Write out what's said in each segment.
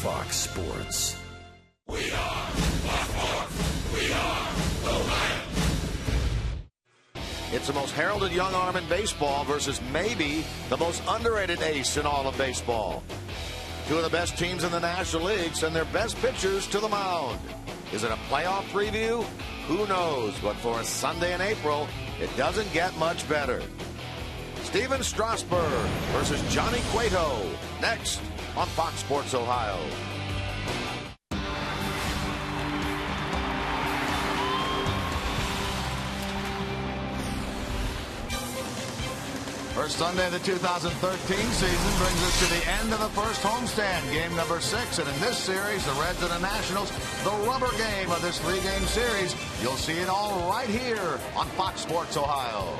Fox Sports. We are Fox Sports. We are Ohio. It's the most heralded young arm in baseball versus maybe the most underrated ace in all of baseball. Two of the best teams in the National League send their best pitchers to the mound. Is it a playoff preview? Who knows? But for a Sunday in April, it doesn't get much better. Steven Strasburg versus Johnny Cueto. Next on Fox Sports Ohio. First Sunday of the 2013 season brings us to the end of the first homestand, game number 6. And in this series, the Reds and the Nationals, the rubber game of this 3-game series. You'll see it all right here on Fox Sports Ohio.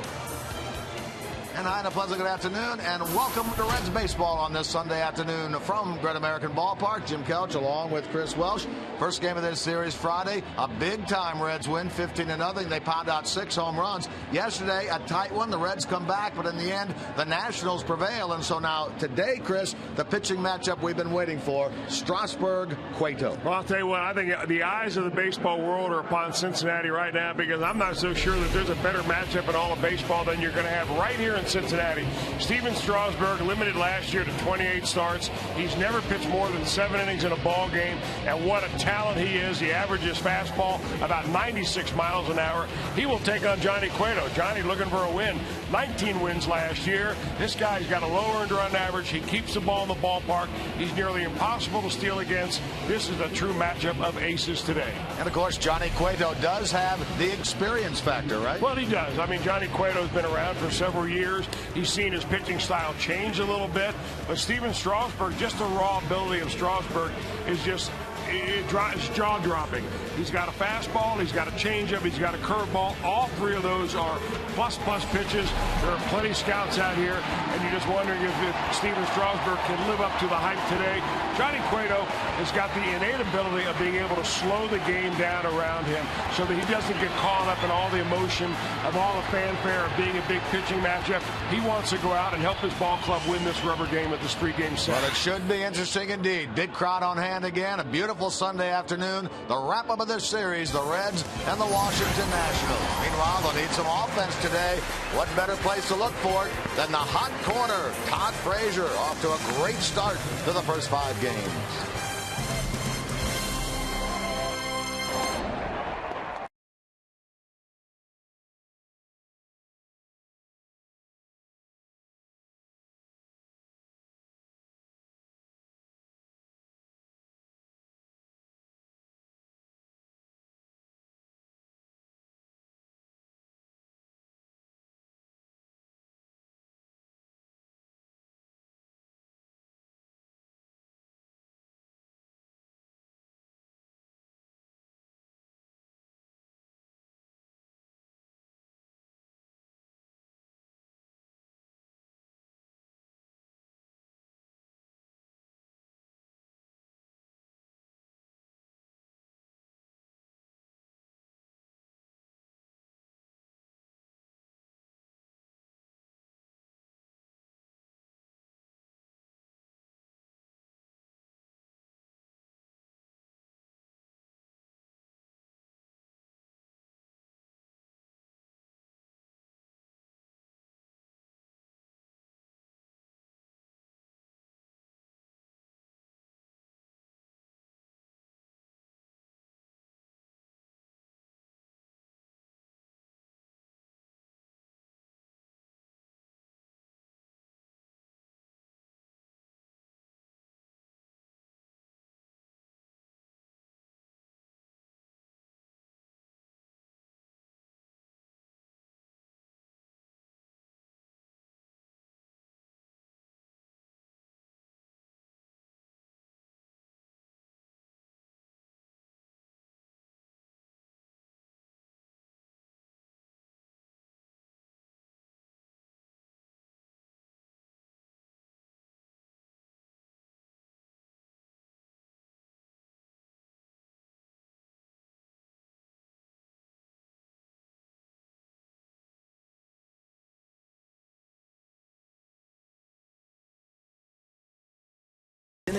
And hi, and a pleasant good afternoon, and welcome to Reds baseball on this Sunday afternoon from Great American Ballpark. Jim Couch along with Chris Welsh. First game of this series Friday, a big-time Reds win, 15-0. They pound out 6 home runs. Yesterday, a tight one. The Reds come back, but in the end, the Nationals prevail. And so now, today, Chris, the pitching matchup we've been waiting for, Strasburg-Cueto. Well, I'll tell you what, I think the eyes of the baseball world are upon Cincinnati right now, because I'm not so sure that there's a better matchup in all of baseball than you're going to have right here in Cincinnati. Steven Strasburg limited last year to 28 starts. He's never pitched more than 7 innings in a ball game, and what a talent he is. He averages fastball about 96 miles an hour. He will take on Johnny Cueto. Johnny looking for a win. 19 wins last year. This guy's got a low earned run average. He keeps the ball in the ballpark. He's nearly impossible to steal against. This is a true matchup of aces today. And, of course, Johnny Cueto does have the experience factor, right? Well, he does. I mean, Johnny Cueto's been around for several years. He's seen his pitching style change a little bit. But Steven Strasburg, just the raw ability of Strasburg is just it's jaw-dropping. He's got a fastball, he's got a changeup, he's got a curveball. All 3 of those are plus-plus pitches. There are plenty of scouts out here, and you're just wondering if Steven Strasburg can live up to the hype today. Johnny Cueto has got the innate ability of being able to slow the game down around him so that he doesn't get caught up in all the emotion of all the fanfare of being a big pitching matchup. He wants to go out and help his ball club win this rubber game at this 3-game set. Well, it should be interesting indeed. Big crowd on hand again. A beautiful Sunday afternoon. The wrap-up of this series, the Reds and the Washington Nationals. Meanwhile, they'll need some offense today. What better place to look for it than the hot corner? Todd Frazier off to a great start to the first 5 games.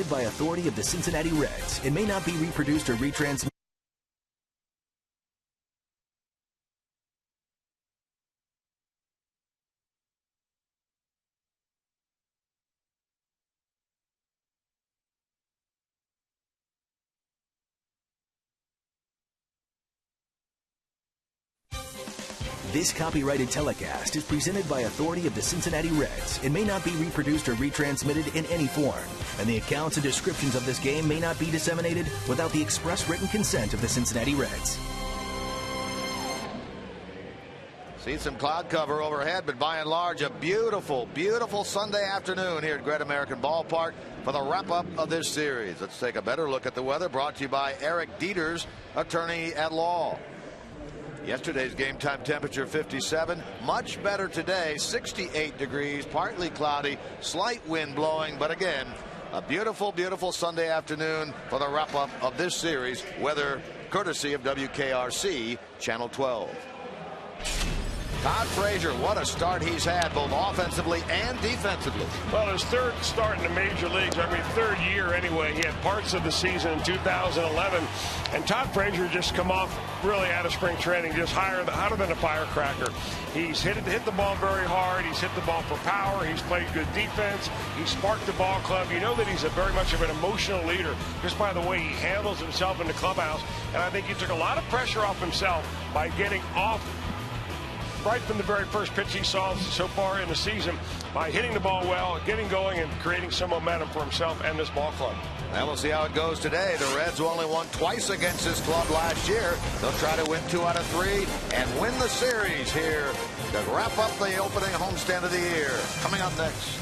presented by authority of the Cincinnati Reds and may not be reproduced or retransmitted. This copyrighted telecast is presented by authority of the Cincinnati Reds and may not be reproduced or retransmitted in any form. And the accounts and descriptions of this game may not be disseminated without the express written consent of the Cincinnati Reds. See some cloud cover overhead, but by and large, a beautiful, beautiful Sunday afternoon here at Great American Ballpark for the wrap-up of this series. Let's take a better look at the weather, brought to you by Eric Dieters, attorney at law. Yesterday's game time temperature 57. Much better today, 68 degrees, partly cloudy, slight wind blowing, but again, a beautiful, beautiful Sunday afternoon for the wrap-up of this series. Weather courtesy of WKRC Channel 12. Todd Frazier, what a start he's had, both offensively and defensively. Well, his third start in the major leagues, third year anyway. He had parts of the season in 2011. And Todd Frazier just come off really out of spring training, just hotter than a firecracker. He's hit the ball very hard. He's hit the ball for power. He's played good defense. He sparked the ball club. You know that he's very much of an emotional leader just by the way he handles himself in the clubhouse. And I think he took a lot of pressure off himself by getting off right from the very first pitch he saw so far in the season by hitting the ball well, getting going, and creating some momentum for himself and this ball club. And we'll see how it goes today. The Reds only won twice against this club last year. They'll try to win 2 out of 3 and win the series here to wrap up the opening homestand of the year. Coming up next.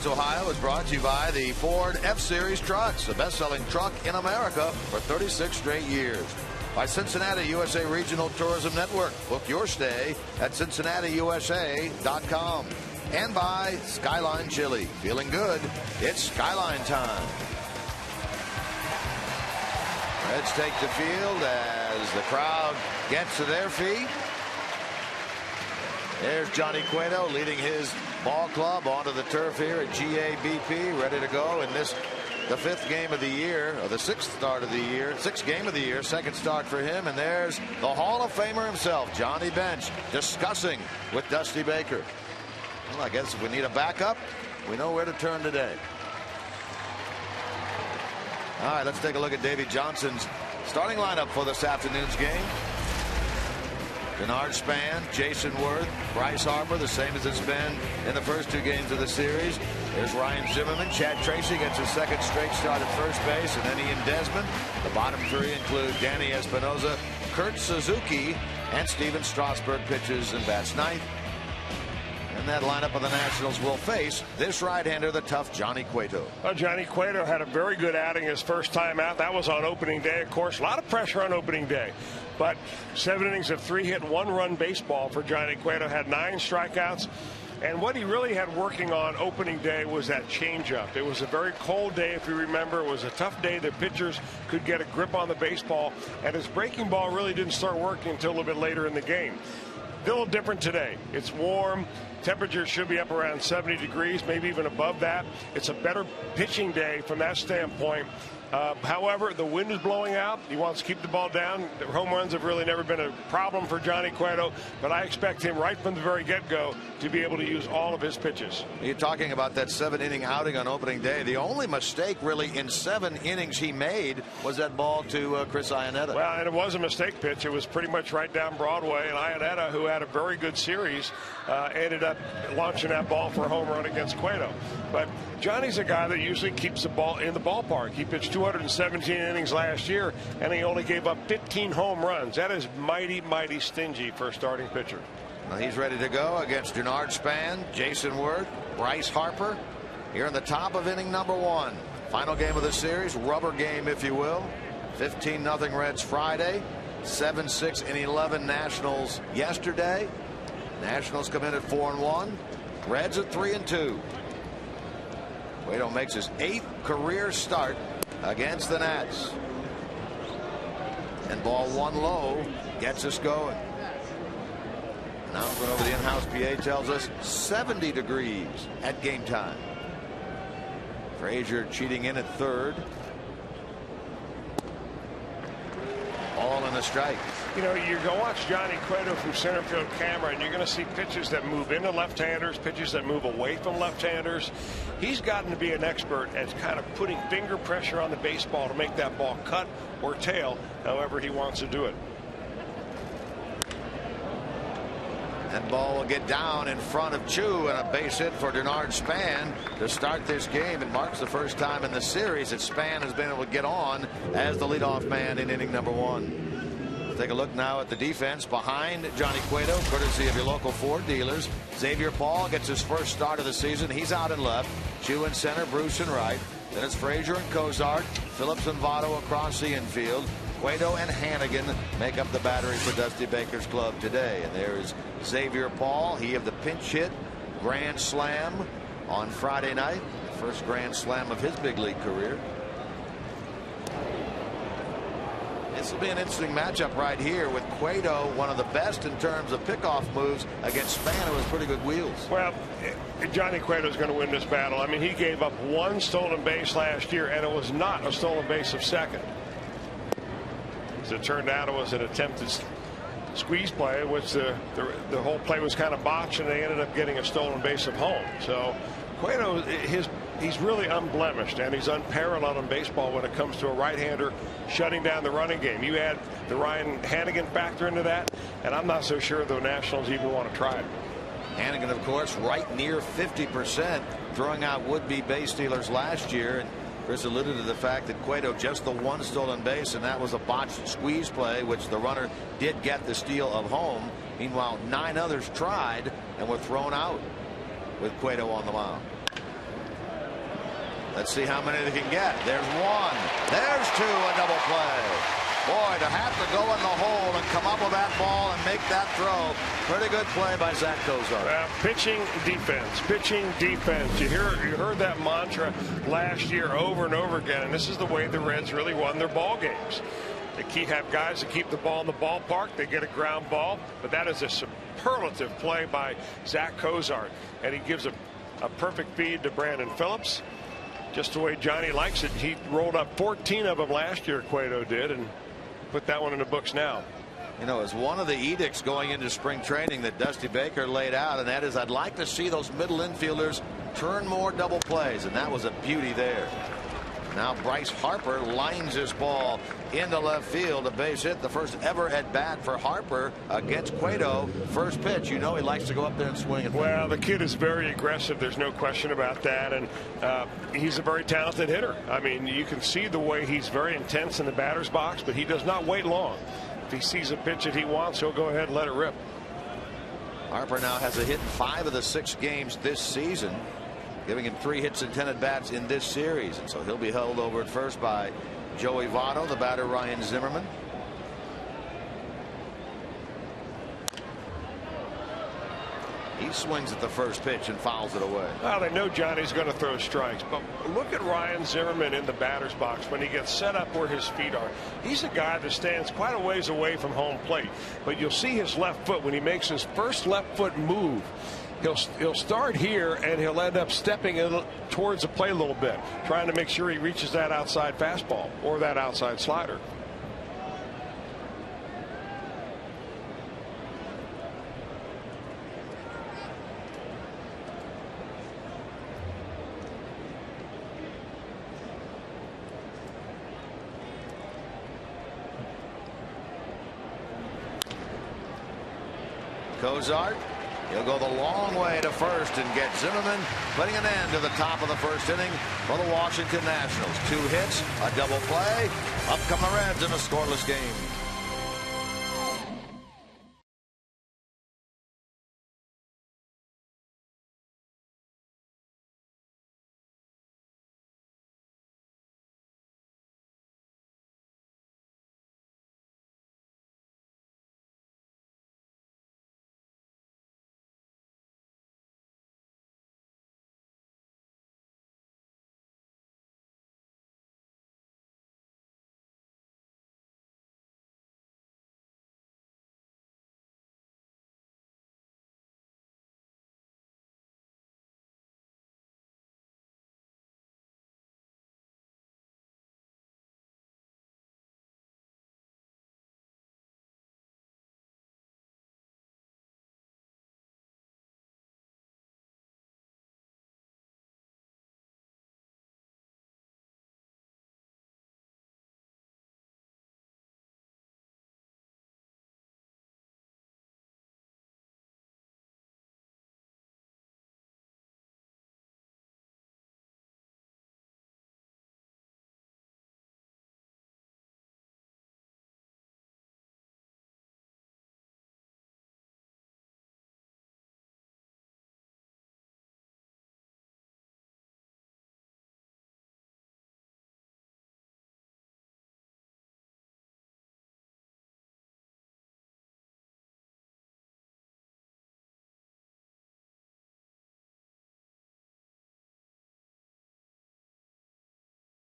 Ohio is brought to you by the Ford F-Series trucks, the best-selling truck in America for 36 straight years. By Cincinnati USA Regional Tourism Network. Book your stay at CincinnatiUSA.com. And by Skyline Chili. Feeling good? It's Skyline time. Reds take the field as the crowd gets to their feet. There's Johnny Cueto leading his ball club onto the turf here at GABP, ready to go in this, the 5th game of the year, or the 6th start of the year, 6th game of the year, 2nd start for him. And there's the Hall of Famer himself, Johnny Bench, discussing with Dusty Baker. Well, I guess if we need a backup, we know where to turn today. All right, let's take a look at Davey Johnson's starting lineup for this afternoon's game. Denard Span, Jason Worth, Bryce Harper, the same as it's been in the first 2 games of the series. There's Ryan Zimmerman. Chad Tracy gets his second straight start at first base, and then Ian Desmond. The bottom 3 include Danny Espinosa, Kurt Suzuki, and Steven Strasburg pitches and bats ninth. And that lineup of the Nationals will face this right-hander, the tough Johnny Cueto. Well, Johnny Cueto had a very good outing his first time out. That was on opening day, of course. A lot of pressure on opening day. But 7 innings of 3-hit, 1-run baseball for Johnny Cueto. Had 9 strikeouts. And what he really had working on opening day was that changeup. It was a very cold day, if you remember. It was a tough day. The pitchers could get a grip on the baseball. And his breaking ball really didn't start working until a little bit later in the game. A little different today. It's warm. Temperatures should be up around 70 degrees, maybe even above that. It's a better pitching day from that standpoint. However, the wind is blowing out. He wants to keep the ball down. The home runs have really never been a problem for Johnny Cueto, but I expect him right from the very get-go to be able to use all of his pitches. You're talking about that 7-inning outing on opening day. The only mistake really in 7 innings he made was that ball to Chris Iannetta. Well, and it was a mistake pitch. It was pretty much right down Broadway, and Iannetta, who had a very good series, ended up launching that ball for a home run against Cueto. But Johnny's a guy that usually keeps the ball in the ballpark. He pitched 217 innings last year, and he only gave up 15 home runs. That is mighty, mighty stingy for a starting pitcher. Well, he's ready to go against Denard Span, Jason Worth, Bryce Harper here in the top of inning number 1. Final game of the series, rubber game, if you will. 15-0 Reds Friday, 7-6 and 11 Nationals yesterday. Nationals come in at 4-1. Reds at 3-2. Cueto makes his 8th career start against the Nats. And ball 1 low gets us going. Announcement over the in-house PA tells us 70 degrees at game time. Frazier cheating in at third. Ball and a strike. You know, you go watch Johnny Cueto from center field camera, and you're going to see pitches that move into left-handers, pitches that move away from left-handers. He's gotten to be an expert at kind of putting finger pressure on the baseball to make that ball cut or tail, however he wants to do it. And ball will get down in front of Chu, and a base hit for Denard Span to start this game. It marks the first time in the series that Span has been able to get on as the leadoff man in inning number 1. Take a look now at the defense behind Johnny Cueto, courtesy of your local Ford dealers. Xavier Paul gets his first start of the season. He's out in left. Chu in center, Bruce in right. Then it's Frazier and Cozart, Phillips and Votto across the infield. Cueto and Hannigan make up the battery for Dusty Baker's club today. And there's Xavier Paul. He of the pinch hit grand slam on Friday night. First grand slam of his big league career. This will be an interesting matchup right here with Cueto, one of the best in terms of pickoff moves, against Span, who has pretty good wheels. Well, Johnny Cueto is going to win this battle. I mean, he gave up 1 stolen base last year, and it was not a stolen base of second. As it turned out, it was an attempted squeeze play, in which the whole play was kind of botched, and they ended up getting a stolen base of home. So Cueto, he's really unblemished, and he's unparalleled in baseball when it comes to a right-hander shutting down the running game. You add the Ryan Hannigan factor into that, and I'm not so sure the Nationals even want to try it. Hannigan, of course, right near 50%, throwing out would-be base stealers last year. And Chris alluded to the fact that Cueto just the 1 stolen base, and that was a botched squeeze play, which the runner did get the steal of home. Meanwhile, 9 others tried and were thrown out with Cueto on the mound. Let's see how many they can get. There's 1. There's 2. A double play. Boy, to have to go in the hole and come up with that ball and make that throw. Pretty good play by Zach Cozart. Pitching defense. Pitching defense. You heard that mantra last year over and over again, and this is the way the Reds really won their ball games. They have guys that keep the ball in the ballpark. They get a ground ball, but that is a superlative play by Zach Cozart, and he gives a perfect feed to Brandon Phillips. Just the way Johnny likes it. He rolled up 14 of them last year, Cueto did, and put that one in the books now. You know, it's one of the edicts going into spring training that Dusty Baker laid out, and that is, I'd like to see those middle infielders turn more double plays, and that was a beauty there. Now Bryce Harper lines his ball into left field. A base hit, the first ever at bat for Harper against Cueto. First pitch, you know he likes to go up there and swing it. Well, the kid is very aggressive. There's no question about that. And he's a very talented hitter. I mean, you can see the way he's very intense in the batter's box, but he does not wait long. If he sees a pitch that he wants, he'll go ahead and let it rip. Harper now has a hit in 5 of the 6 games this season, giving him 3 hits and 10 at bats in this series. And so he'll be held over at first by Joey Votto, the batter Ryan Zimmerman. He swings at the first pitch and fouls it away. Well, they know Johnny's going to throw strikes, but look at Ryan Zimmerman in the batter's box when he gets set up where his feet are. He's a guy that stands quite a ways away from home plate, but you'll see his left foot when he makes his first left foot move. He'll start here and he'll end up stepping towards the plate a little bit, trying to make sure he reaches that outside fastball or that outside slider. Cozart, he'll go the long way to first and get Zimmerman, putting an end to the top of the first inning for the Washington Nationals. 2 hits, a double play. Up come the Reds in a scoreless game.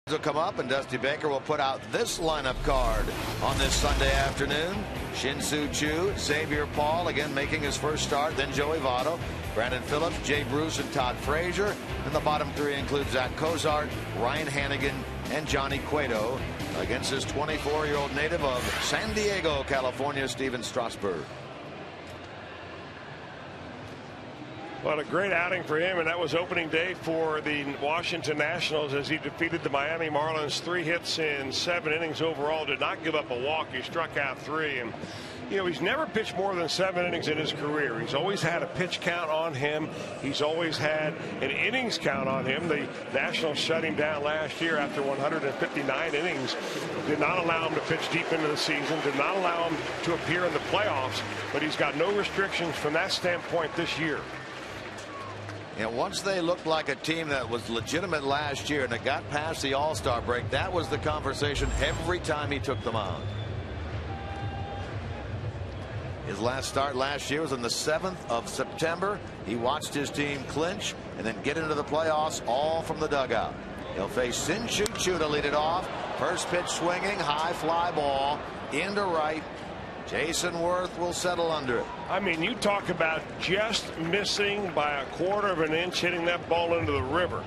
Will come up and Dusty Baker will put out this lineup card on this Sunday afternoon. Shin-Soo Choo, Xavier Paul again making his first start, then Joey Votto, Brandon Phillips, Jay Bruce, and Todd Frazier. And the bottom 3 include Zach Cozart, Ryan Hannigan, and Johnny Cueto against his 24-year-old native of San Diego, California, Steven Strasburg. Well, a great outing for him, and that was opening day for the Washington Nationals as he defeated the Miami Marlins. 3 hits in 7 innings overall, did not give up a walk. He struck out 3, and you know, he's never pitched more than 7 innings in his career. He's always had a pitch count on him. He's always had an innings count on him. The Nationals shut him down last year after 159 innings. Did not allow him to pitch deep into the season, did not allow him to appear in the playoffs, but he's got no restrictions from that standpoint this year. And once they looked like a team that was legitimate last year and it got past the All-Star break, that was the conversation every time he took the mound. His last start last year was on the 7th of September. He watched his team clinch and then get into the playoffs all from the dugout. He'll face Shin-Soo Choo to lead it off. First pitch swinging, high fly ball into right. Jason Worth will settle under it. I mean, you talk about just missing by 1/4 of an inch, hitting that ball into the river.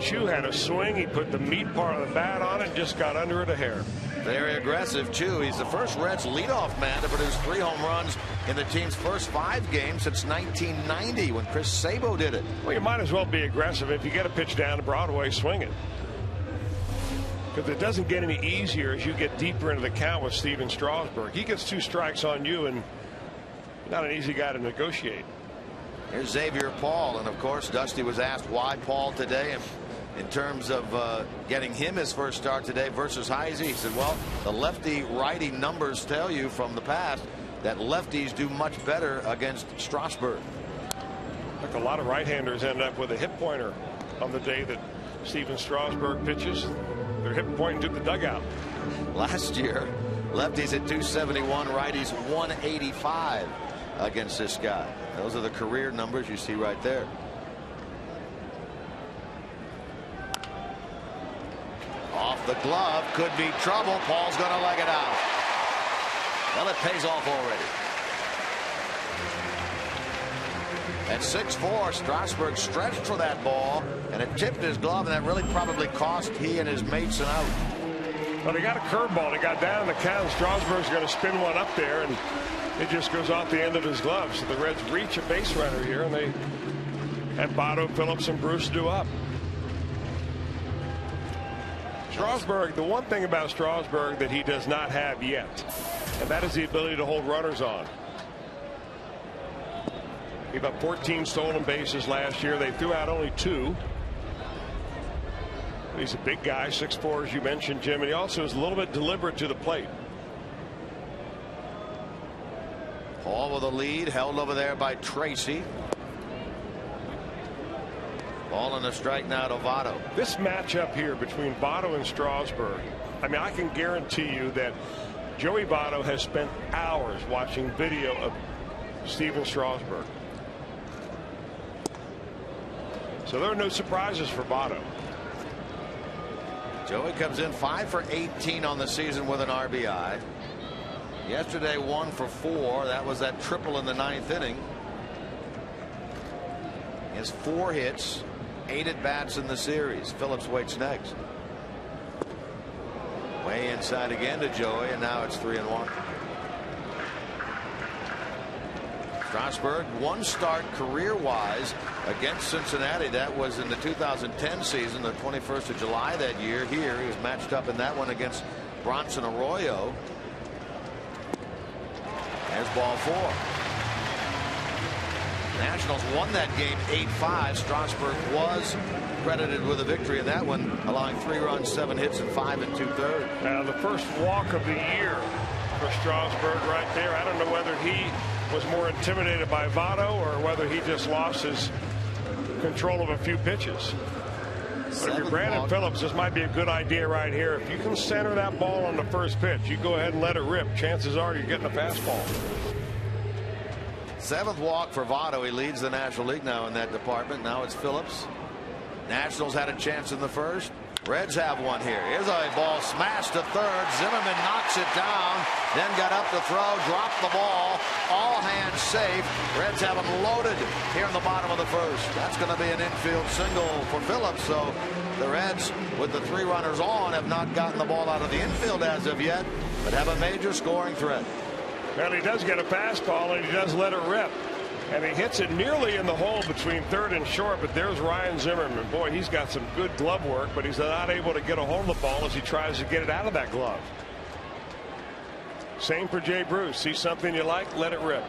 Choo had a swing. He put the meat part of the bat on it, just got under it a hair. Very aggressive, Choo. He's the first Reds leadoff man to produce 3 home runs in the team's first 5 games since 1990 when Chris Sabo did it. Well, you might as well be aggressive. If you get a pitch down to Broadway, swing it. Because it doesn't get any easier as you get deeper into the count with Steven Strasburg. He gets 2 strikes on you, and not an easy guy to negotiate. Here's Xavier Paul, and of course Dusty was asked why Paul today, and in terms of getting him his first start today versus Heisey. He said, well, the lefty righty numbers tell you from the past that lefties do much better against Strasburg. Like a lot of right-handers end up with a hip pointer on the day that Steven Strasburg pitches. They're hip pointing to the dugout. Last year, lefties at 271, righties 185 against this guy. Those are the career numbers you see right there. Off the glove, could be trouble. Paul's going to leg it out. Well, it pays off already. At 6'4", Strasburg stretched for that ball, and it tipped his glove, and that really probably cost he and his mates an out. But he got a curveball. He got down in the count. Strasburg's going to spin one up there, and it just goes off the end of his glove. So the Reds reach a base runner here, and they have Votto, Phillips, and Bruce due up. Strasburg, the one thing about Strasburg that he does not have yet, and that is the ability to hold runners on. He gave up 14 stolen bases last year. They threw out only 2. He's a big guy, 6'4", as you mentioned, Jim, and he also is a little bit deliberate to the plate. Paul with a lead, held over there by Tracy. Ball and a strike now to Votto. This matchup here between Votto and Strasburg, I mean, I can guarantee you that Joey Votto has spent hours watching video of Steven Strasburg. So there are no surprises for Votto. Joey comes in 5 for 18 on the season with an RBI. Yesterday 1 for 4. That was that triple in the 9th inning. He has 4 hits, 8 at bats in the series. Phillips waits next. Way inside again to Joey, and now it's 3-1. Strasburg, 1 start career-wise against Cincinnati. That was in the 2010 season, the 21st of July that year. Here he was matched up in that one against Bronson Arroyo. There's ball 4. Nationals won that game 8-5. Strasburg was credited with a victory in that one, allowing 3 runs, 7 hits, and 5 2/3. Now the first walk of the year for Strasburg right there. I don't know whether he was more intimidated by Votto or whether he just lost his control of a few pitches. But if you're Brandon Phillips, this might be a good idea right here. If you can center that ball on the first pitch, you go ahead and let it rip. Chances are you're getting a fastball. 7th walk for Votto. He leads the National League now in that department. Now it's Phillips. Nationals had a chance in the first. Reds have one here. Here's a ball smashed to third. Zimmerman knocks it down, then got up to throw, dropped the ball. All hands safe. Reds have him loaded here in the bottom of the first. That's going to be an infield single for Phillips. So the Reds, with the 3 runners on, have not gotten the ball out of the infield as of yet, but have a major scoring threat. Well, he does get a fastball, and he does let it rip. And he hits it nearly in the hole between third and short, but there's Ryan Zimmerman. Boy, he's got some good glove work, but he's not able to get a hold of the ball as he tries to get it out of that glove. Same for Jay Bruce. See something you like, let it rip.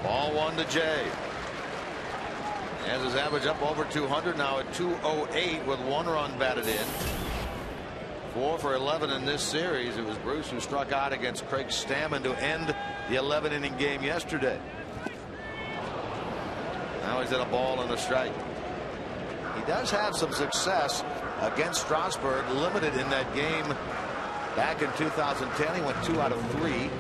Ball 1 to Jay. Has his average up over 200 now at 208 with 1 run batted in. 4 for 11 in this series. It was Bruce who struck out against Craig Stammen to end the 11-inning game yesterday. Now he's at a ball and a strike. He does have some success against Strasburg, limited in that game back in 2010. He went 2 out of 3.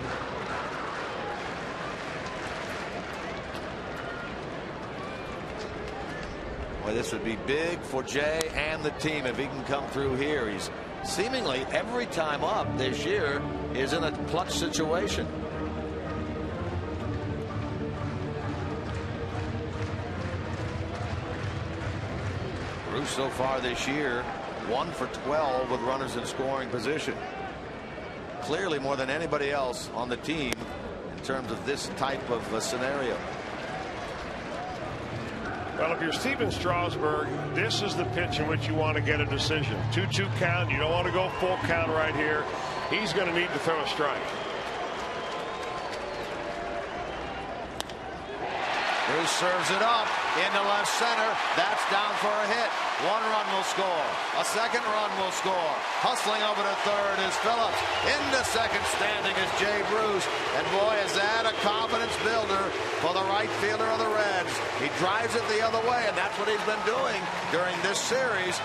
Well, this would be big for Jay and the team if he can come through here. He's seemingly every time up this year is in a clutch situation. Bruce so far this year 1 for 12 with runners in scoring position. Clearly more than anybody else on the team in terms of this type of a scenario. Well, if you're Steven Strasburg, this is the pitch in which you want to get a decision. 2-2 count. You don't want to go full count right here. He's going to need to throw a strike. Bruce serves it up into left center. That's down for a hit. One run will score. A second run will score. Hustling over to third is Phillips. Into second standing is Jay Bruce. And boy, is that a confidence builder for the right fielder of the Reds. He drives it the other way, and that's what he's been doing during this series.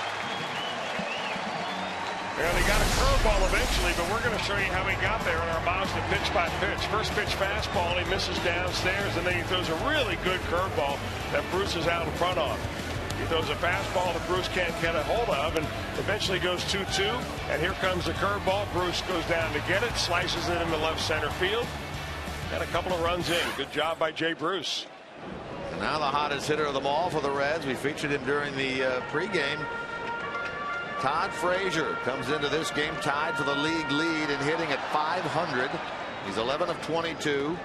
Well, he got a curveball eventually, but we're going to show you how he got there in our Mazda pitch by pitch. First pitch fastball, he misses downstairs, and then he throws a really good curveball that Bruce is out in front of. He throws a fastball that Bruce can't get a hold of, and eventually goes 2-2. And here comes the curveball. Bruce goes down to get it, slices it into left center field. Got a couple of runs in. Good job by Jay Bruce. And now the hottest hitter of them all for the Reds. We featured him during the pregame. Todd Frazier comes into this game tied for the league lead and hitting at .500. He's 11 of 22.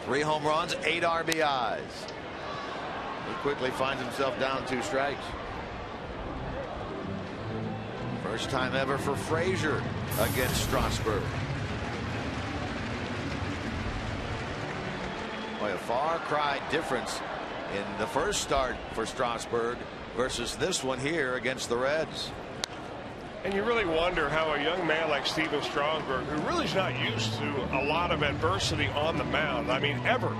3 home runs, 8 RBIs. He quickly finds himself down 2 strikes. First time ever for Frazier against Strasburg. Boy, a far cry difference in the first start for Strasburg versus this one here against the Reds. And you really wonder how a young man like Steven Strasburg, who really is not used to a lot of adversity on the mound, I mean, ever.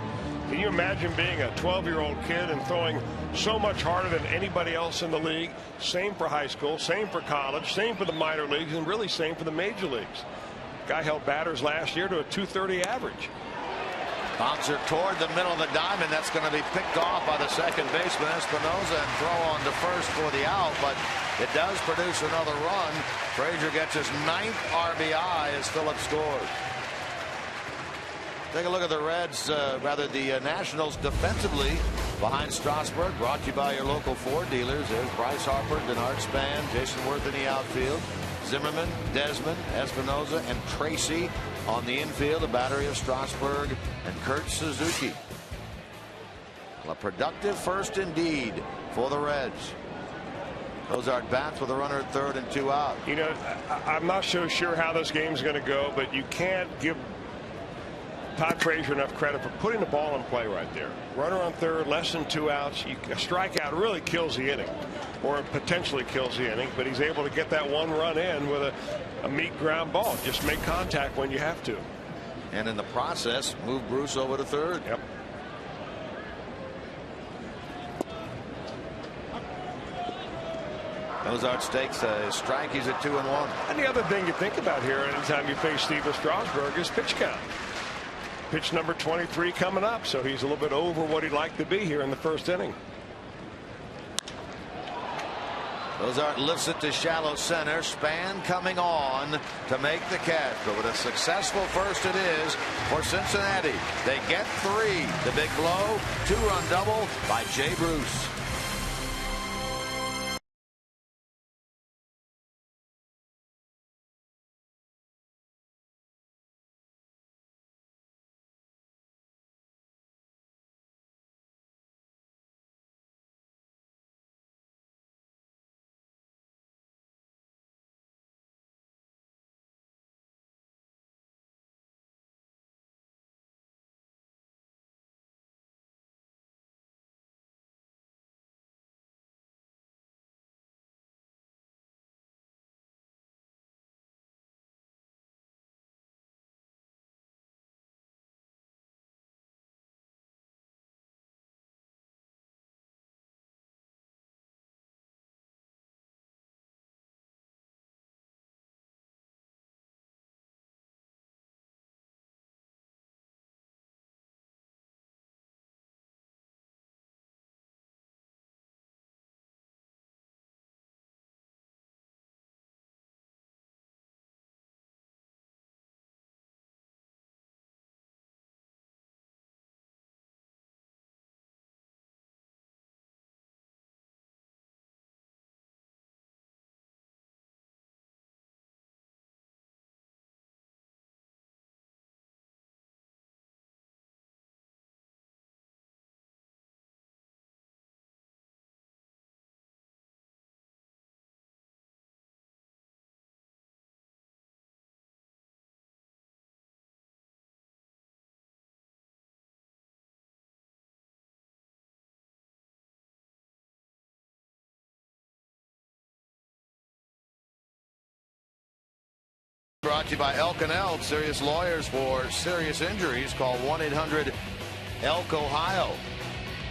Can you imagine being a 12-year-old kid and throwing so much harder than anybody else in the league? Same for high school, same for college, same for the minor leagues, and really same for the major leagues. Guy held batters last year to a .230 average. Bouncer toward the middle of the diamond. That's going to be picked off by the second baseman Espinosa and throw on to first for the out, but it does produce another run. Frazier gets his 9th RBI as Phillips scores. Take a look at the Reds, the Nationals defensively behind Strasburg. Brought to you by your local Ford dealers. There's Bryce Harper, Denard Span, Jason Worth in the outfield, Zimmerman, Desmond, Espinosa, and Tracy on the infield. A battery of Strasburg and Kurt Suzuki. A productive first indeed for the Reds. Those are bats with a runner at third and 2 out. You know, I'm not so sure how this game's going to go, but you can't give Todd Frazier enough credit for putting the ball in play right there. Runner on third, less than 2 outs. A strikeout really kills the inning, or potentially kills the inning, but he's able to get that 1 run in with a meat ground ball. Just make contact when you have to. And in the process, move Bruce over to third. Yep. Ozark stakes a strike. He's at 2-1. And the other thing you think about here anytime you face Steven Strasburg is pitch count. Pitch number 23 coming up, so he's a little bit over what he'd like to be here in the first inning. Ozark lifts it to shallow center. Span coming on to make the catch. But with a successful first it is for Cincinnati. They get 3. The big blow, 2-run double by Jay Bruce. Brought to you by Elk & Elk, serious lawyers for serious injuries. Call 1-800-ELK-OHIO.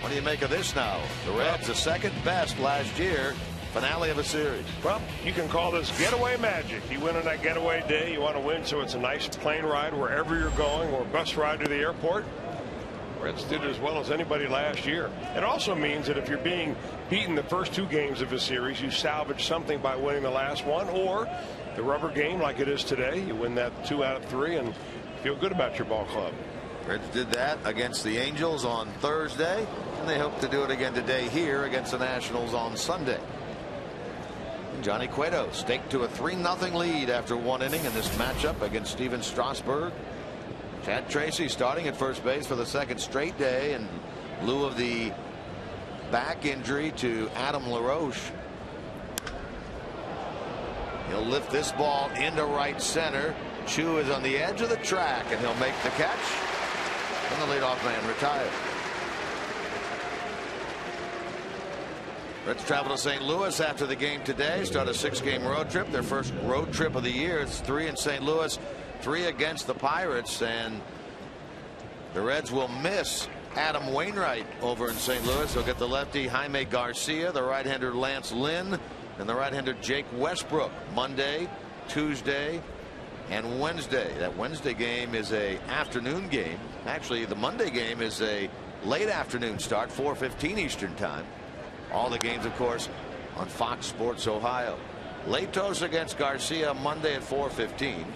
What do you make of this now? The Reds, the second best last year, finale of a series. Well, you can call this getaway magic. You win on that getaway day, you want to win, so it's a nice plane ride wherever you're going, or bus ride to the airport. Reds did as well as anybody last year. It also means that if you're being beaten the first 2 games of a series, you salvage something by winning the last one, or the rubber game like it is today, you win that 2 out of 3 and feel good about your ball club. Reds did that against the Angels on Thursday, and they hope to do it again today here against the Nationals on Sunday. Johnny Cueto staked to a 3-0 lead after 1 inning in this matchup against Steven Strasburg. Chad Tracy starting at first base for the 2nd straight day in lieu of the back injury to Adam LaRoche. He'll lift this ball into right center. Chu is on the edge of the track, and he'll make the catch. And the leadoff man retired. Reds travel to St. Louis after the game today. Start a 6-game road trip. Their first road trip of the year. It's 3 in St. Louis, 3 against the Pirates. And the Reds will miss Adam Wainwright over in St. Louis. They'll get the lefty Jaime Garcia, the right-hander Lance Lynn, and the right-hander Jake Westbrook Monday, Tuesday, and Wednesday. That Wednesday game is a afternoon game. Actually, the Monday game is a late afternoon start, 4:15 Eastern time. All the games, of course, on Fox Sports Ohio. Latos against Garcia Monday at 4:15.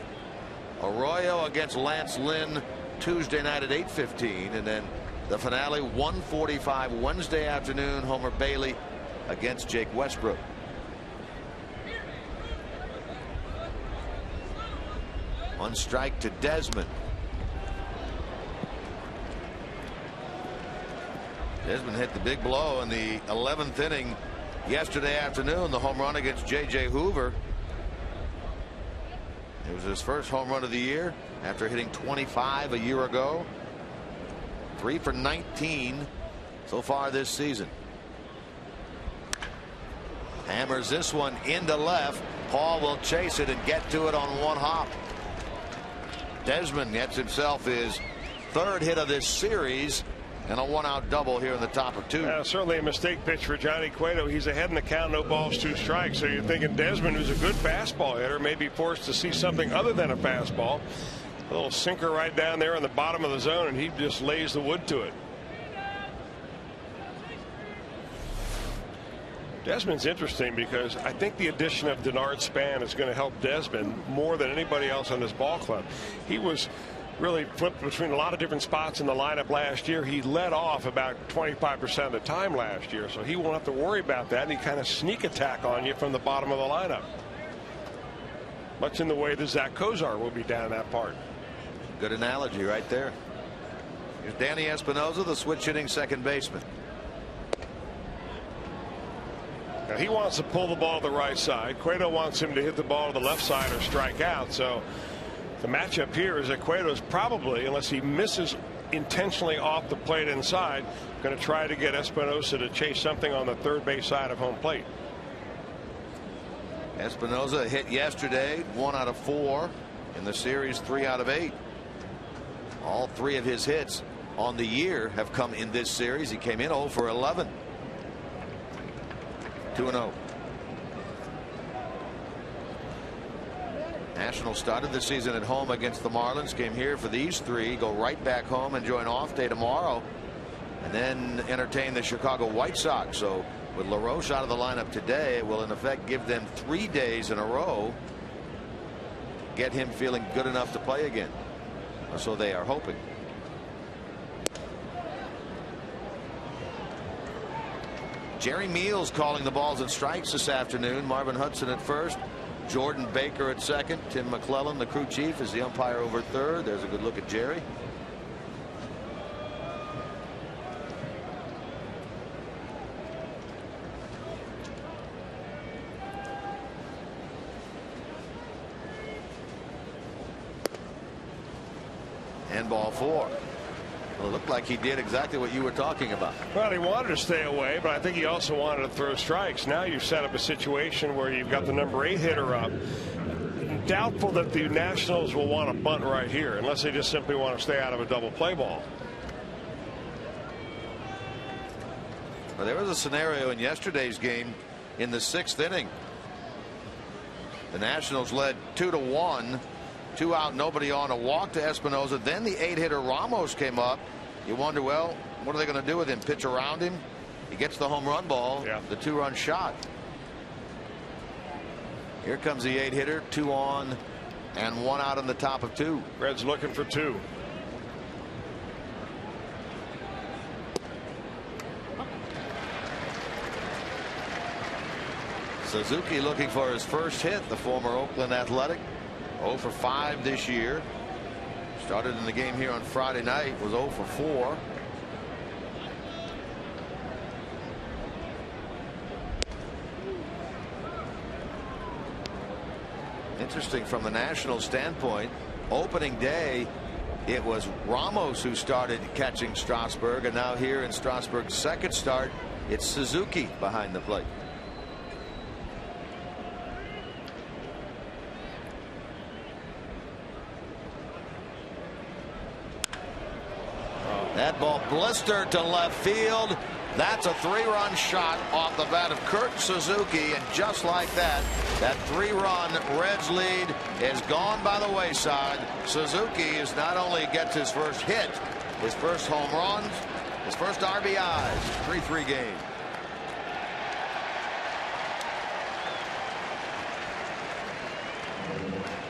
Arroyo against Lance Lynn Tuesday night at 8:15, and then the finale 1:45 Wednesday afternoon. Homer Bailey against Jake Westbrook. On strike to Desmond. Desmond hit the big blow in the 11th inning yesterday afternoon, the home run against J.J. Hoover. It was his first home run of the year after hitting 25 a year ago. 3 for 19 so far this season. Hammers this one into left. Paul will chase it and get to it on one hop. Desmond gets himself his 3rd hit of this series and a 1-out double here in the top of 2. Certainly a mistake pitch for Johnny Cueto. He's ahead in the count, no balls, 2 strikes. So you're thinking Desmond, who's a good fastball hitter, may be forced to see something other than a fastball. A little sinker right down there in the bottom of the zone, and he just lays the wood to it. Desmond's interesting because I think the addition of Denard Span is going to help Desmond more than anybody else on this ball club. He was really flipped between a lot of different spots in the lineup last year. He led off about 25% of the time last year, so he won't have to worry about that. And he kind of sneak attack on you from the bottom of the lineup, much in the way that Zach Kozar will be down that part. Good analogy right there. Here's Danny Espinosa, the switch hitting second baseman. Now he wants to pull the ball to the right side. Cueto wants him to hit the ball to the left side or strike out. So the matchup here is that Cueto's probably, unless he misses intentionally off the plate inside, going to try to get Espinosa to chase something on the 3rd base side of home plate. Espinosa hit yesterday, 1 out of 4 in the series, 3 out of 8. All 3 of his hits on the year have come in this series. He came in 0 for 11. 2-0. Nationals started the season at home against the Marlins. Came here for these 3, go right back home, enjoy an off day tomorrow, and then entertain the Chicago White Sox. So with LaRoche out of the lineup today, it will in effect give them 3 days in a row, get him feeling good enough to play again. So they are hoping. Jerry Meals calling the balls and strikes this afternoon. Marvin Hudson at first, Jordan Baker at second, Tim McClellan, the crew chief, is the umpire over 3rd. There's a good look at Jerry. And ball 4. Well, it looked like he did exactly what you were talking about. Well, he wanted to stay away, but I think he also wanted to throw strikes. Now you've set up a situation where you've got the number 8 hitter up. doubtful that the Nationals will want to bunt right here unless they just simply want to stay out of a double play ball. Well, there was a scenario in yesterday's game in the 6th inning. The Nationals led 2-1, 2 out, nobody on, a walk to Espinosa. Then the 8-hitter Ramos came up. You wonder, well, what are they going to do with him? Pitch around him? He gets the home run ball, the 2-run shot. Here comes the 8-hitter, 2 on and 1 out in the top of 2. Reds looking for 2. Suzuki looking for his first hit, the former Oakland Athletic. 0 for 5 this year. Started in the game here on Friday night, was 0 for 4. Interesting from the National standpoint. Opening day, it was Ramos who started catching Strasburg, and now here in Strasburg's second start, it's Suzuki behind the plate. That ball blistered to left field. That's a 3-run shot off the bat of Kurt Suzuki, and just like that, that 3-run Reds lead is gone by the wayside. Suzuki is not only gets his first hit, his first home runs, his first RBIs. 3-3 game.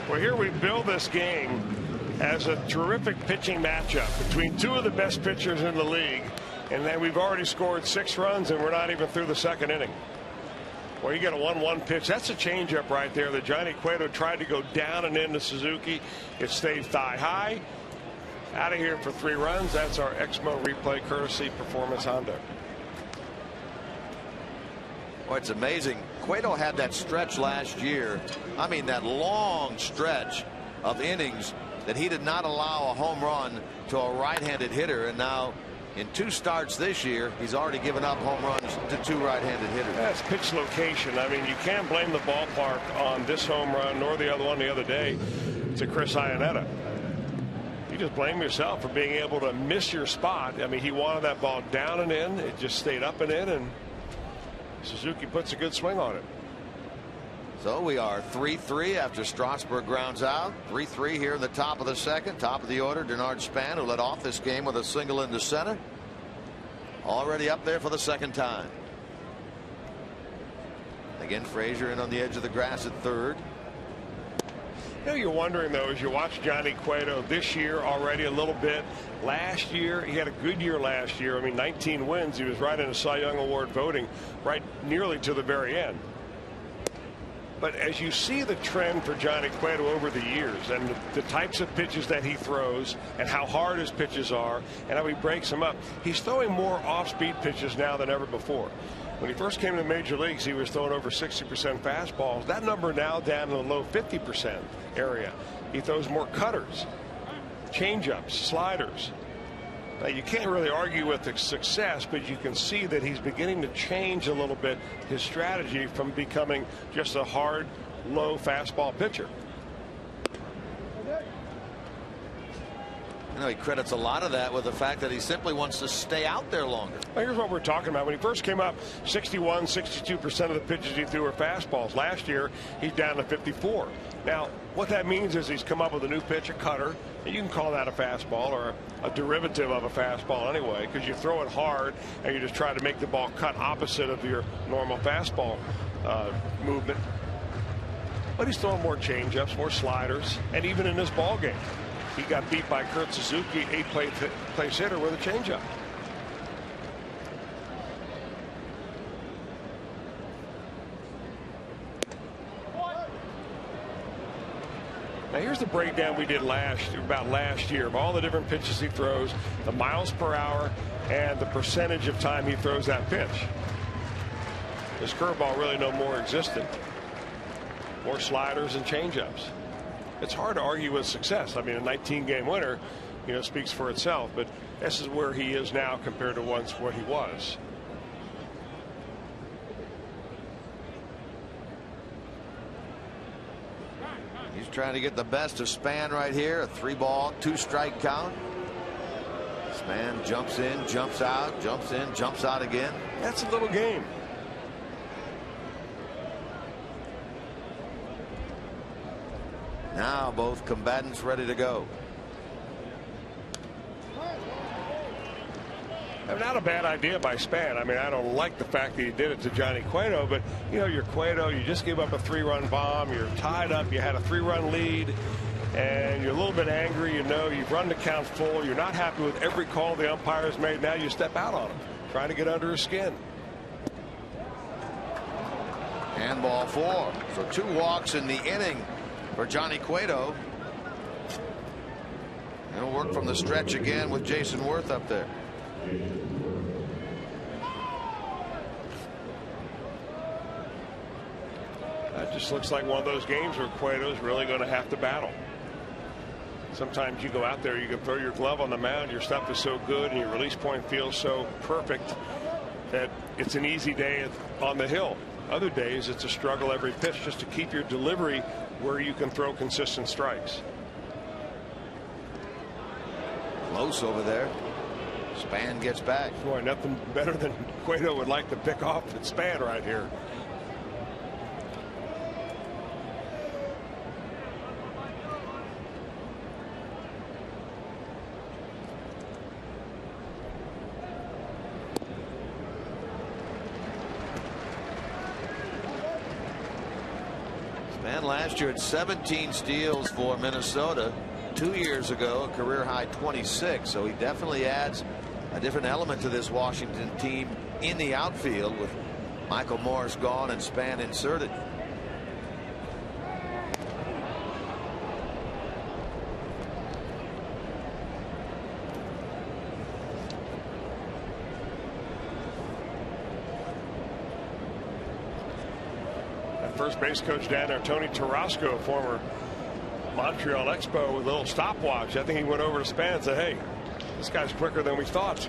Well, here we build this game as a terrific pitching matchup between 2 of the best pitchers in the league, and then we've already scored 6 runs and we're not even through the 2nd inning. Well, you get a 1-1 pitch. That's a changeup right there that Johnny Cueto tried to go down and into Suzuki. It stayed thigh high. Out of here for 3 runs. That's our Exmo replay courtesy Performance Honda. Well, it's amazing. Cueto had that stretch last year. I mean, that long stretch of innings that he did not allow a home run to a right-handed hitter, and now in 2 starts this year he's already given up home runs to 2 right-handed hitters. That's pitch location. I mean, you can't blame the ballpark on this home run nor the other one the other day to Chris Iannetta. You just blame yourself for being able to miss your spot. I mean, he wanted that ball down and in. It just stayed up and in, and Suzuki puts a good swing on it. So we are 3-3 after Strasburg grounds out. 3-3 here in the top of the 2nd. Top of the order, Denard Span, who led off this game with a single into center. Already up there for the 2nd time. Again, Frazier in on the edge of the grass at 3rd. You know, you're wondering, though, as you watch Johnny Cueto this year already a little bit. Last year, he had a good year last year. I mean, 19 wins. He was right in the Cy Young Award voting right nearly to the very end. But as you see the trend for Johnny Cueto over the years and the types of pitches that he throws and how hard his pitches are and how he breaks them up, he's throwing more off-speed pitches now than ever before. When he first came to the major leagues, he was throwing over 60% fastballs. That number now down in the low 50% area. He throws more cutters, changeups, sliders. Now, you can't really argue with the success, but you can see that he's beginning to change a little bit his strategy from becoming just a hard, low fastball pitcher. You know, he credits a lot of that with the fact that he simply wants to stay out there longer. Well, here's what we're talking about. When he first came up, 61, 62% of the pitches he threw were fastballs. Last year, he's down to 54. Now, what that means is he's come up with a new pitch, a cutter. You can call that a fastball or a derivative of a fastball anyway, because you throw it hard and you just try to make the ball cut opposite of your normal fastball movement. But he's throwing more changeups, more sliders, and even in this ball game, he got beat by Kurt Suzuki, 8th place hitter, with a changeup. Now here's the breakdown we did about last year of all the different pitches he throws, the miles per hour, and the percentage of time he throws that pitch. His curveball really no more existed. More sliders and changeups. It's hard to argue with success. I mean, a 19-game winner, you know, speaks for itself. But this is where he is now compared to once where he was. He's trying to get the best of Span right here. A 3-ball, 2-strike count. Span jumps in, jumps out, jumps in, jumps out again. That's a little game. Now both combatants ready to go. Not a bad idea by Span. I mean, I don't like the fact that he did it to Johnny Cueto, but you know, you're Cueto, you just gave up a 3-run bomb, you're tied up, you had a 3-run lead, and you're a little bit angry. You know, you've run the count full, you're not happy with every call the umpires made. Now you step out on him, trying to get under his skin. And ball 4. So 2 walks in the inning for Johnny Cueto. It'll work from the stretch again with Jason Worth up there. That just looks like one of those games where Cueto's really going to have to battle. Sometimes you go out there, you can throw your glove on the mound, your stuff is so good and your release point feels so perfect that it's an easy day on the hill. Other days it's a struggle every pitch just to keep your delivery where you can throw consistent strikes. Close over there. Span gets back. Boy, nothing better than Cueto would like to pick off at Span right here. Span last year had 17 steals for Minnesota. 2 years ago, a career high 26. So he definitely adds a different element to this Washington team in the outfield with Michael Morris gone and Span inserted. That first base coach down there, Tony Tarasco, former Montreal Expo, with a little stopwatch. I think he went over to Span and said, hey, this guy's quicker than we thought.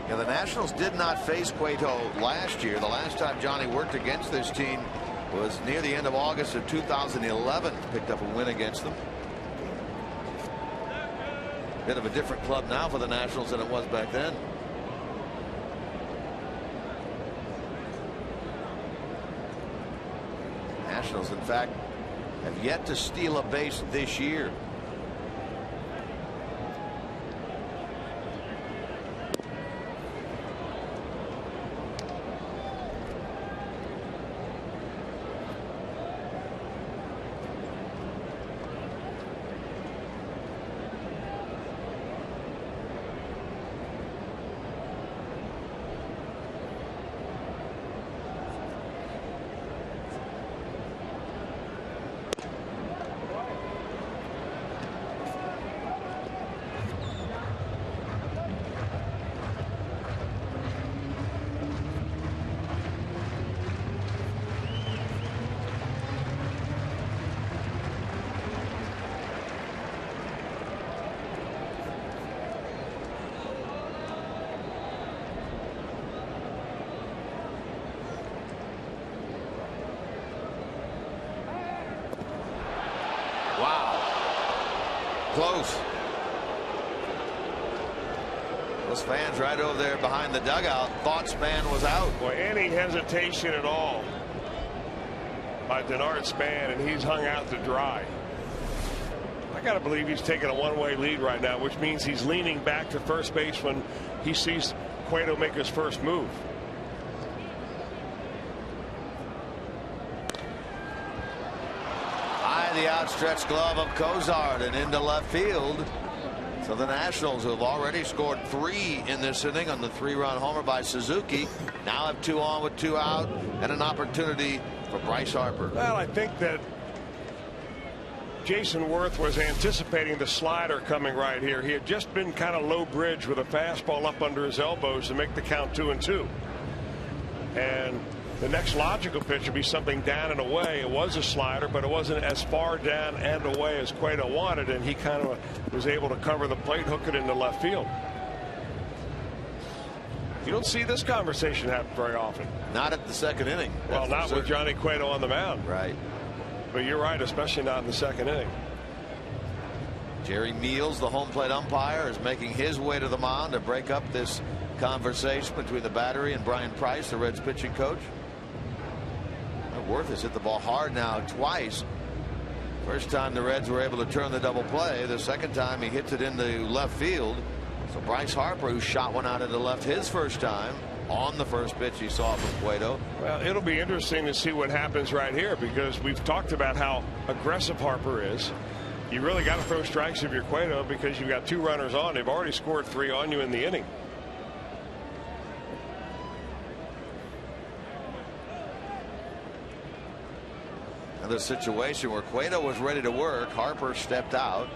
Yeah, the Nationals did not face Cueto last year. The last time Johnny worked against this team was near the end of August of 2011. Picked up a win against them. Bit of a different club now for the Nationals than it was back then. Nationals, in fact, have yet to steal a base this year. Close. Those fans right over there behind the dugout thought Span was out. Boy, any hesitation at all by Denard Span, and he's hung out to dry. I got to believe he's taking a one-way lead right now, which means he's leaning back to first base when he sees Cueto make his first move. The outstretched glove of Cozart and into left field. So the Nationals, who have already scored 3 in this inning on the 3-run homer by Suzuki, now have 2 on with 2 out and an opportunity for Bryce Harper. Well, I think that Jason Worth was anticipating the slider coming right here. He had just been kind of low bridge with a fastball up under his elbows to make the count 2-2. And the next logical pitch would be something down and away. It was a slider, but it wasn't as far down and away as Cueto wanted, and he kind of was able to cover the plate, hook it into left field. You don't see this conversation happen very often. Not at the second inning. Well, not with Johnny Cueto on the mound. Right. But you're right, especially not in the second inning. Jerry Meals, the home plate umpire, is making his way to the mound to break up this conversation between the battery and Brian Price, the Reds pitching coach. Worth has hit the ball hard now twice. First time the Reds were able to turn the double play. The second time he hits it into left field. So Bryce Harper, who shot one out into left his first time on the first pitch he saw from Cueto. Well, it'll be interesting to see what happens right here, because we've talked about how aggressive Harper is. You really got to throw strikes if you're Cueto, because you've got 2 runners on. They've already scored 3 on you in the inning. Another situation where Cueto was ready to work. Harper stepped out.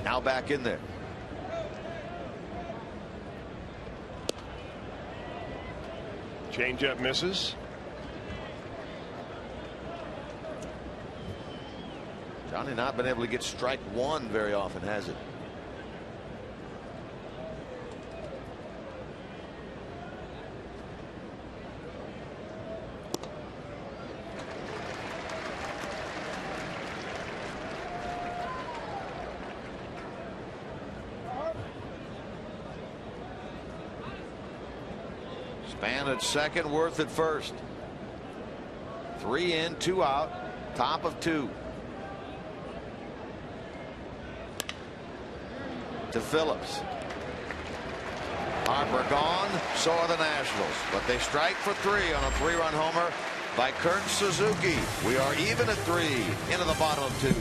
Now back in there. Changeup misses. Johnny not been able to get strike 1 very often, has it? Span at second, Worth at first. 3 in, 2 out, top of 2. To Phillips. Harper gone, so are the Nationals, but they strike for 3 on a 3-run homer by Kurt Suzuki. We are even at 3 into the bottom of 2.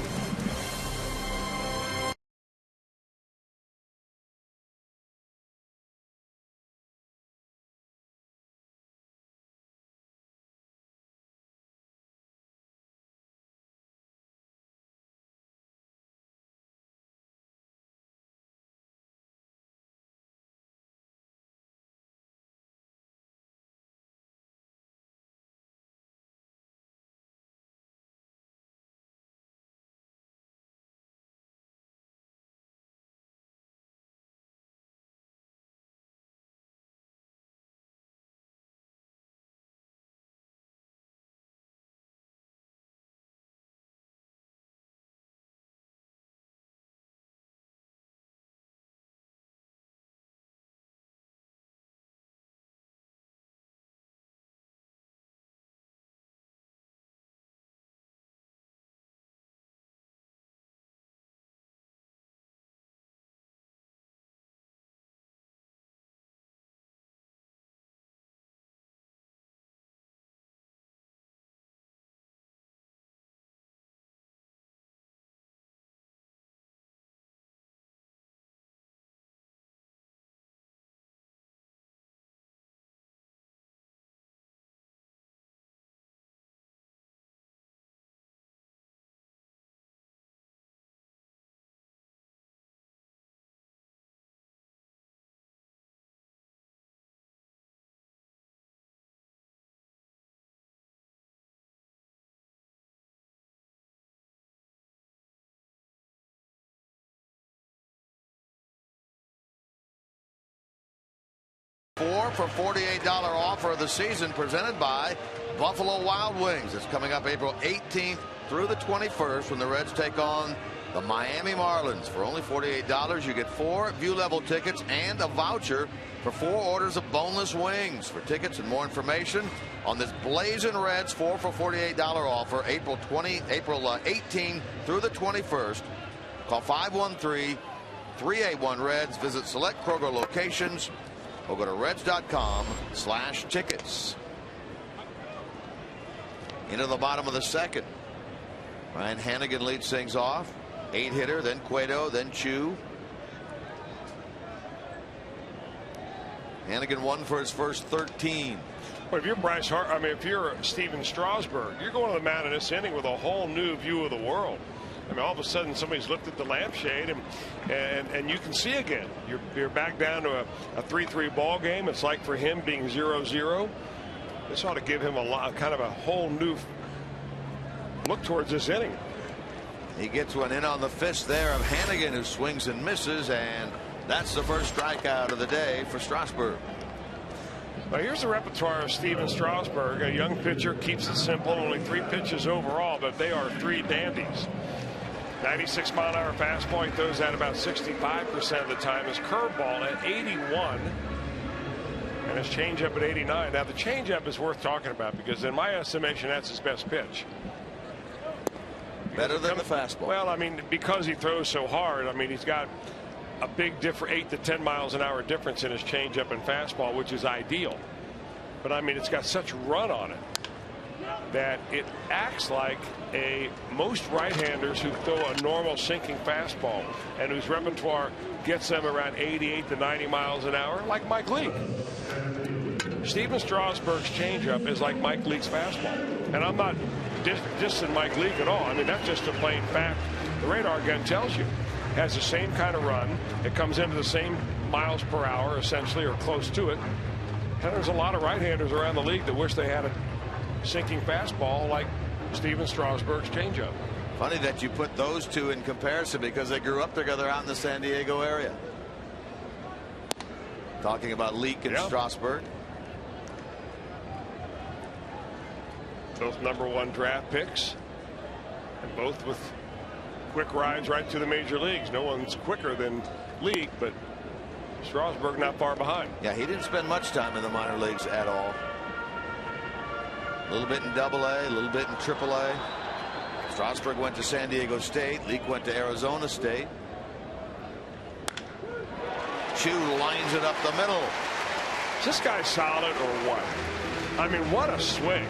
For $48 offer of the season presented by Buffalo Wild Wings. It's coming up April 18th through the 21st when the Reds take on the Miami Marlins. For only $48, you get 4 view level tickets and a voucher for 4 orders of boneless wings. For tickets and more information on this Blazing Reds 4 for $48 offer, April 18 through the 21st, call 513-381-REDS. Visit select Kroger locations or go to reds.com/tickets. Into the bottom of the second. Ryan Hannigan leads things off. 8-hitter, then Cueto, then Chu. Hannigan won for his first 13. Well, if you're Bryce Hart, I mean, if you're Steven Strasburg, you're going to the mound in this inning with a whole new view of the world. I mean, all of a sudden somebody's looked at the lampshade and you can see again. You're back down to a 3-3 ball game. It's like for him being 0-0. This ought to give him kind of a whole new look towards this inning. He gets one in on the fist there of Hannigan, who swings and misses, and that's the first strikeout of the day for Strasburg. Well, here's the repertoire of Steven Strasburg, a young pitcher, keeps it simple, only 3 pitches overall, but they are 3 dandies. 96-mile-an-hour fastball, he throws that about 65% of the time. His curveball at 81, and his changeup at 89. Now, the changeup is worth talking about because, in my estimation, that's his best pitch. Better than the fastball. Well, I mean, because he throws so hard, I mean, he's got a big 8 to 10 miles an hour difference in his changeup and fastball, which is ideal. But I mean, it's got such run on it that it acts like most right-handers who throw a normal sinking fastball and whose repertoire gets them around 88 to 90 miles an hour, like Mike Leake. Steven Strasburg's changeup is like Mike Leake's fastball, and I'm not dissing Mike Leake at all. I mean, that's just a plain fact. The radar gun tells you. Has the same kind of run. It comes into the same miles per hour, essentially, or close to it. And there's a lot of right-handers around the league that wish they had a sinking fastball like Steven Strasburg's changeup. Funny that you put those two in comparison because they grew up together out in the San Diego area. Talking about Leake and Strasburg. Both #1 draft picks, and both with quick rides right to the major leagues. No one's quicker than Leake, but Strasburg not far behind. Yeah, he didn't spend much time in the minor leagues at all. A little bit in AA, a little bit in AAA. Strasburg went to San Diego State. Leake went to Arizona State. Chu lines it up the middle. Is this guy solid or what? I mean, what a swing.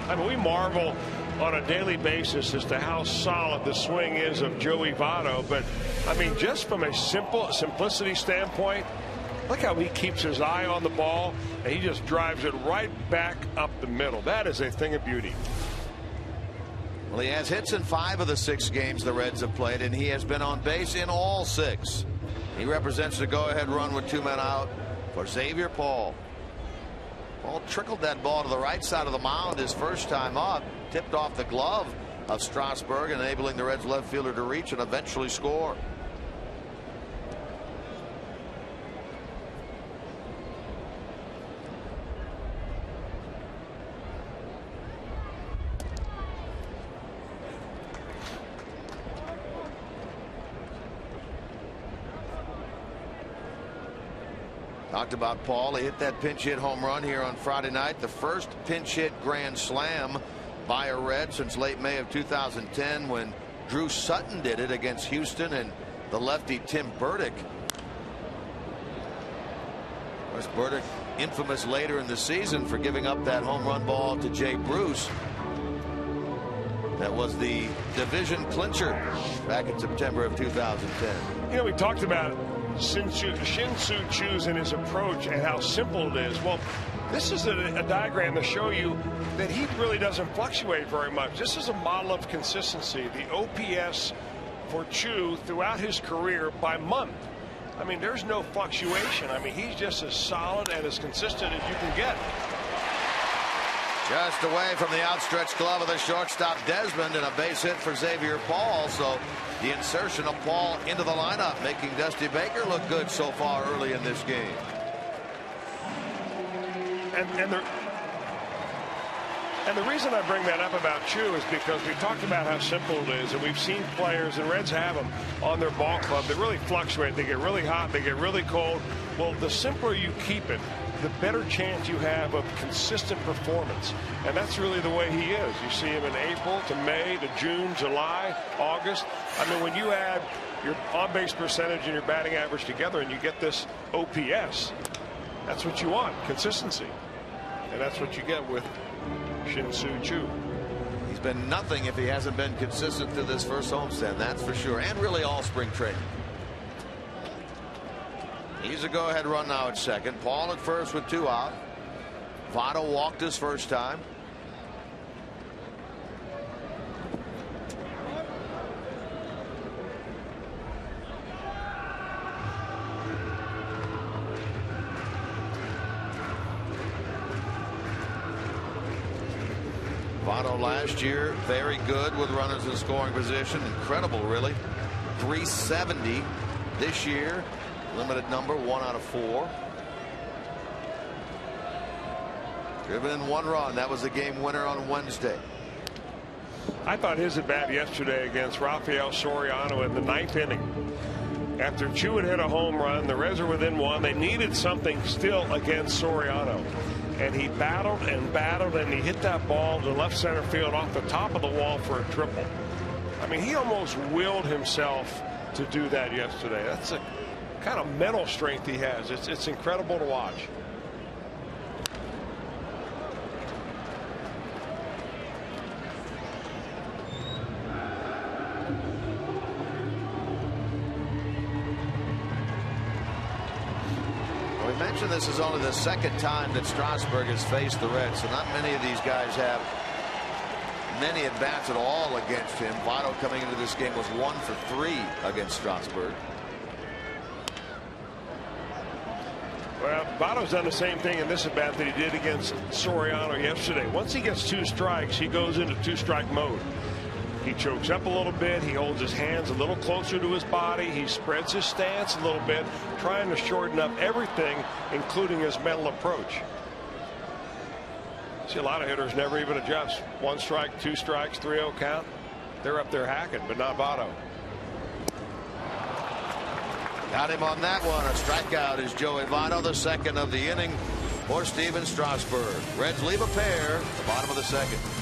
I mean, we marvel on a daily basis as to how solid the swing is of Joey Votto, but I mean, just from a simplicity standpoint, look how he keeps his eye on the ball and he just drives it right back up the middle. That is a thing of beauty. Well, he has hits in 5 of the 6 games the Reds have played, and he has been on base in all 6. He represents the go-ahead run with 2 men out for Xavier Paul. Paul trickled that ball to the right side of the mound his first time up, tipped off the glove of Strasburg, enabling the Reds left fielder to reach and eventually score. Talked about Paul. He hit that pinch hit home run here on Friday night. The first pinch hit grand slam by a Red since late May of 2010 when Drew Sutton did it against Houston and the lefty Tim Burdick. Of course, Burdick infamous later in the season for giving up that home run ball to Jay Bruce. That was the division clincher back in September of 2010. You know, we talked about Shin-Soo Choo's and his approach and how simple it is. Well, this is a diagram to show you that he really doesn't fluctuate very much. This is a model of consistency. The OPS for Choo throughout his career by month. I mean, there's no fluctuation. I mean, he's just as solid and as consistent as you can get. Just away from the outstretched glove of the shortstop Desmond, and a base hit for Xavier Paul. So the insertion of Paul into the lineup, making Dusty Baker look good so far early in this game. And the reason I bring that up about Chu is because we talked about how simple it is, and we've seen players, and Reds have them on their ball club, that really fluctuate. They get really hot, they get really cold. Well, the simpler you keep it, the better chance you have of consistent performance. And that's really the way he is. You see him in April to May to June, July, August. I mean, when you add your on-base percentage and your batting average together and you get this OPS, that's what you want, consistency. And that's what you get with Shin-Soo Choo. He's been nothing if he hasn't been consistent through this first homestand, that's for sure, and really all spring training. He's a go-ahead run now at second. Paul at first with 2 out. Votto walked his first time. Votto last year very good with runners in scoring position. Incredible, really. 370 this year. Limited number, 1 out of 4. Driven in 1 run. That was the game winner on Wednesday. I thought his at bat yesterday against Rafael Soriano in the 9th inning. After Chu had hit a home run, the Reds were within 1. They needed something still against Soriano. And he battled and battled, and he hit that ball to left center field off the top of the wall for a triple. I mean, he almost willed himself to do that yesterday. That's a kind of mental strength he has. It's incredible to watch. This is only the 2nd time that Strasburg has faced the Reds, so not many of these guys have many at bats at all against him. Votto coming into this game was 1 for 3 against Strasburg. Well, Votto's done the same thing in this at bat that he did against Soriano yesterday. Once he gets 2 strikes, he goes into 2-strike mode. He chokes up a little bit. He holds his hands a little closer to his body. He spreads his stance a little bit, trying to shorten up everything, including his mental approach. See, a lot of hitters never even adjust. 1 strike, 2 strikes, 3-0 count. They're up there hacking, but not Votto. Got him on that one. A strikeout is Joey Votto, the 2nd of the inning for Steven Strasburg. Reds leave a pair at the bottom of the 2nd.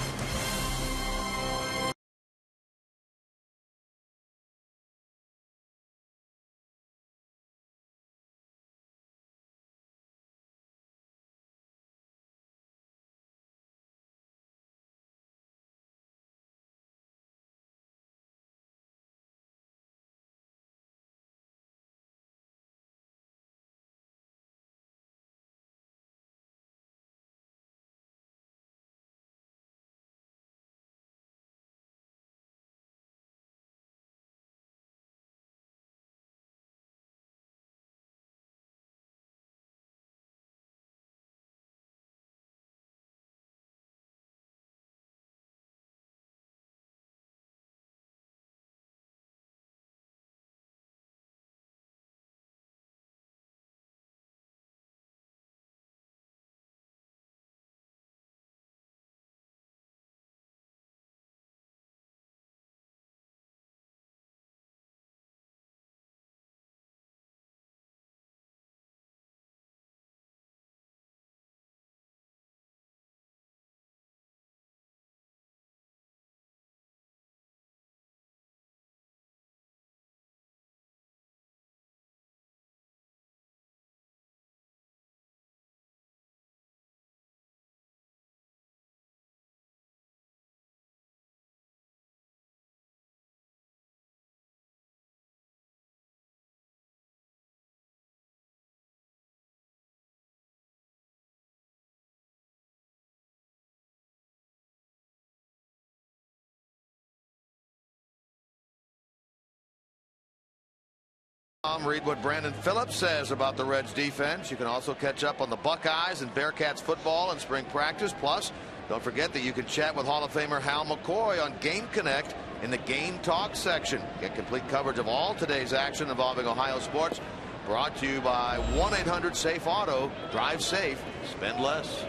Read what Brandon Phillips says about the Reds defense. You can also catch up on the Buckeyes and Bearcats football and spring practice. Plus, don't forget that you can chat with Hall of Famer Hal McCoy on Game Connect in the Game Talk section. Get complete coverage of all today's action involving Ohio sports. Brought to you by 1-800-SAFE-AUTO. Drive safe, spend less.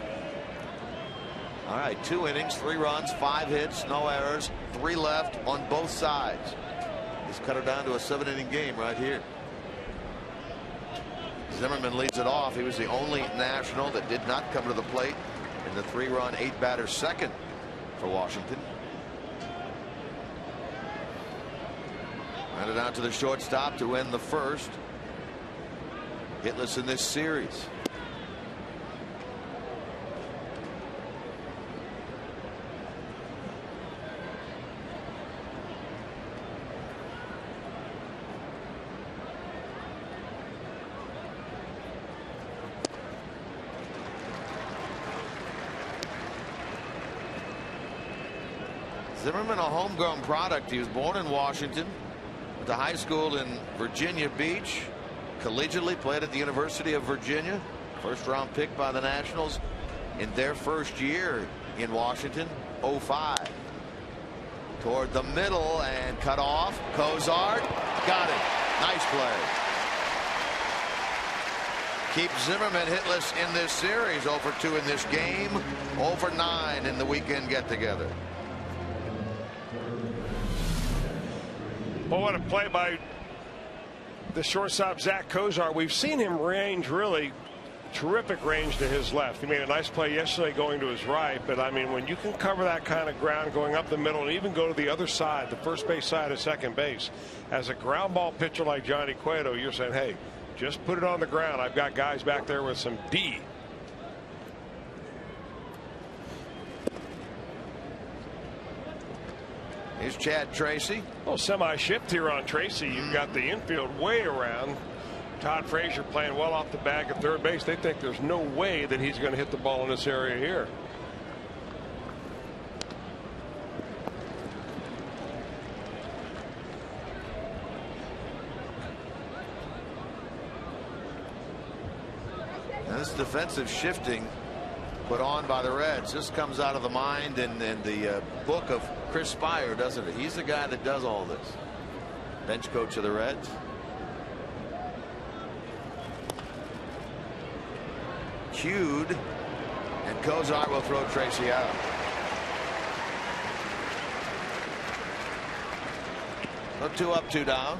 All right, 2 innings, 3 runs, 5 hits, no errors, 3 left on both sides. He's cut it down to a 7-inning game right here. Zimmerman leads it off. He was the only National that did not come to the plate in the 3-run, 8-batter second for Washington. Rounded out to the shortstop to end the first. Hitless in this series. Zimmerman, a homegrown product. He was born in Washington, went to high school in Virginia Beach, collegiately played at the University of Virginia, 1st-round pick by the Nationals in their first year in Washington, 05. Toward the middle and cut off. Cozart got it. Nice play. keep Zimmerman hitless in this series. 0 for 2 in this game, 0 for 9 in the weekend get-together. Well, what a play by the shortstop, Zach Kozar. We've seen him range, really terrific range to his left. He made a nice play yesterday going to his right, but I mean, when you can cover that kind of ground going up the middle and even go to the other side, the first base side of second base, as a ground ball pitcher like Johnny Cueto, you're saying, hey, just put it on the ground. I've got guys back there with some D. Here's Chad Tracy. A little semi-shift here on Tracy. You've got the infield way around. Todd Frazier playing well off the bag at third base. They think there's no way that he's going to hit the ball in this area here. Now this defensive shifting put on by the Reds, this comes out of the mind and the book of Chris Spire, doesn't it? He's the guy that does all this. Bench coach of the Reds. Cued, and Kozar will throw Tracy out. So 2 up, 2 down.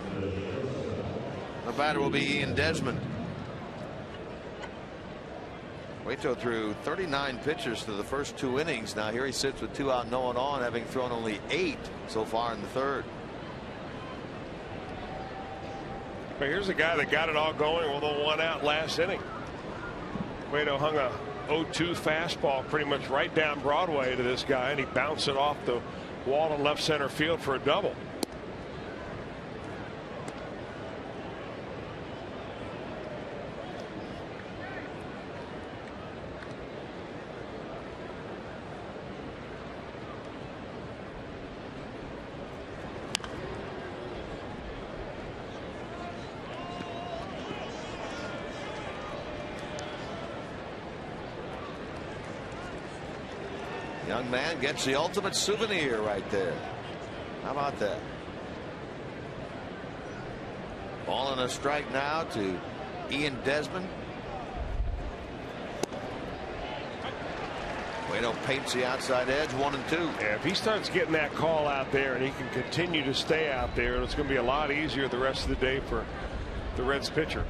The batter will be Ian Desmond. Cueto threw 39 pitches to the first 2 innings. Now here he sits with 2 out, no one on, having thrown only 8 so far in the third. But here's a guy that got it all going with a 1 out last inning. Cueto hung a 0-2 fastball pretty much right down Broadway to this guy, and he bounced it off the wall in left center field for a double. Young man gets the ultimate souvenir right there. How about that? Ball and a strike now to Ian Desmond. Cueto paints the outside edge, 1 and 2. Yeah, if he starts getting that call out there and he can continue to stay out there, it's going to be a lot easier the rest of the day for the Reds pitcher.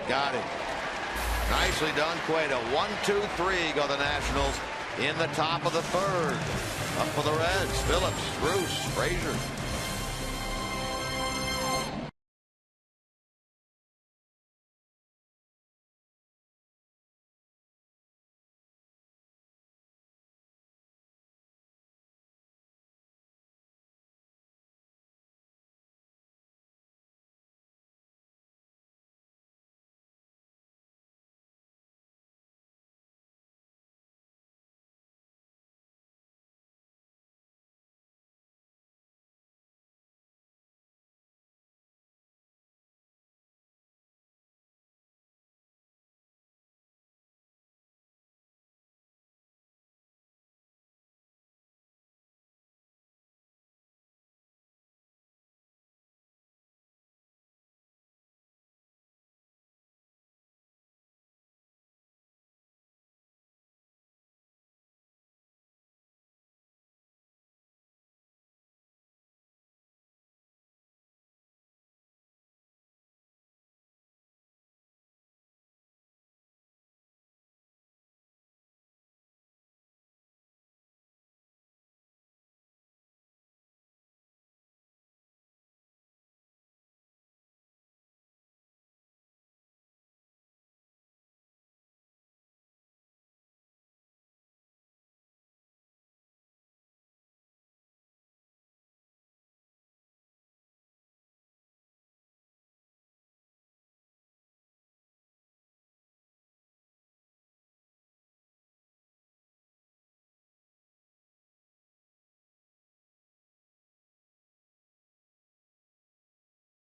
Got it. Nicely done, Cueto. 1, 2, 3 go the Nationals in the top of the third. Up for the Reds. Phillips, Bruce, Frazier.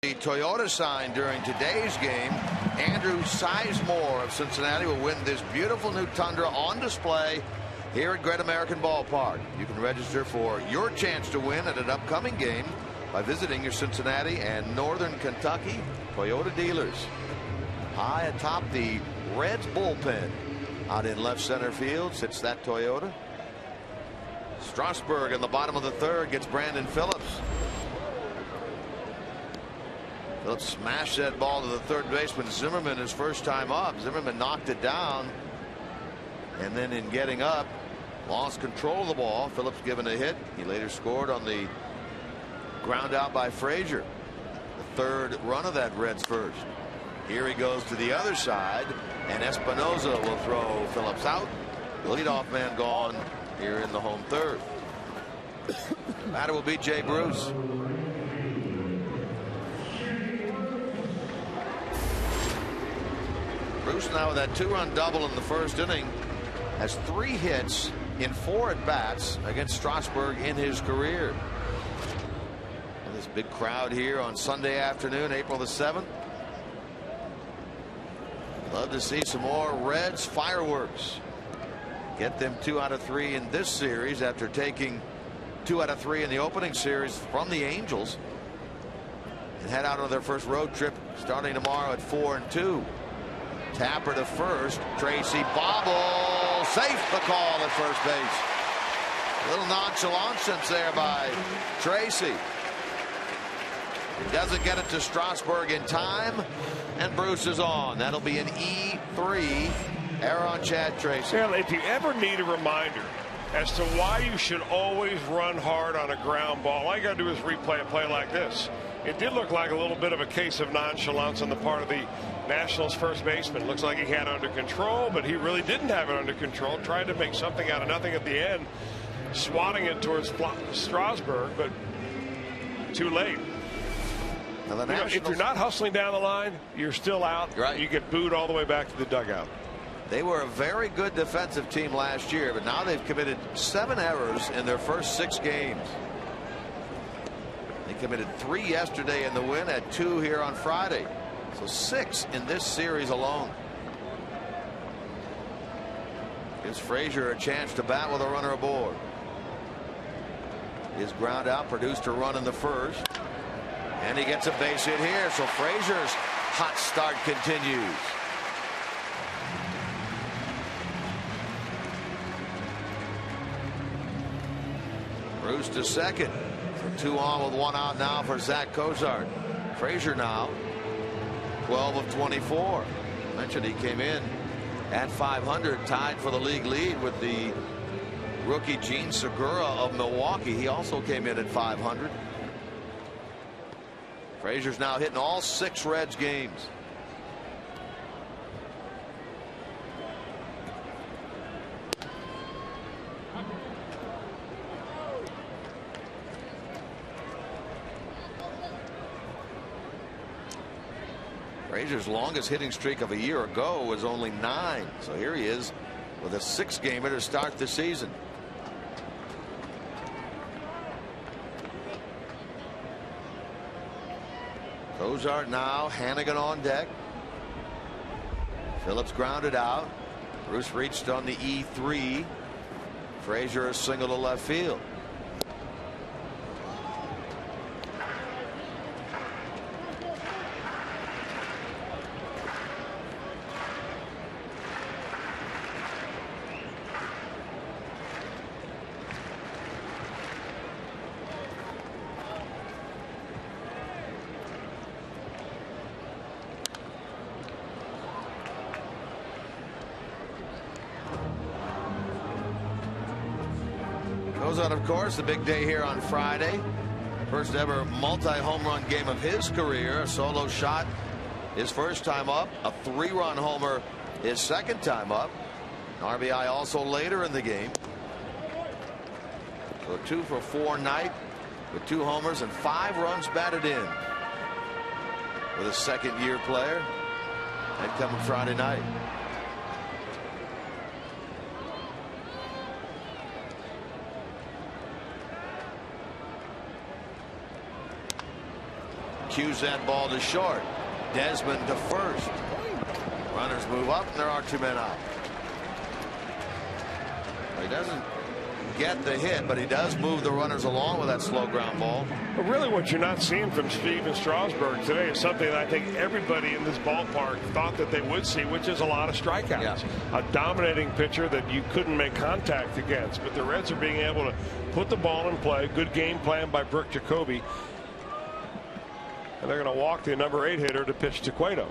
The Toyota sign during today's game. Andrew Sizemore of Cincinnati will win this beautiful new Tundra on display here at Great American Ballpark. You can register for your chance to win at an upcoming game by visiting your Cincinnati and Northern Kentucky Toyota dealers. High atop the Reds bullpen, out in left center field sits that Toyota. Strasburg in the bottom of the third gets Brandon Phillips. Phillips smashed that ball to the third baseman Zimmerman his first time up. Zimmerman knocked it down, and then in getting up lost control of the ball. Phillips given a hit. He later scored on the ground out by Frazier, the third run of that Reds first. Here he goes to the other side, and Espinosa will throw Phillips out. The leadoff man gone here in the home third. The batter will be Jay Bruce. Bruce now with that 2-run double in the first inning has 3 hits in 4 at-bats against Strasburg in his career. And this big crowd here on Sunday afternoon, April the 7th. Love to see some more Reds fireworks. Get them 2 out of 3 in this series after taking 2 out of 3 in the opening series from the Angels, and head out on their first road trip starting tomorrow at 4-2. Tapper to first. Tracy bobble. Safe the call at first base. A little nonchalance there by Tracy. He doesn't get it to Strasburg in time, and Bruce is on. That'll be an E3 error on Chad Tracy. Well, if you ever need a reminder as to why you should always run hard on a ground ball, all you got to do is replay a play like this. It did look like a little bit of a case of nonchalance on the part of the Nationals first baseman. Looks like he had it under control, but he really didn't have it under control. Tried to make something out of nothing at the end, swatting it towards Strasburg, but too late. Now If you're not hustling down the line, you're still out. Right. You get booed all the way back to the dugout. They were a very good defensive team last year, but now they've committed 7 errors in their first 6 games. They committed 3 yesterday in the win, had 2 here on Friday. So 6 in this series alone. Gives Frazier a chance to bat with a runner aboard. His ground out produced a run in the first. And he gets a base hit here, so Frazier's hot start continues. Bruce to second. So 2 on with 1 out now for Zach Cozart. Frazier now 12 of 24. I mentioned he came in at 500, tied for the league lead with the rookie Gene Segura of Milwaukee. He also came in at 500. Frazier's now hitting all 6 Reds games. Frazier's longest hitting streak of a year ago was only 9. So here he is with a 6-gamer to start the season. Cozart now, Hannigan on deck. Phillips grounded out. Bruce reached on the E3. Frazier a single to left field. Cozart, of course, the big day here on Friday. First ever multi-home run game of his career. A solo shot his first time up. A 3-run homer his second time up. An RBI also later in the game. So a 2 for 4 night with 2 homers and 5 runs batted in with a second-year player. And coming Friday night. Cues that ball to short. Desmond to first. Runners move up, and there are 2 men out. He doesn't get the hit, but he does move the runners along with that slow ground ball. But really what you're not seeing from Steven Strasburg today is something that I think everybody in this ballpark thought that they would see, which is a lot of strikeouts. Yeah. A dominating pitcher that you couldn't make contact against. But the Reds are being able to put the ball in play. Good game plan by Brooke Jacoby. And they're going to walk the number 8 hitter to pitch to Cueto.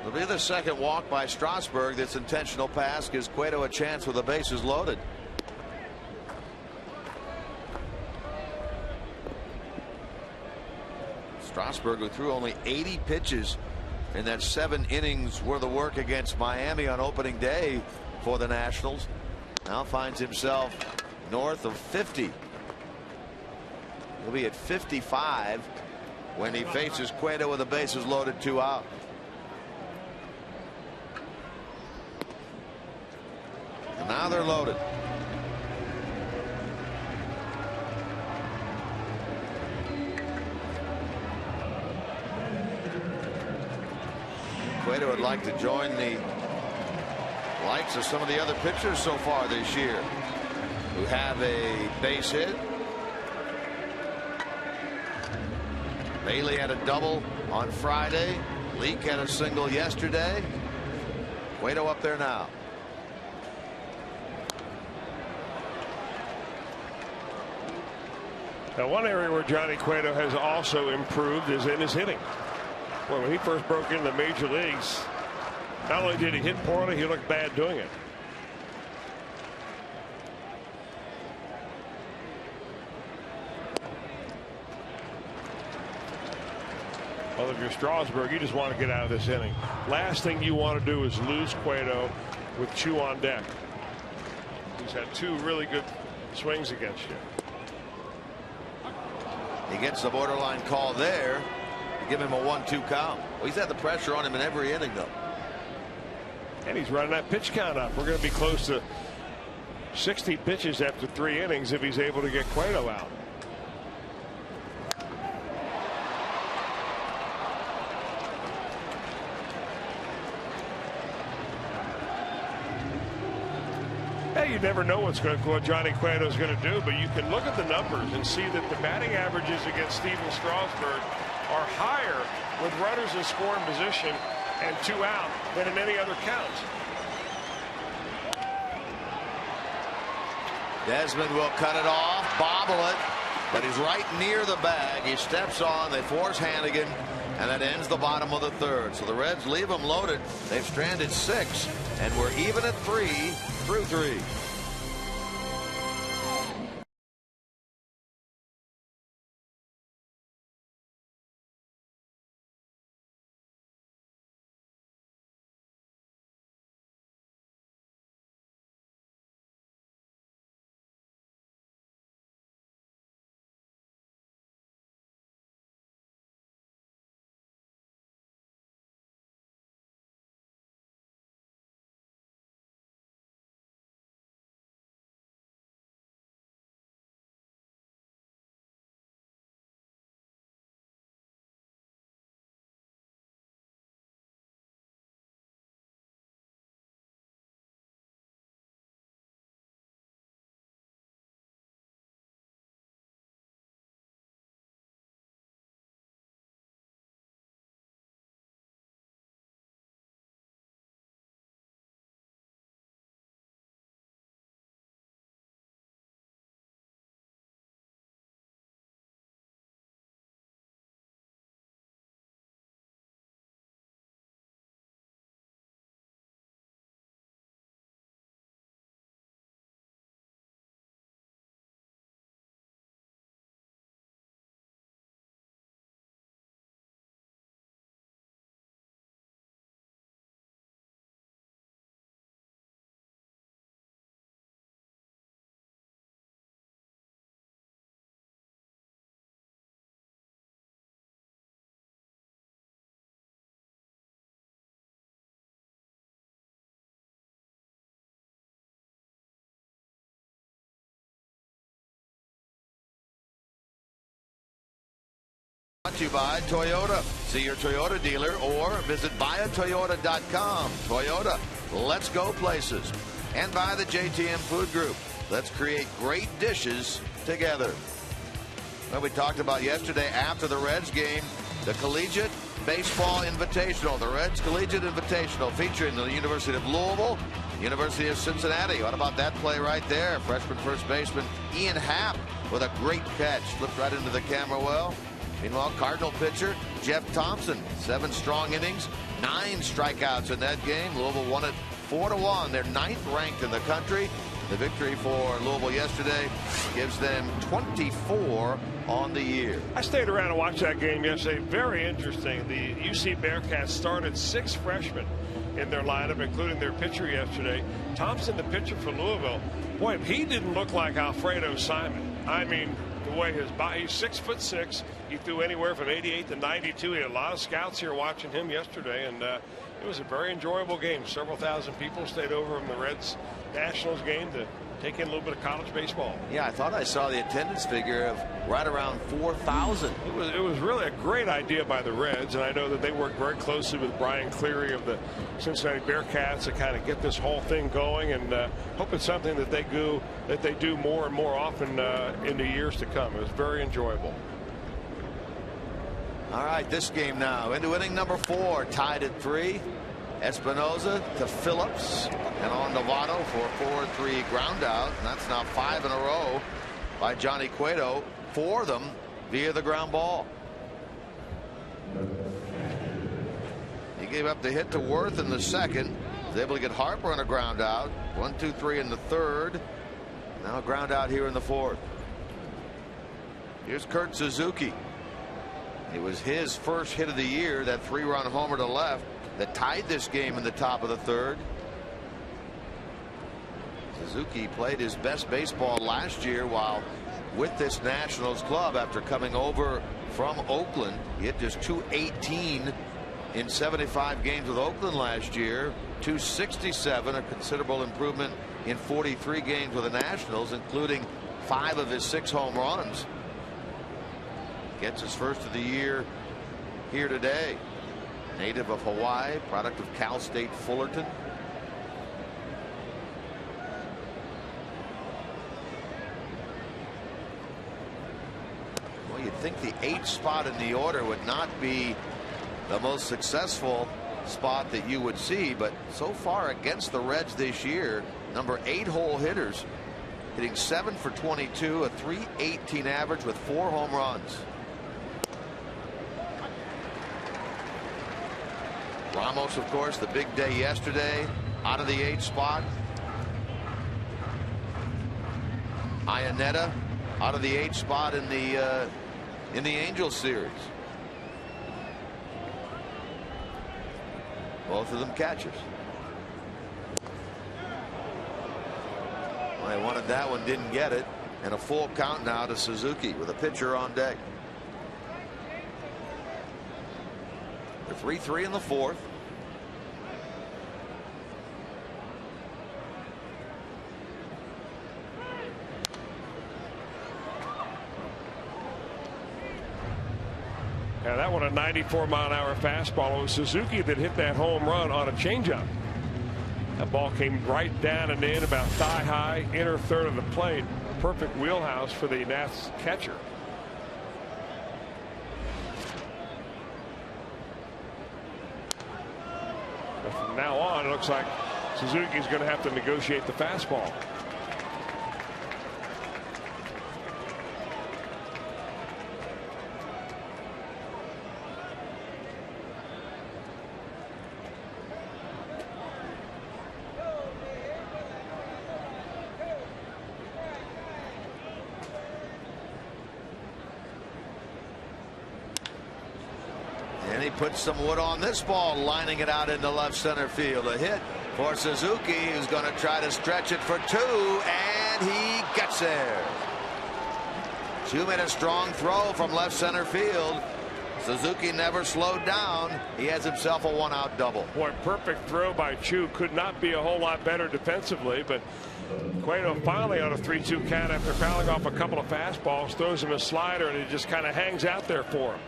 It'll be the second walk by Strasburg. This intentional pass gives Cueto a chance with the bases loaded. Strasburg, who threw only 80 pitches in that 7 innings worth of work against Miami on opening day for the Nationals, now finds himself north of 50. He'll be at 55 when he faces Cueto with the bases loaded, 2 out. And now they're loaded. Cueto would like to join the likes of some of the other pitchers so far this year who have a base hit. Bailey had a double on Friday. Leake had a single yesterday. Cueto up there now. Now, one area where Johnny Cueto has also improved is in his hitting. Well, when he first broke into the major leagues, not only did he hit poorly, he looked bad doing it. Well, if you're Strasburg, you just want to get out of this inning. Last thing you want to do is lose Cueto with Chu on deck. He's had 2 really good swings against you. He gets the borderline call there. Give him a 1-2 count. Well, he's had the pressure on him in every inning, though. And he's running that pitch count up. We're going to be close to 60 pitches after 3 innings if he's able to get Cueto out. Hey, you never know what Johnny Cueto is going to do, but you can look at the numbers and see that the batting averages against Steven Strasburg are higher with runners in scoring position and 2 out than in any other count. Desmond will cut it off, bobble it, but he's right near the bag. He steps on, they force Hannigan, and that ends the bottom of the 3rd. So the Reds leave them loaded. They've stranded 6, and we're even at 3 through 3. Brought to you by Toyota. See your Toyota dealer or visit buyatoyota.com. Toyota, let's go places. And by the JTM Food Group. Let's create great dishes together. Well, we talked about yesterday after the Reds game, the Collegiate Baseball Invitational, the Reds Collegiate Invitational, featuring the University of Louisville, University of Cincinnati. What about that play right there? Freshman first baseman Ian Happ with a great catch. Slipped right into the camera well. Meanwhile, Cardinal pitcher Jeff Thompson, 7 strong innings, 9 strikeouts in that game. Louisville won it 4-1. They're 9th ranked in the country. The victory for Louisville yesterday gives them 24 on the year. I stayed around and watched that game yesterday. Very interesting. The UC Bearcats started 6 freshmen in their lineup, including their pitcher yesterday. Thompson, the pitcher for Louisville, boy, he didn't look like Alfredo Simon. I mean, the way his body, he's 6'6". He threw anywhere from 88 to 92. He had a lot of scouts here watching him yesterday, and it was a very enjoyable game. Several thousand people stayed over from the Reds Nationals game to take in a little bit of college baseball. Yeah, I thought I saw the attendance figure of right around 4,000. It was really a great idea by the Reds, and I know that they worked very closely with Brian Cleary of the Cincinnati Bearcats to kind of get this whole thing going, and hope it's something that they do more and more often in the years to come. It was very enjoyable. All right, this game now into inning number 4, tied at 3. Espinoza to Phillips and on Novato for a 4-3 ground out, and that's now 5 in a row by Johnny Cueto, 4 of them via the ground ball. He gave up the hit to Worth in the second, was able to get Harper on a ground out. 1-2-3 in the third, now a ground out here in the fourth. Here's Kurt Suzuki. It was his first hit of the year, that 3-run homer to left that tied this game in the top of the third. Suzuki played his best baseball last year while with this Nationals club after coming over from Oakland. He hit just .218 in 75 games with Oakland last year. .267, a considerable improvement in 43 games with the Nationals, including 5 of his 6 home runs. Gets his first of the year here today. Native of Hawaii, product of Cal State Fullerton. Well, you'd think the 8th spot in the order would not be the most successful spot that you would see, but so far against the Reds this year, number 8 hole hitters, hitting 7 for 22, a .318 average with 4 home runs. Ramos, of course, the big day yesterday, out of the 8th spot. Iannetta out of the 8th spot in the Angels series. Both of them catchers. Well, they wanted that one, didn't get it, and a full count now to Suzuki with a pitcher on deck. The 3-3 in the fourth. Yeah, that one a 94-mile-an-hour fastball. It was Suzuki that hit that home run on a changeup. That ball came right down and in about thigh high, inner third of the plate. Perfect wheelhouse for the Nats catcher. But from now on, it looks like Suzuki's going to have to negotiate the fastball. And he puts some wood on this ball, lining it out into left center field. A hit for Suzuki, who's going to try to stretch it for 2, and he gets there. Chu made a strong throw from left center field. Suzuki never slowed down. He has himself a 1-out double. Boy, perfect throw by Chu. Could not be a whole lot better defensively, but Cueto finally on a 3-2 count after fouling off a couple of fastballs, throws him a slider, and he just kind of hangs out there for him.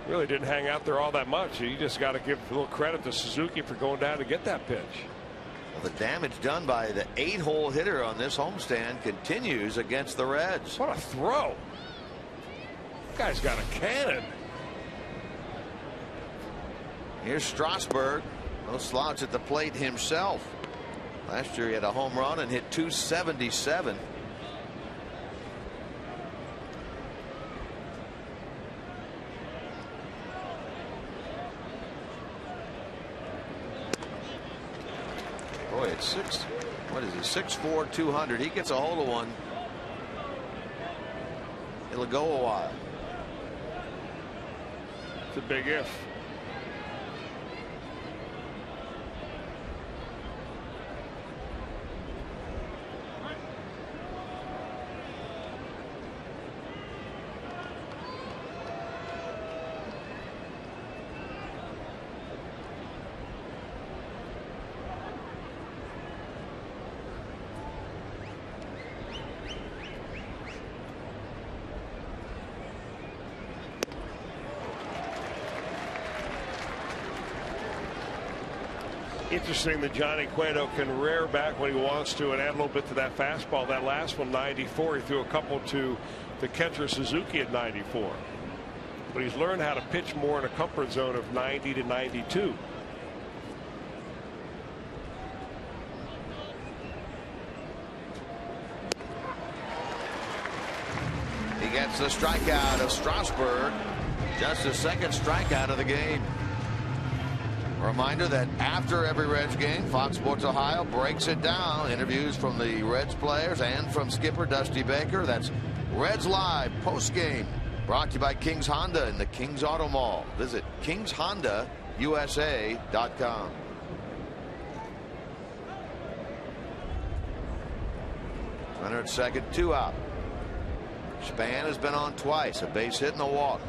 Really didn't hang out there all that much. You just got to give a little credit to Suzuki for going down to get that pitch. Well, the damage done by the 8-hole hitter on this homestand continues against the Reds. What a throw. Guy's got a cannon. Here's Strasburg. No slouch at the plate himself. Last year he had a home run and hit .277. Boy, it's what is he, 6'4", 200. He gets a hold of one. It'll go a while. It's a big if. Interesting that Johnny Cueto can rear back when he wants to and add a little bit to that fastball. That last one, 94, he threw a couple to the catcher Suzuki at 94. But he's learned how to pitch more in a comfort zone of 90 to 92. He gets the strikeout of Strasburg. Just his second strikeout of the game. A reminder that after every Reds game, Fox Sports Ohio breaks it down. Interviews from the Reds players and from skipper Dusty Baker. That's Reds Live post-game. Brought to you by King's Honda in the King's Auto Mall. Visit kingshondausa.com. Runner at second, 2 out. Span has been on twice, a base hit and a walk.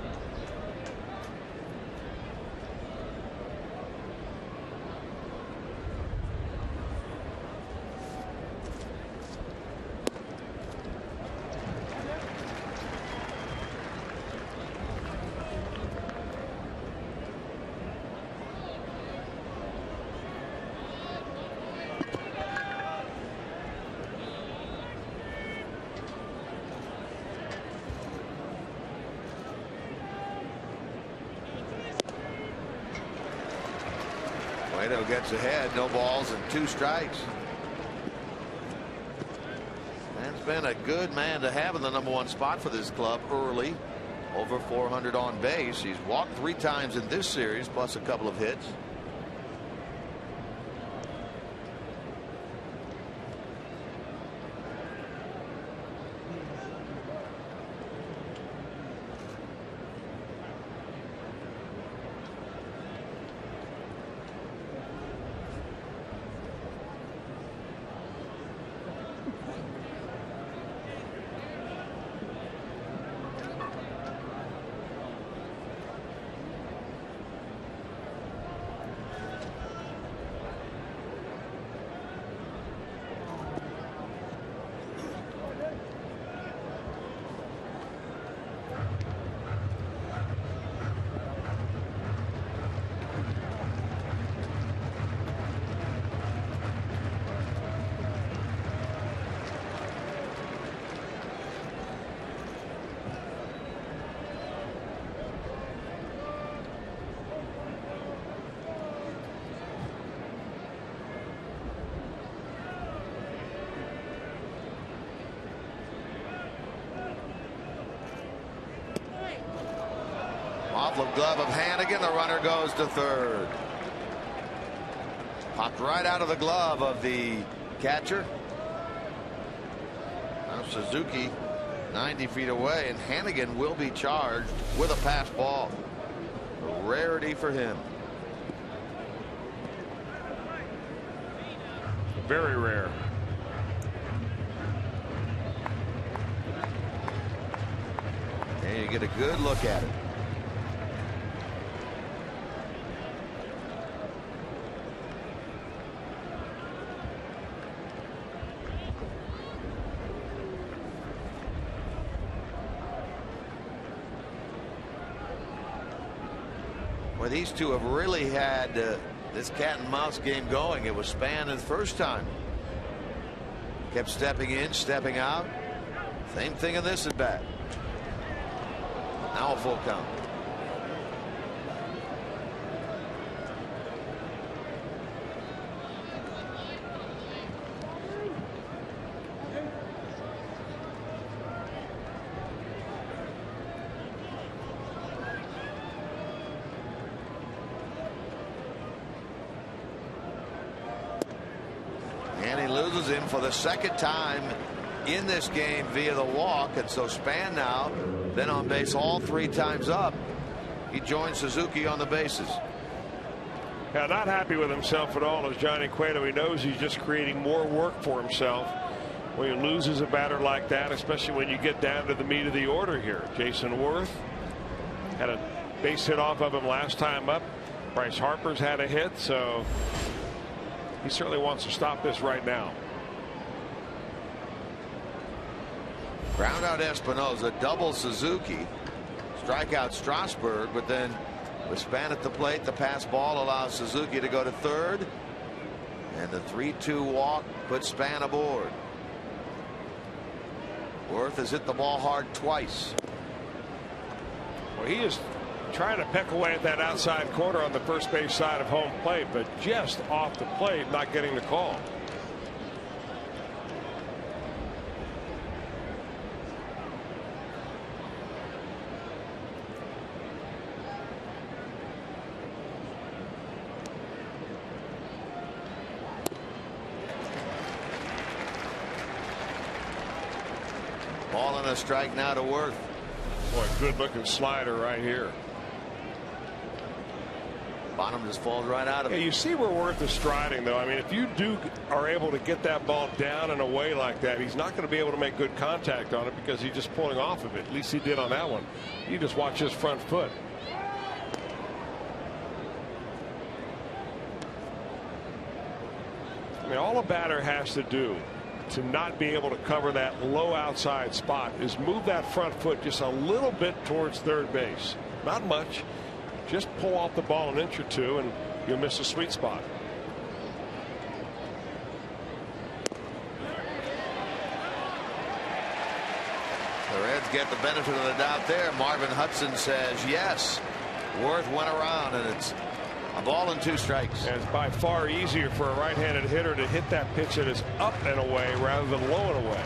Cueto gets ahead, no balls and 2 strikes. Man's been a good man to have in the #1 spot for this club early. Over 400 on base. He's walked 3 times in this series, plus a couple of hits. Offload glove of Hannigan. The runner goes to third. Popped right out of the glove of the catcher. Now Suzuki 90 feet away, and Hannigan will be charged with a pass ball. A rarity for him. Very rare. And you get a good look at it. Well, these two have really had this cat and mouse game going. It was Span the first time. Kept stepping in, stepping out. Same thing in this at bat. Now a full count. And he loses him for the second time in this game via the walk, and so Span now been on base all 3 times up. He joins Suzuki on the bases. Yeah, not happy with himself at all as Johnny Cueto. He knows he's just creating more work for himself when he loses a batter like that, especially when you get down to the meat of the order here. Jason Worth had a base hit off of him last time up. Bryce Harper's had a hit, so he certainly wants to stop this right now. Ground out Espinosa, double Suzuki, strike out Strasburg, but then with Span at the plate, the pass ball allows Suzuki to go to third, and the 3-2 walk puts Span aboard. Worth has hit the ball hard twice. Well, he is trying to peck away at that outside corner on the first base side of home plate, but just off the plate, not getting the call. Ball and a strike now to Worth. Boy, good looking slider right here. Bottom just falls right out of it. Yeah, you see where Worth is striding, though. I mean, if you are able to get that ball down and away like that, he's not going to be able to make good contact on it because he's just pulling off of it. At least he did on that one. You just watch his front foot. I mean, all a batter has to do to not be able to cover that low outside spot is move that front foot just a little bit towards third base. Not much. Just pull off the ball an inch or two and you'll miss a sweet spot. The Reds get the benefit of the doubt there. Marvin Hudson says yes. Worth went around, and it's a ball and 2 strikes. And it's by far easier for a right-handed hitter to hit that pitch that is up and away rather than low and away.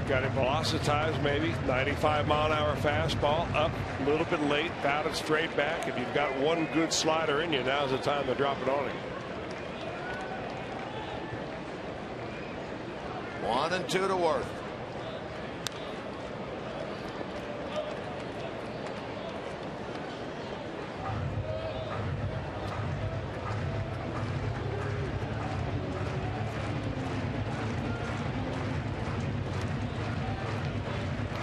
Got him velocitized, maybe 95-mile-an-hour fastball up a little bit late, batted straight back. If you've got one good slider in you, now's the time to drop it on him. 1-2 to Worth.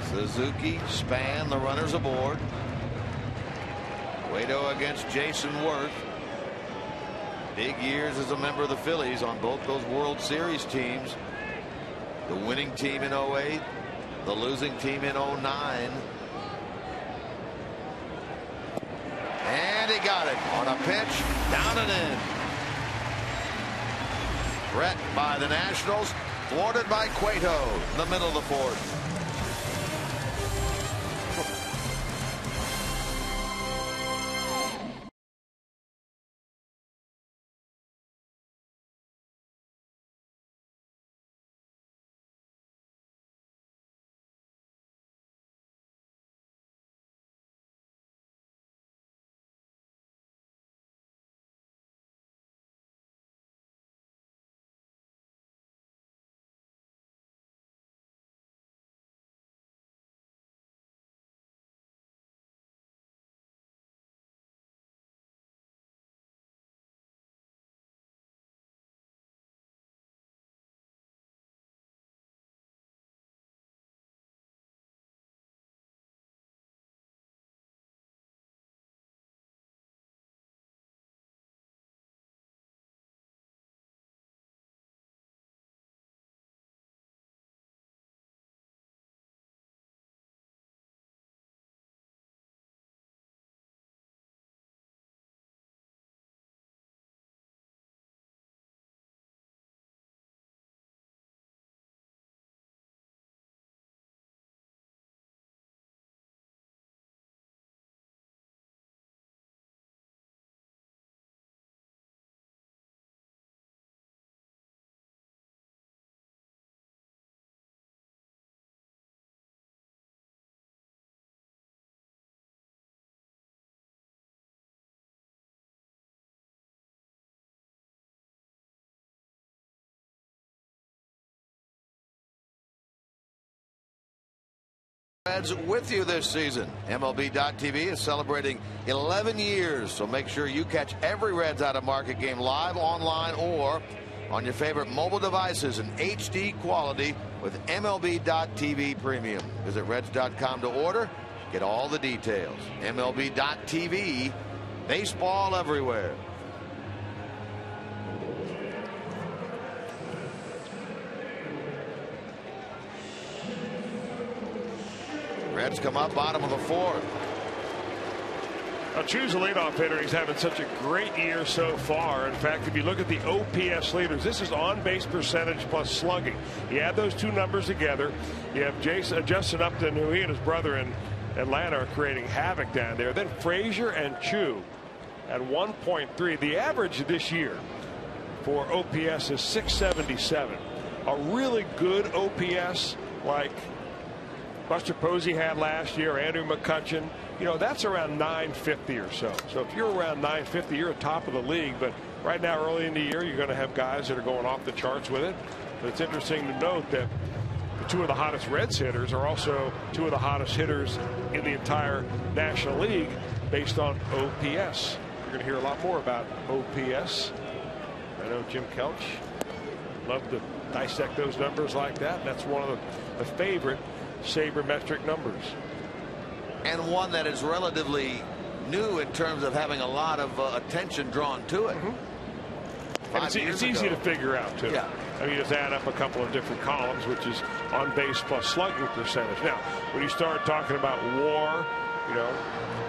Suzuki, Span, the runners aboard. Cueto against Jason Worth. Big years as a member of the Phillies on both those World Series teams. The winning team in 08, the losing team in 09. And he got it on a pitch, down and in. Threat by the Nationals, thwarted by Cueto in the middle of the 4th. Reds with you this season. MLB.tv is celebrating 11 years, so make sure you catch every Reds out of market game live, online, or on your favorite mobile devices in HD quality with MLB.tv Premium. Visit Reds.com to order. Get all the details. MLB.tv, baseball everywhere. Reds come up bottom of the fourth. Now, choose a leadoff hitter. He's having such a great year so far. In fact, if you look at the OPS leaders, this is on-base percentage plus slugging. You add those two numbers together. You have Justin Upton, who he and his brother in Atlanta are creating havoc down there. Then Frazier and Chu at 1.3. The average this year for OPS is 677. A really good OPS like Buster Posey had last year, Andrew McCutcheon, you know, that's around 950 or so. So if you're around 950, you're at top of the league. But right now, early in the year, you're going to have guys that are going off the charts with it. But it's interesting to note that the two of the hottest Reds hitters are also two of the hottest hitters in the entire National League based on OPS. You're going to hear a lot more about OPS. I know Jim Kelch loved to dissect those numbers like that. That's one of the favorite sabermetric numbers, and one that is relatively new in terms of having a lot of attention drawn to it. And it's easy to figure out too. Yeah. I mean, just add up a couple of different columns, which is on base plus slugging percentage. Now, when you start talking about WAR, you know,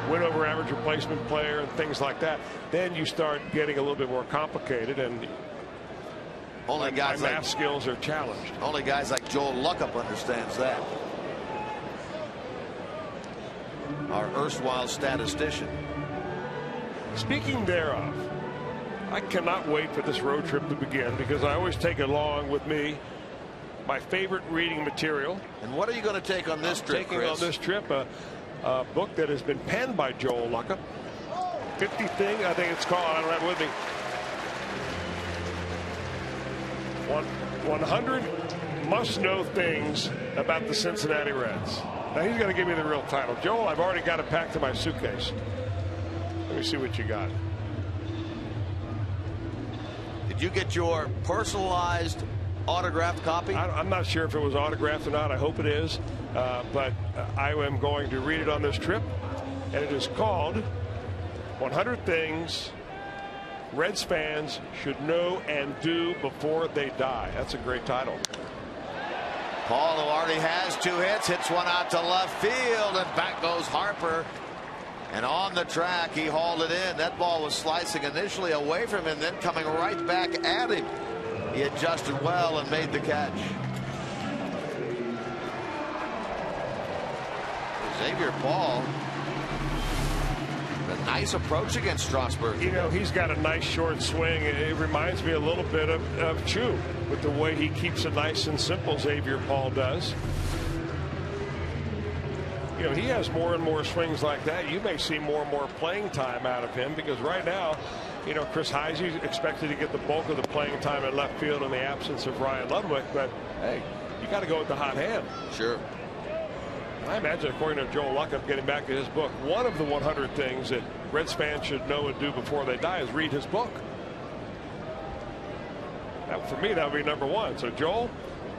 win over average replacement player and things like that, then you start getting a little bit more complicated, and only guys my math skills are challenged. Only guys like Joel Luckup understands that. Our erstwhile statistician. Speaking thereof, I cannot wait for this road trip to begin, because I always take along with me my favorite reading material. And what are you going to take on this trip, taking Chris? on this trip a book that has been penned by Joel Luckup. 50 thing, I think it's called. I don't have it with me. 100 must-know things about the Cincinnati Reds. Now he's going to give me the real title. Joel, I've already got it packed in my suitcase. Let me see what you got. Did you get your personalized autographed copy? I'm not sure if it was autographed or not. I hope it is. But I am going to read it on this trip. And it is called 100 Things Reds Fans Should Know and Do Before They Die. That's a great title. Paul, who already has 2 hits, hits one out to left field, and back goes Harper. And on the track, he hauled it in. That ball was slicing initially away from him, then coming right back at him. He adjusted well and made the catch. Xavier Paul, a nice approach against Strasburg. You know, he's got a nice short swing. It reminds me a little bit of Chu, with the way he keeps it nice and simple. Xavier Paul does. You know, he has more and more swings like that. You may see more and more playing time out of him, because right now, you know, Chris Heisey's expected to get the bulk of the playing time at left field in the absence of Ryan Ludwig. But hey, you got to go with the hot hand. Sure. I imagine, according to Joel Luckup, getting back to his book, one of the 100 things that Reds fans should know and do before they die is read his book. Now, for me, that would be #1. So, Joel,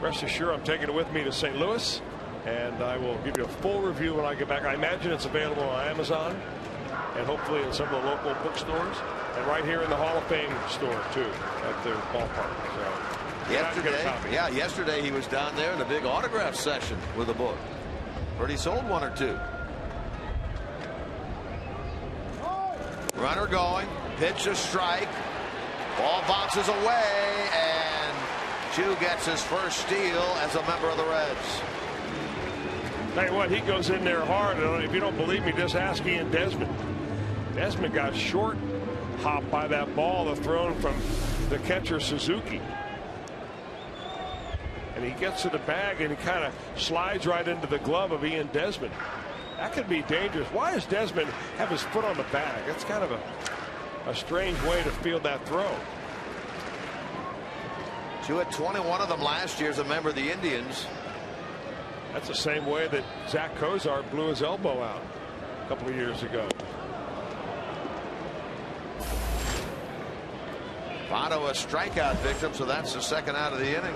rest assured, I'm taking it with me to St. Louis, and I will give you a full review when I get back. I imagine it's available on Amazon and hopefully in some of the local bookstores, and right here in the Hall of Fame store, too, at the ballpark. So, yesterday he was down there in a big autograph session with a book. Already sold 1 or 2. Runner going, pitch a strike, ball bounces away, and Chu gets his first steal as a member of the Reds. Tell you what, he goes in there hard. And if you don't believe me, just ask Ian Desmond. Desmond got short hopped by that ball thrown from the catcher Suzuki. And he gets to the bag and he kind of slides right into the glove of Ian Desmond. That could be dangerous. Why does Desmond have his foot on the bag? That's kind of a strange way to field that throw. Chu had 21 of them last year as a member of the Indians. That's the same way that Zach Kozar blew his elbow out a couple of years ago. Votto a strikeout victim, so that's the second out of the inning.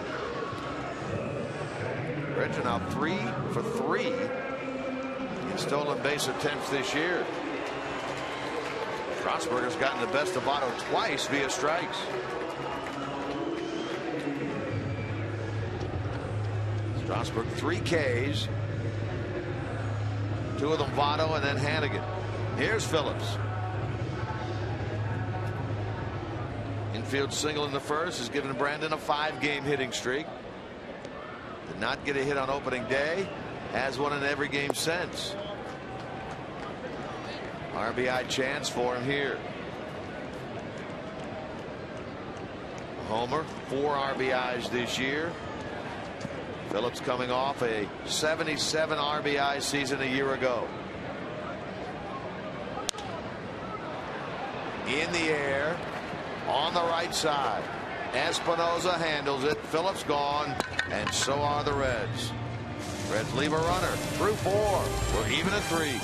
Reds are now 3 for 3 in stolen base attempts this year. Strasburger's gotten the best of Votto twice via strikes. Strasburg 3 Ks. 2 of them Votto and then Hannigan. Here's Phillips. Infield single in the first has given Brandon a 5-game hitting streak. Did not get a hit on opening day. Has one in every game since. RBI chance for him here. Homer, 4 RBIs this year. Phillips coming off a 77 RBI season a year ago. In the air on the right side. Espinosa handles it. Phillips gone, and so are the Reds. Reds leave a runner through 4. We're even at 3.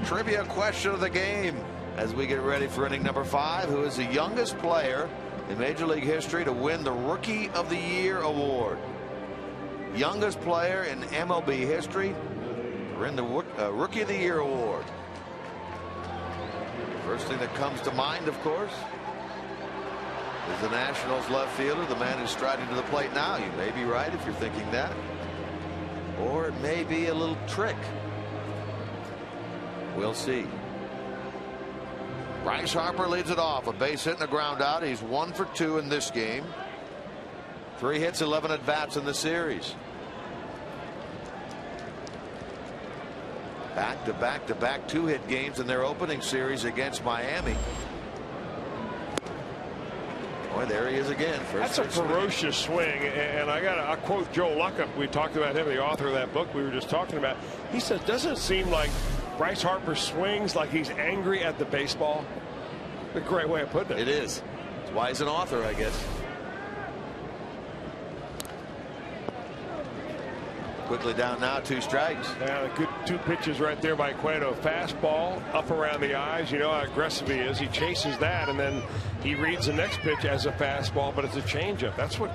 Trivia question of the game as we get ready for inning number 5. Who is the youngest player in Major League history to win the Rookie of the Year award? Youngest player in MLB history to win the Rookie of the Year award. First thing that comes to mind, of course, is the Nationals left fielder, the man who's striding to the plate now. You may be right if you're thinking that, or it may be a little trick. We'll see. Bryce Harper leads it off. A base hit and a ground out. He's 1 for 2 in this game. 3 hits, 11 at bats in the series. Back-to-back 2-hit games in their opening series against Miami. Boy, there he is again. That's a ferocious swing, and I'll quote Joe Luckham. We talked about him, the author of that book we were just talking about. He says, doesn't it seem like Bryce Harper swings like he's angry at the baseball? A great way of putting it. It is. That's why he's an author, I guess. Quickly down now, 2 strikes. Yeah, good 2 pitches right there by Cueto. Fastball up around the eyes. You know how aggressive he is. He chases that, and then he reads the next pitch as a fastball, but it's a changeup. That's what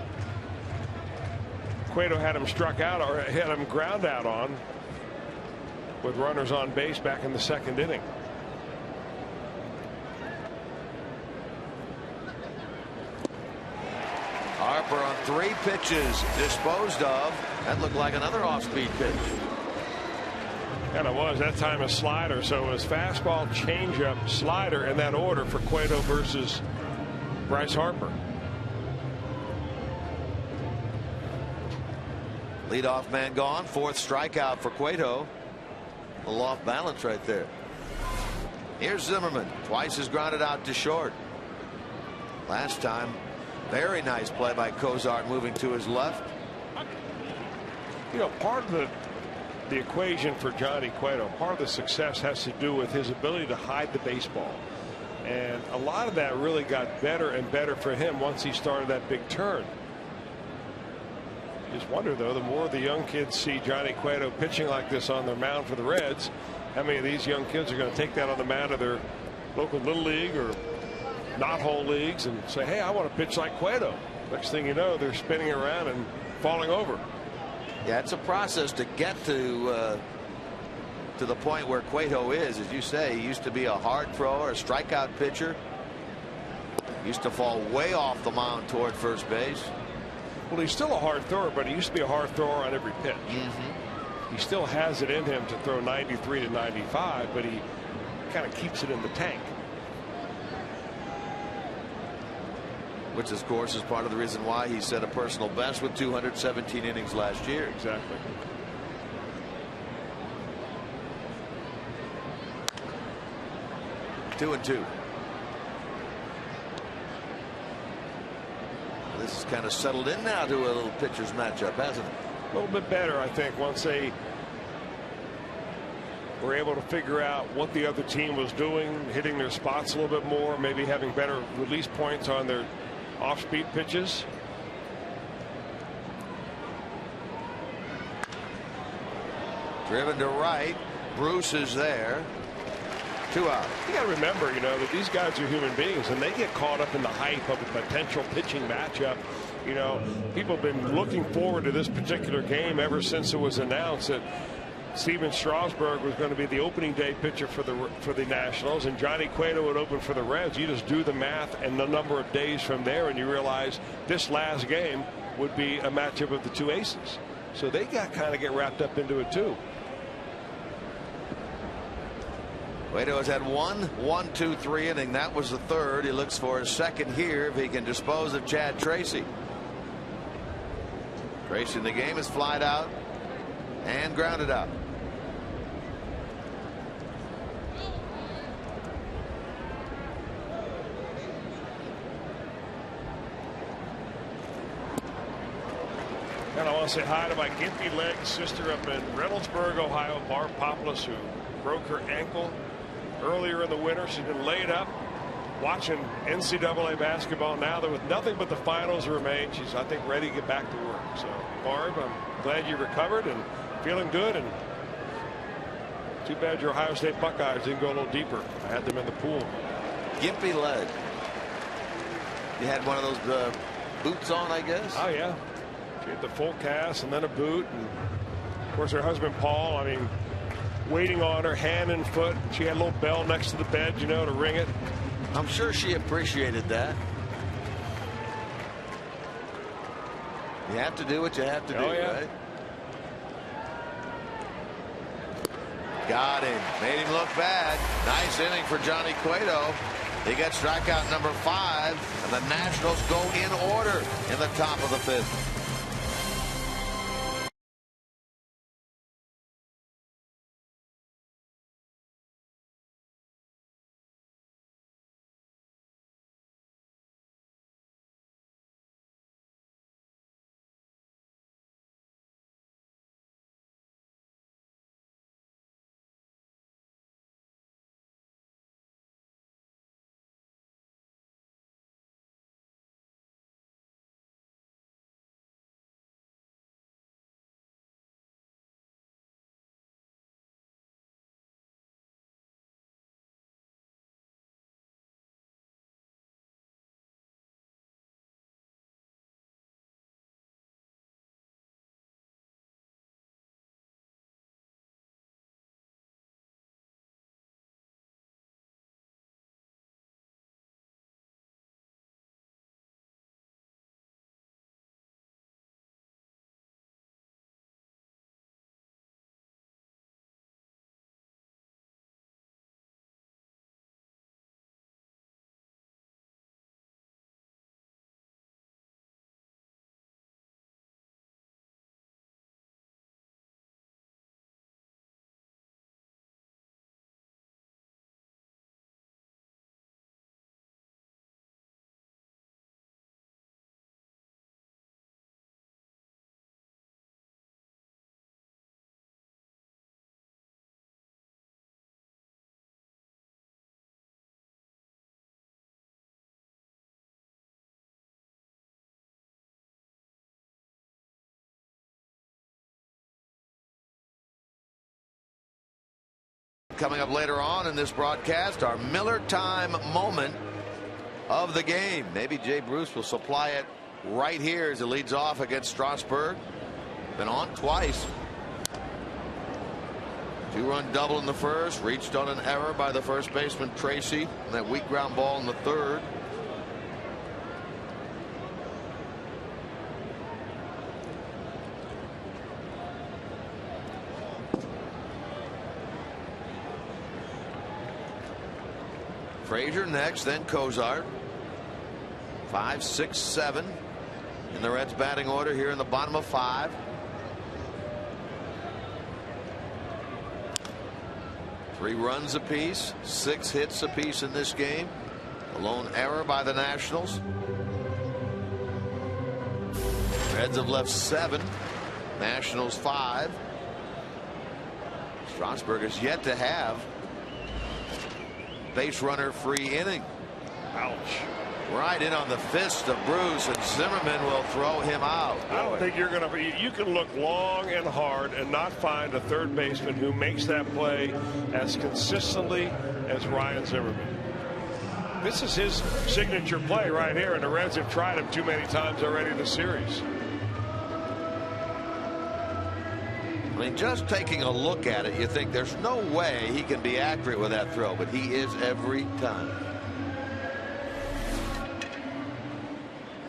Cueto had him struck out, or had him ground out on, with runners on base back in the 2nd inning. Harper on 3 pitches disposed of. That looked like another off-speed pitch. And it was that time a slider. So it was fastball, changeup, slider in that order for Cueto versus Bryce Harper. Leadoff man gone. 4th strikeout for Cueto. A little off balance right there. Here's Zimmerman. Twice has grounded out to short. Last time, very nice play by Cozart moving to his left. You know, part of the equation for Johnny Cueto, part of the success has to do with his ability to hide the baseball. And a lot of that really got better and better for him once he started that big turn. Just wonder, though, the more the young kids see Johnny Cueto pitching like this on their mound for the Reds, how many of these young kids are going to take that on the mound of their local little league or knothole leagues and say, hey, I want to pitch like Cueto. Next thing you know, they're spinning around and falling over. Yeah, it's a process to get to the point where Cueto is. As you say, he used to be a hard thrower, a strikeout pitcher. Used to fall way off the mound toward first base. Well, he's still a hard thrower, but he used to be a hard thrower on every pitch. He still has it in him to throw 93 to 95, but he kind of keeps it in the tank. Which, of course, is part of the reason why he set a personal best with 217 innings last year. Exactly. Two and two. This is kind of settled in now to a little pitcher's matchup, hasn't it? A little bit better, I think, once they were able to figure out what the other team was doing, hitting their spots a little bit more, maybe having better release points on their off-speed pitches. Driven to right. Bruce is there. 2 out. You got to remember, you know, that these guys are human beings and they get caught up in the hype of a potential pitching matchup. You know, people have been looking forward to this particular game ever since it was announced that Steven Strasburg was going to be the opening day pitcher for the Nationals and Johnny Cueto would open for the Reds. You just do the math and the number of days from there and you realize this last game would be a matchup of the two aces. So they got kind of get wrapped up into it too. Cueto has had 1-1-2-3 inning. That was the third. He looks for his second here if he can dispose of Chad Tracy. Tracy in the game is flied out and grounded out. And I want to say hi to my gimpy leg sister up in Reynoldsburg, Ohio, Barb Populus, who broke her ankle earlier in the winter. She's been laid up watching NCAA basketball now that with nothing but the finals remain. She's, I think, ready to get back to work. So, Barb, I'm glad you recovered and feeling good. And too bad your Ohio State Buckeyes didn't go a little deeper. I had them in the pool. Gimpy leg. You had one of those boots on, I guess. Oh yeah, she had the full cast and then a boot, and of course her husband Paul, I mean, waiting on her hand and foot. She had a little bell next to the bed, you know, to ring it. I'm sure she appreciated that. You have to do what you have to do, right? Got him. Made him look bad. Nice inning for Johnny Cueto. He got strikeout number 5, and the Nationals go in order in the top of the 5th. coming up later on in this broadcast, our Miller Time moment of the game. Maybe Jay Bruce will supply it right here as it leads off against Strasburg. Been on twice. 2-run double in the first, reached on an error by the first baseman Tracy, and that weak ground ball in the third. Frazier next, then Cozart. 5, 6, 7 in the Reds batting order here in the bottom of 5. Three runs apiece, 6 hits apiece in this game. A lone error by the Nationals. Reds have left 7, Nationals 5. Strasburg has yet to have base runner free inning. Ouch. Right in on the fist of Bruce, and Zimmerman will throw him out. I don't think you're going to be. You can look long and hard and not find a third baseman who makes that play as consistently as Ryan Zimmerman. This is his signature play right here, and the Reds have tried him too many times already in the series. I mean, just taking a look at it, you think there's no way he can be accurate with that throw, but he is every time.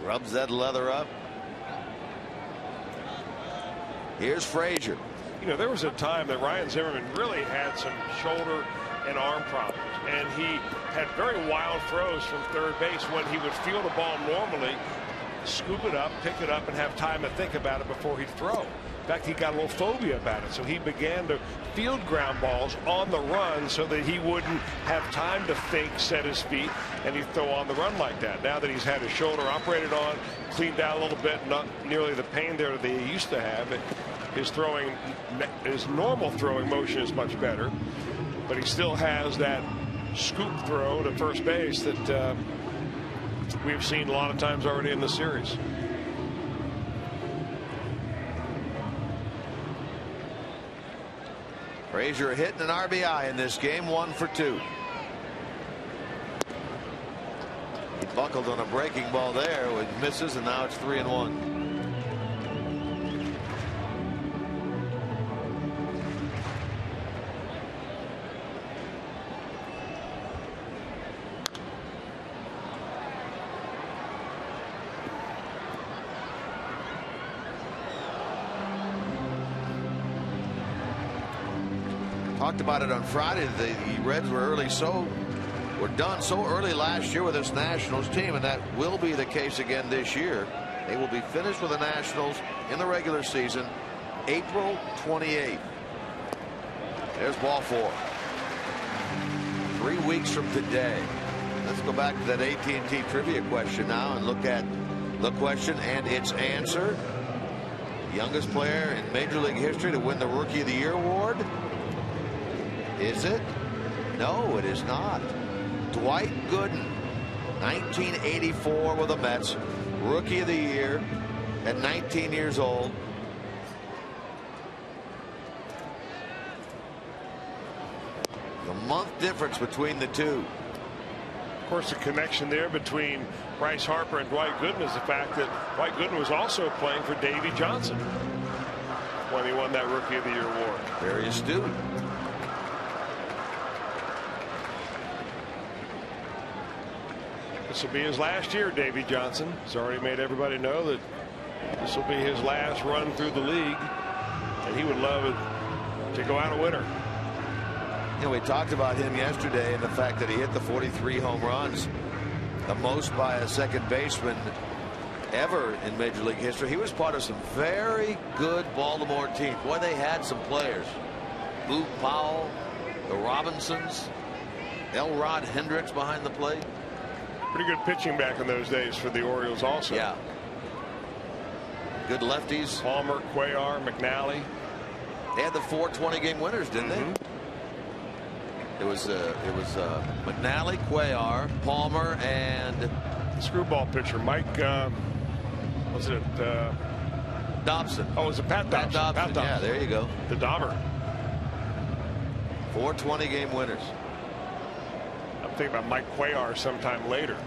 Rubs that leather up. Here's Frazier. You know, there was a time that Ryan Zimmerman really had some shoulder and arm problems, and he had very wild throws from third base when he would field a ball normally, scoop it up, pick it up, and have time to think about it before he'd throw. In fact, he got a little phobia about it, so he began to field ground balls on the run so that he wouldn't have time to think, set his feet, and he'd throw on the run like that. Now that he's had his shoulder operated on, cleaned out a little bit, not nearly the pain there that he used to have, his normal throwing motion is much better, but he still has that scoop throw to first base that we've seen a lot of times already in the series. Frazier hitting an RBI in this game, 1 for 2. He buckled on a breaking ball there with misses, and now it's 3-1. Talked about it on Friday. The Reds were done so early last year with this Nationals team, and that will be the case again this year. They will be finished with the Nationals in the regular season April 28th. There's ball 4. 3 weeks from today. Let's go back to that AT&T trivia question now and look at the question and its answer. Youngest player in Major League history to win the Rookie of the Year award. Is it? No, it is not. Dwight Gooden, 1984 with the Mets, Rookie of the Year at 19 years old. The month difference between the two. Of course, the connection there between Bryce Harper and Dwight Gooden is the fact that Dwight Gooden was also playing for Davey Johnson when he won that Rookie of the Year award. Very astute. This will be his last year, Davey Johnson. He's already made everybody know that this will be his last run through the league, and he would love it to go out a winner. You know, we talked about him yesterday and the fact that he hit the 43 home runs, the most by a second baseman ever in Major League history. He was part of some very good Baltimore teams. Boy, they had some players. Boog Powell, the Robinsons, Elrod Hendricks behind the plate. Pretty good pitching back in those days for the Orioles also. Yeah. Good lefties. Palmer, Cuellar, McNally. They had the 4 20-game winners, didn't they? It was McNally, Cuellar, Palmer, and screwball pitcher Mike. Was it Dobson? Oh, it was Pat Dobson. Pat Dobson. Yeah, there you go. The Dobber. 4 20-game winners. I'm thinking about Mike Cuellar sometime later.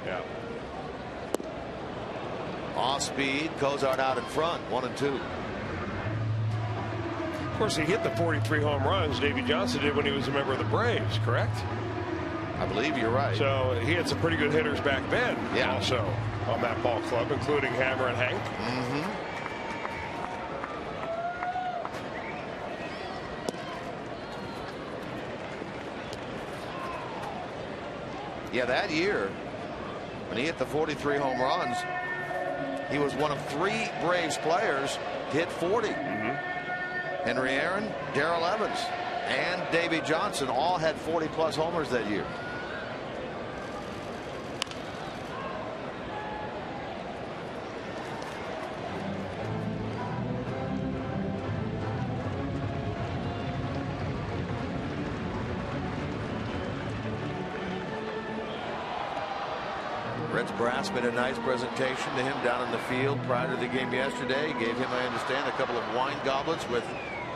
Yeah. Off speed, Cozart out in front, 1-2. Of course, he hit the 43 home runs Davey Johnson did when he was a member of the Braves, correct? I believe you're right. So he had some pretty good hitters back then. Yeah. Also on that ball club, including Hammer and Hank. Yeah, that year when he hit the 43 home runs, he was one of 3 Braves players to hit 40. Henry Aaron, Darrell Evans, and Davey Johnson all had 40-plus homers that year. Reds brass made a nice presentation to him down in the field prior to the game yesterday. Gave him, I understand, a couple of wine goblets with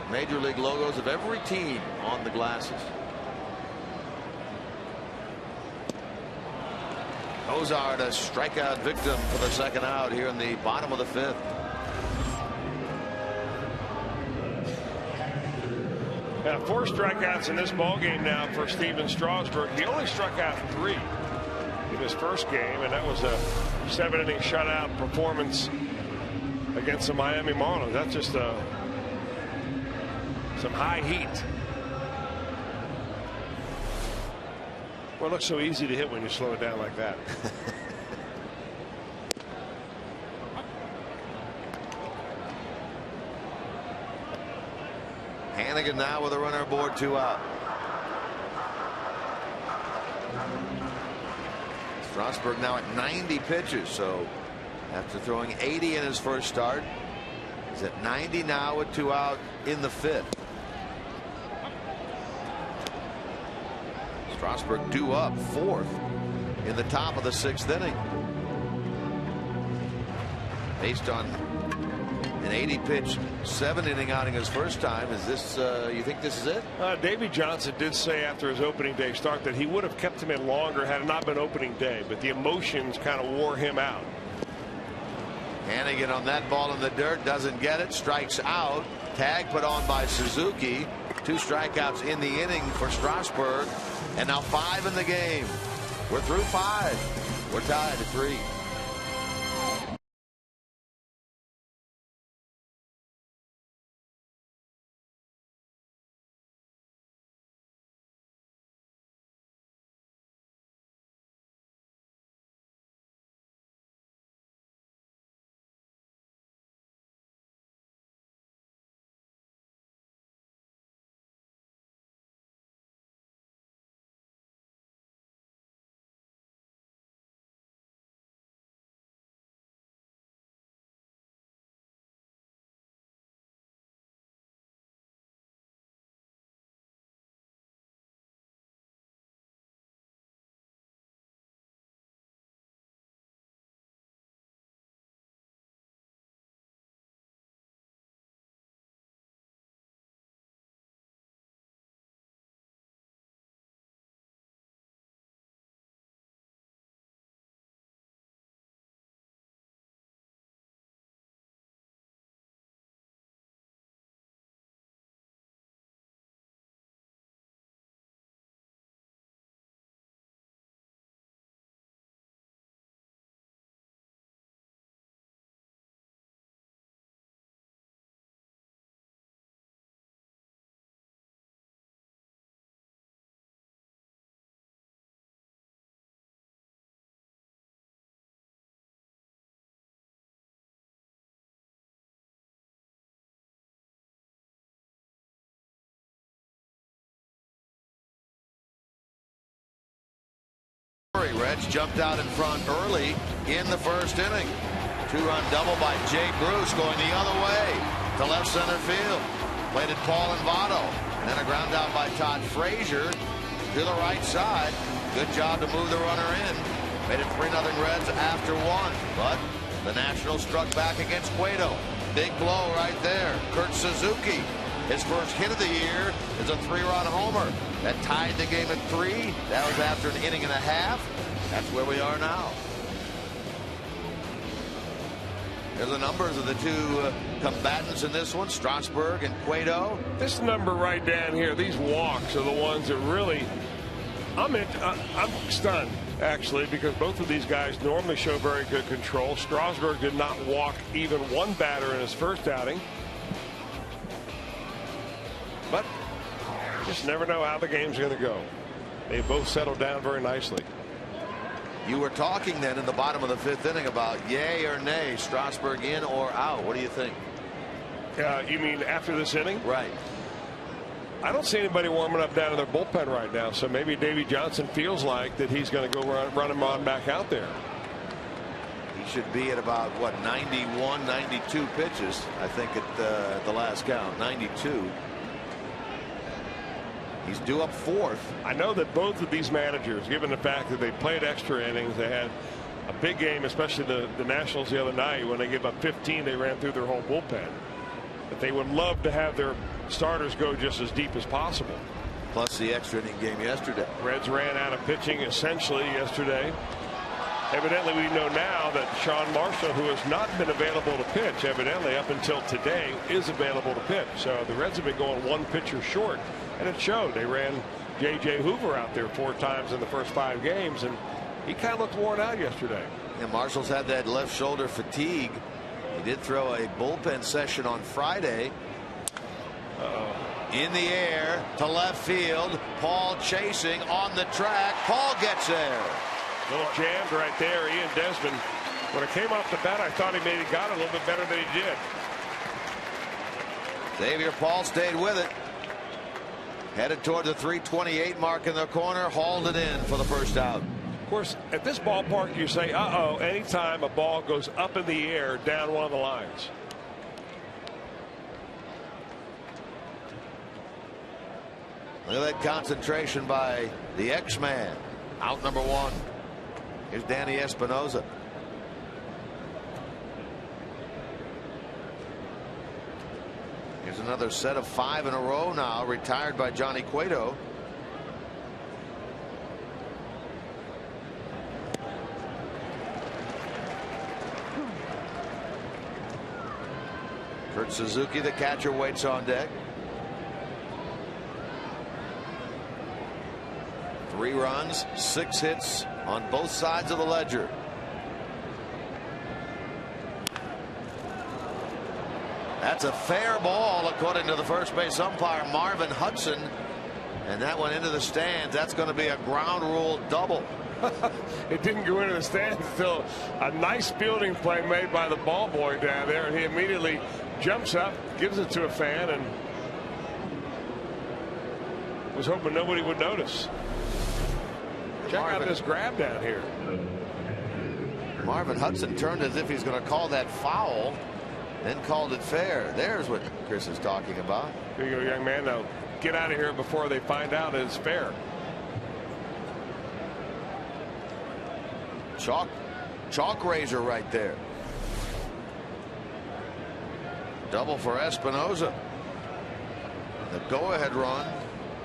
major league logos of every team on the glasses. Cozart, a strikeout victim for the second out here in the bottom of the 5th. Now 4 strikeouts in this ball game now for Steven Strasburg. He only struck out 3 in his first game, and that was a 7-inning shutout performance against the Miami Marlins. That's just some high heat. Well, it looks so easy to hit when you slow it down like that. Hannigan now with a runner aboard, 2 out. Strasburg now at 90 pitches, so after throwing 80 in his first start, he's at 90 now with 2 out in the 5th. Strasburg due up 4th in the top of the 6th inning. Based on an 80-pitch 7-inning outing his first time, is this you think this is it? Davey Johnson did say after his opening day start that he would have kept him in longer had it not been opening day, but the emotions kind of wore him out. Hannigan on that ball in the dirt, doesn't get it, strikes out. Tag put on by Suzuki. 2 strikeouts in the inning for Strasburg, and now 5 in the game. We're through 5. We're tied at 3. Reds jumped out in front early in the first inning. 2-run double by Jay Bruce going the other way to left center field. Played at Paul and Votto. And then a ground out by Todd Frazier to the right side. Good job to move the runner in. Made it 3-0 Reds after 1. But the Nationals struck back against Cueto. Big blow right there. Kurt Suzuki His first hit of the year is a 3-run homer that tied the game at 3. That was after an inning and a half. That's where we are now. Here's the numbers of the two combatants in this one, Strasburg and Cueto. This number right down here, these walks are the ones that really, I'm stunned, actually, because both of these guys normally show very good control. Strasburg did not walk even one batter in his first outing. But you just never know how the game's going to go. They both settled down very nicely. You were talking then in the bottom of the 5th inning about yay or nay, Strasburg in or out. What do you think? You mean after this inning? Right. I don't see anybody warming up down in their bullpen right now, so maybe Davey Johnson feels like that he's going to go run him on back out there. He should be at about, what, 91, 92 pitches, I think, at the last count. 92. He's due up 4th. I know that both of these managers, given the fact that they played extra innings, they had a big game, especially the Nationals the other night. When they gave up 15, they ran through their whole bullpen. But they would love to have their starters go just as deep as possible. Plus the extra inning game yesterday. Reds ran out of pitching essentially yesterday. Evidently, we know now that Sean Marshall, who has not been available to pitch, evidently up until today, is available to pitch. So the Reds have been going one pitcher short. And it showed. They ran J.J. Hoover out there 4 times in the first 5 games, and he kind of looked worn out yesterday. And Marshall's had that left shoulder fatigue. He did throw a bullpen session on Friday. In the air to left field. Paul chasing on the track. Paul gets there. Little jammed right there. Ian Desmond. When it came off the bat, I thought he maybe got it a little bit better than he did. Xavier Paul stayed with it. Headed toward the 328 mark in the corner. Hauled it in for the first out. Of course, at this ballpark, you say, uh-oh, anytime a ball goes up in the air down one of the lines. Look at that concentration by the X-Man. Out number 1. Here's Danny Espinosa. Here's another set of 5 in a row now, retired by Johnny Cueto. Kurt Suzuki, the catcher, waits on deck. 3 runs, 6 hits on both sides of the ledger. That's a fair ball, according to the first base umpire, Marvin Hudson. And that went into the stands. That's going to be a ground rule double. It didn't go into the stands until a nice fielding play made by the ball boy down there. And he immediately jumps up, gives it to a fan, and was hoping nobody would notice. Check out this grab down here. Marvin Hudson turned as if he's going to call that foul. Then called it fair. There's what Chris is talking about. Here you go, young man. Now get out of here before they find out it's fair. Chalk razor right there. Double for Espinosa. The go-ahead run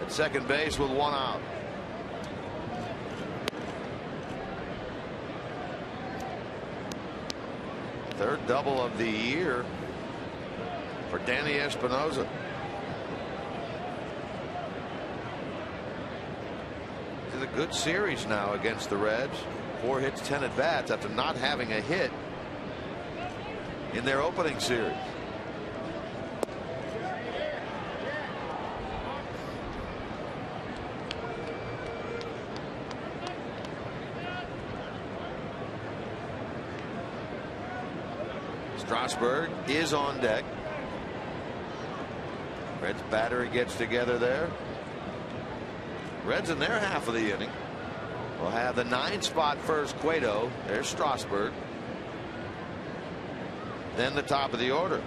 at second base with 1 out. Third double of the year for Danny Espinosa. It's a good series now against the Reds. 4 hits, 10 at bats after not having a hit in their opening series. Strasburg is on deck. Reds battery gets together there. Reds in their half of the inning will have the 9 spot first Cueto. There's Strasburg. Then the top of the order.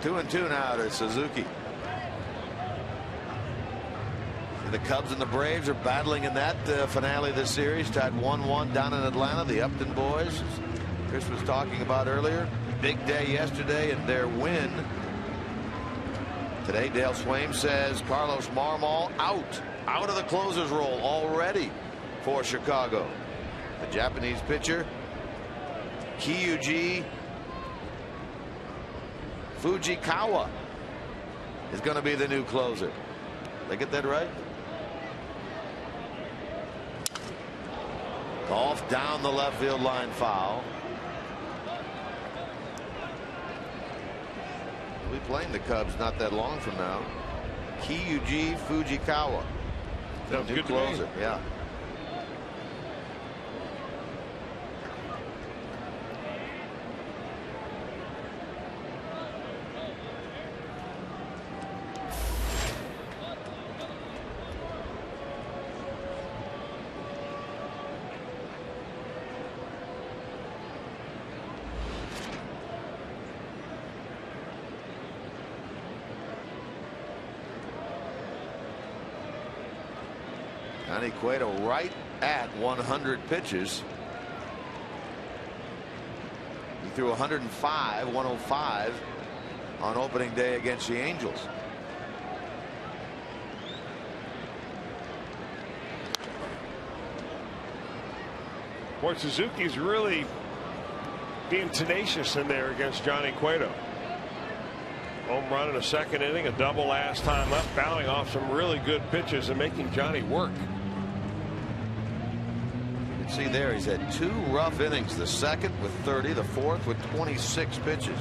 2-2 now to Suzuki. The Cubs and the Braves are battling in that finale of this series, tied 1-1 down in Atlanta. The Upton boys, as Chris was talking about earlier, big day yesterday in their win. Today, Dale Swaim says Carlos Marmol out of the closer's role already for Chicago. The Japanese pitcher, Kyuji Fujikawa, is going to be the new closer. Did I get that right? Off down the left field line, foul. We'll be playing the Cubs not that long from now. Kyuji Fujikawa, the new closer. Yeah. Johnny Cueto right at 100 pitches. He threw 105 on opening day against the Angels. Boy, Suzuki's really being tenacious in there against Johnny Cueto. Home run in the second inning, a double last time up, fouling off some really good pitches and making Johnny work. You can see there he's had 2 rough innings, the second with 30, the fourth with 26 pitches.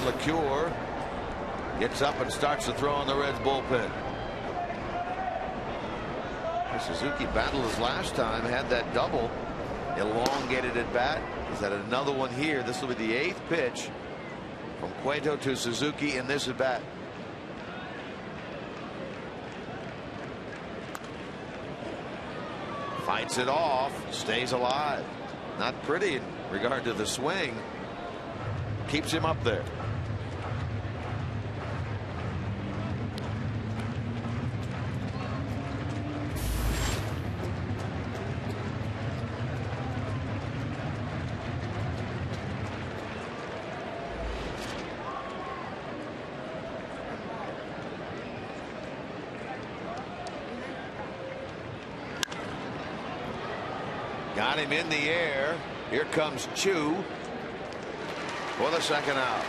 LeCure gets up and starts to throw in the Reds bullpen. Suzuki battled his last time, had that double, elongated at bat. He's had another one here. This will be the 8th pitch from Cueto to Suzuki in this at bat. Fights it off, stays alive. Not pretty in regard to the swing. Keeps him up there. Got him in the air. Here comes Chu for the second out.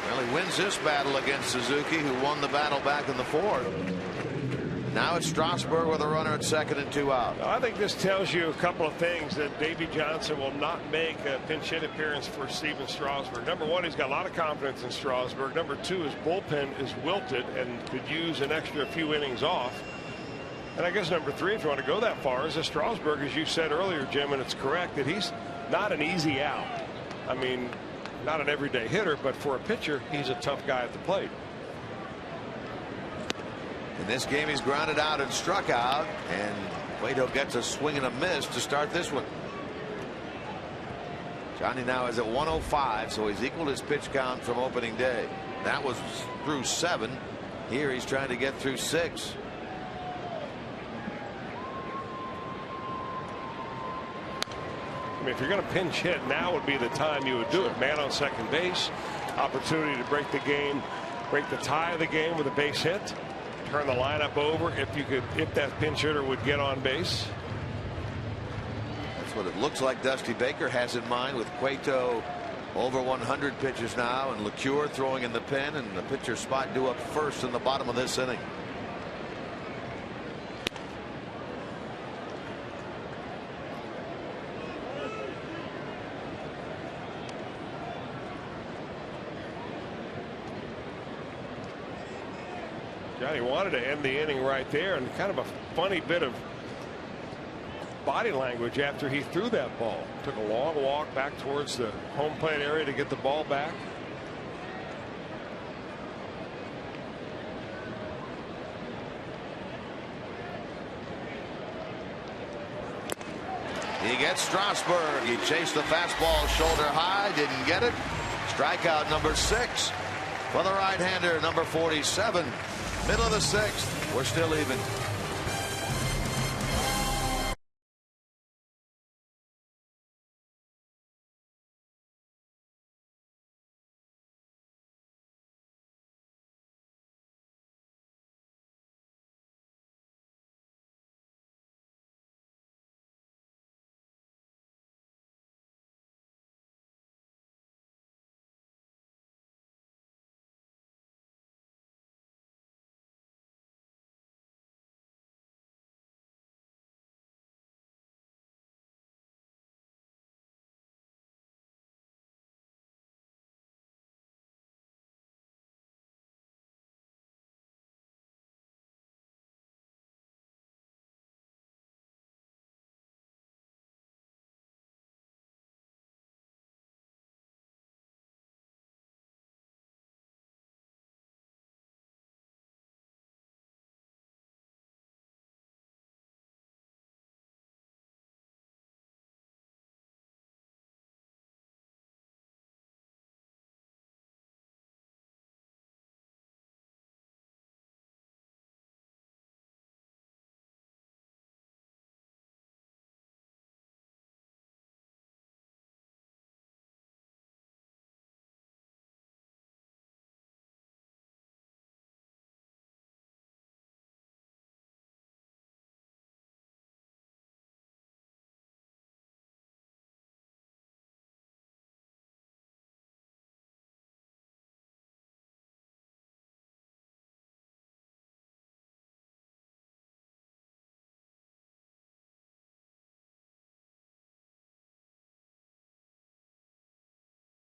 Well, he wins this battle against Suzuki, who won the battle back in the 4th. Now it's Strasburg with a runner at second and 2 out. I think this tells you a couple of things, that Davey Johnson will not make a pinch hit appearance for Steven Strasburg. Number one, he's got a lot of confidence in Strasburg. Number two, his bullpen is wilted and could use an extra few innings off. And I guess number three, if you want to go that far, is that Strasburg, as you said earlier, Jim, and it's correct, that he's not an easy out. I mean, not an everyday hitter, but for a pitcher, he's a tough guy at the plate. In this game, he's grounded out and struck out, and Cueto gets a swing and a miss to start this one. Johnny now is at 105, so he's equaled his pitch count from opening day. That was through 7. Here he's trying to get through 6. I mean, if you're going to pinch hit, now would be the time you would do it. Man on second base, opportunity to break the game, break the tie of the game with a base hit, turn the lineup over if that pinch hitter would get on base. That's what it looks like Dusty Baker has in mind, with Cueto over 100 pitches now, and LeCure throwing in the pen, and the pitcher spot due up first in the bottom of this inning. Johnny wanted to end the inning right there, and kind of a funny bit of body language after he threw that ball. Took a long walk back towards the home plate area to get the ball back. He gets Strasburg. He chased the fastball shoulder high, didn't get it. Strikeout number 6 for the right-hander, number 47. Middle of the 6th. We're still even.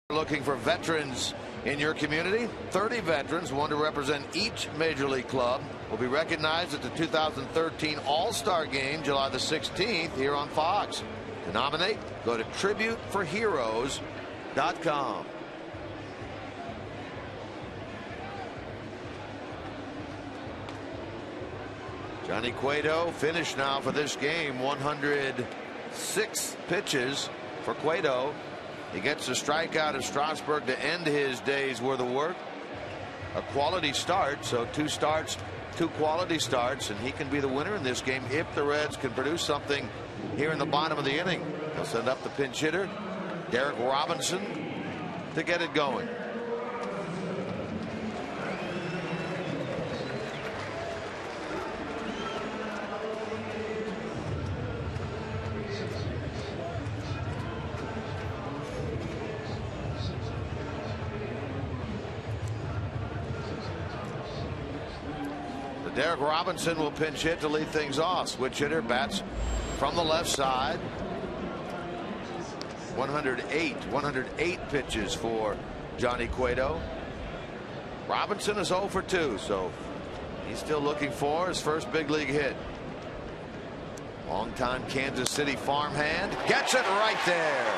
Looking for veterans in your community. 30 veterans, one to represent each major league club, will be recognized at the 2013 All-Star Game, July the 16th, here on Fox. To nominate, go to tributeforheroes.com. Johnny Cueto finished now for this game. 106 pitches for Cueto. He gets a strikeout of Strasburg to end his day's worth of work. A quality start, so 2 starts, 2 quality starts, and he can be the winner in this game if the Reds can produce something here in the bottom of the inning. They'll send up the pinch hitter, Derek Robinson, to get it going. Derek Robinson will pinch hit to lead things off. Switch hitter bats from the left side. 108 pitches for Johnny Cueto. Robinson is 0 for 2, so he's still looking for his first big league hit. Longtime Kansas City farmhand gets it right there.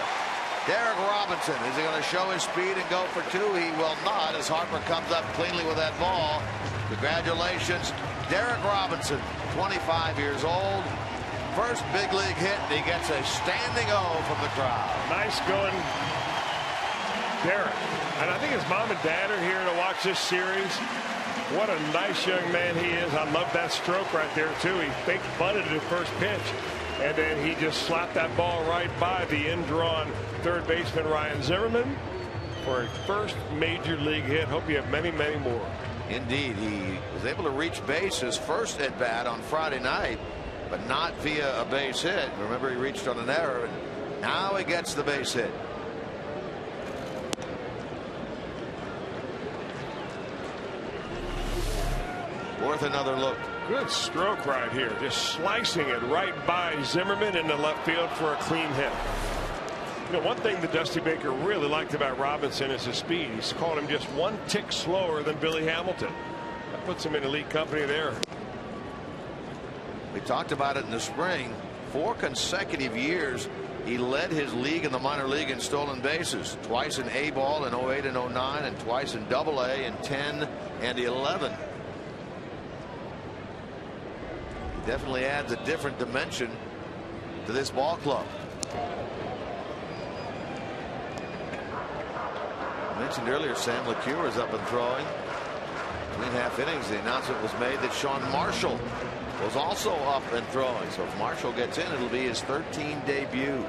Derek Robinson, is he going to show his speed and go for 2? He will not, as Harper comes up cleanly with that ball. Congratulations, Derek Robinson, 25 years old. First big league hit, and he gets a standing O from the crowd. Nice going, Derek. And I think his mom and dad are here to watch this series. What a nice young man he is. I love that stroke right there, too. He fake bunted at the first pitch, and then he just slapped that ball right by the in-drawn third baseman Ryan Zimmerman for a first major league hit. Hope you have many, many more. Indeed, he was able to reach base his first at bat on Friday night, but not via a base hit. Remember, he reached on an error, and now he gets the base hit. Worth another look. Good stroke right here, just slicing it right by Zimmerman into left field for a clean hit. You know, one thing that Dusty Baker really liked about Robinson is his speed. He's called him just 1 tick slower than Billy Hamilton. That puts him in elite company there. We talked about it in the spring. 4 consecutive years he led his league in the minor league in stolen bases. Twice in A ball in 08 and 09, and twice in Double A in 10 and 11. He definitely adds a different dimension to this ball club. I mentioned earlier Sam LeCure is up and throwing. Between half innings, the announcement was made that Sean Marshall was also up and throwing. So if Marshall gets in, it'll be his 13th debut.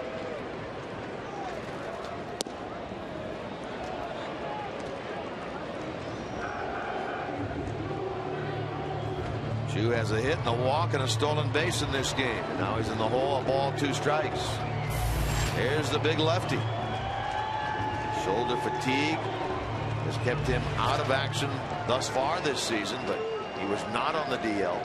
Chu has a hit and a walk and a stolen base in this game. And now he's in the hole, a ball, 2 strikes. Here's the big lefty. Shoulder fatigue has kept him out of action thus far this season, but he was not on the DL.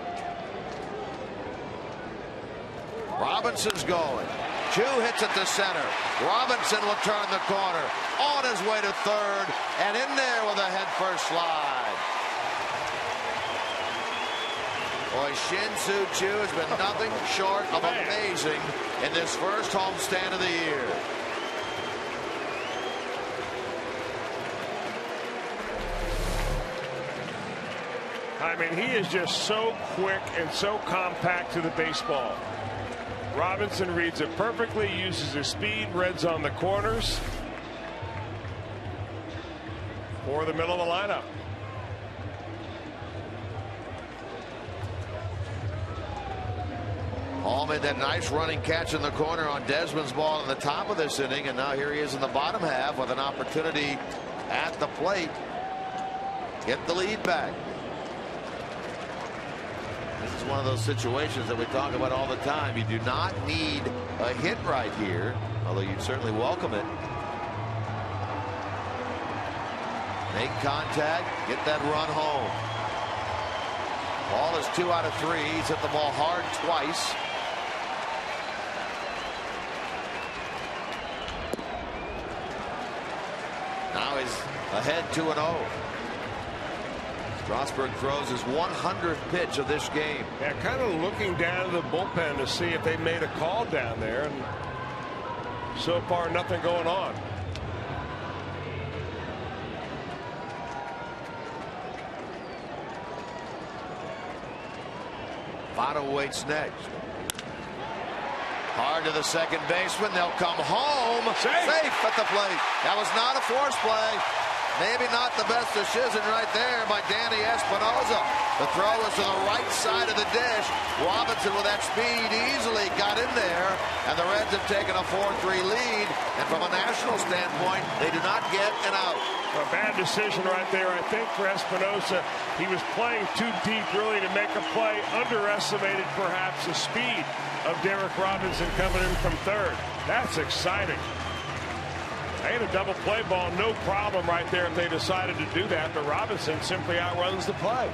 Robinson's going. Chu hits it to center. Robinson will turn the corner. On his way to third and in there with a head-first slide. Boy, Shin-Soo Choo has been nothing short of amazing in this first homestand of the year. I mean, he is just so quick and so compact to the baseball. Robinson reads it perfectly, uses his speed, Reds on the corners for the middle of the lineup. Hall made that nice running catch in the corner on Desmond's ball in the top of this inning, and now here he is in the bottom half with an opportunity at the plate. Get the lead back. This is one of those situations that we talk about all the time. You do not need a hit right here, although you'd certainly welcome it. Make contact, get that run home. Ball is 2 out of 3. He's hit the ball hard twice. Now he's ahead 2-0. Strasburg throws his 100th pitch of this game. Yeah, kind of looking down to the bullpen to see if they made a call down there, and so far nothing going on. Votto waits next. Hard to the second baseman. They'll come home. Safe at the plate. That was not a force play. Maybe not the best decision right there by Danny Espinosa. The throw is to the right side of the dish. Robinson with that speed easily got in there, and the Reds have taken a 4-3 lead. And from a national standpoint, they do not get an out. A bad decision right there, I think, for Espinosa. He was playing too deep, really, to make a play. Underestimated, perhaps, the speed of Derek Robinson coming in from third. That's exciting. They had a double play ball, no problem right there if they decided to do that, but Robinson simply outruns the play.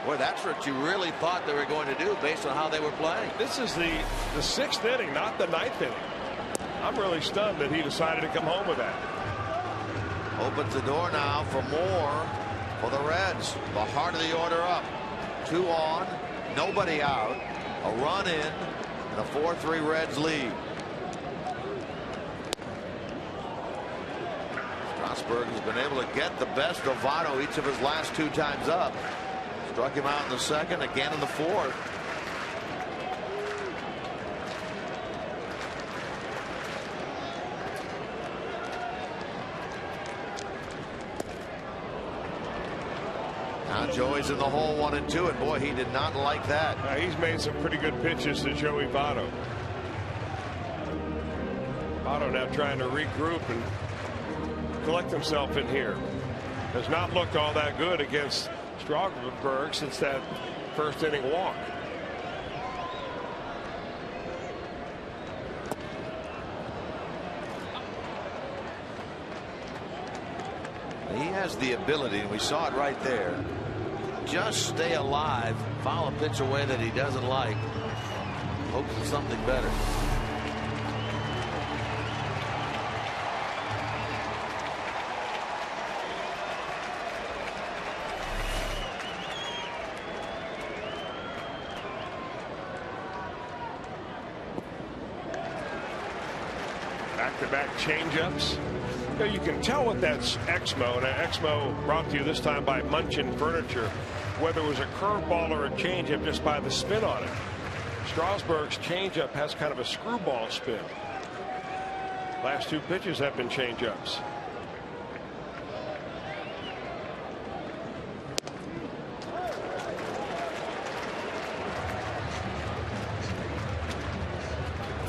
Boy, that's what you really thought they were going to do based on how they were playing. This is the 6th inning, not the 9th inning. I'm really stunned that he decided to come home with that. Opens the door now for more for the Reds. The heart of the order up. 2 on, nobody out, a run in, and a 4-3 Reds lead. Strasburg has been able to get the best of Votto each of his last 2 times up. Struck him out in the second, again in the fourth. Now Joey's in the hole 1-2, and boy, he did not like that. He's made some pretty good pitches to Joey Votto. Votto now trying to regroup and collect himself in here. Has not looked all that good against Strasburg since that first inning walk. He has the ability, and we saw it right there. Just stay alive, foul a pitch away that he doesn't like. Hopes for something better. Back-to-back change-ups. You can tell with that Exmo, and an Exmo brought to you this time by Munchin Furniture, whether it was a curveball or a changeup just by the spin on it. Strasburg's changeup has kind of a screwball spin. Last 2 pitches have been changeups.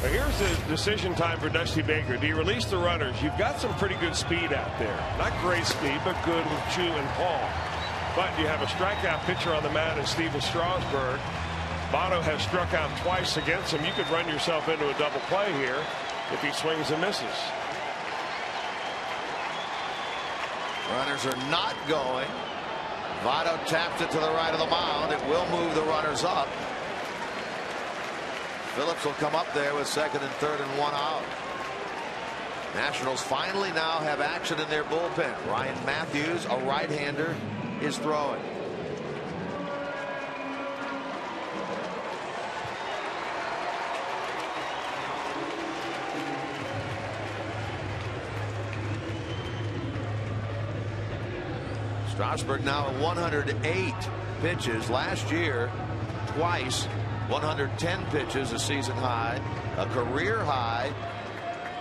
Now here's the decision time for Dusty Baker. Do you release the runners? You've got some pretty good speed out there. Not great speed, but good with Chu and Paul. But you have a strikeout pitcher on the mound in Steven Strasburg. Votto has struck out twice against him. You could run yourself into a double play here if he swings and misses. Runners are not going. Votto tapped it to the right of the mound. It will move the runners up. Phillips will come up there with second and third and 1 out. Nationals finally now have action in their bullpen. Ryan Matthews, a right-hander, is throwing. Strasburg now at 108 pitches. Last year, twice 110 pitches, a season high, a career high,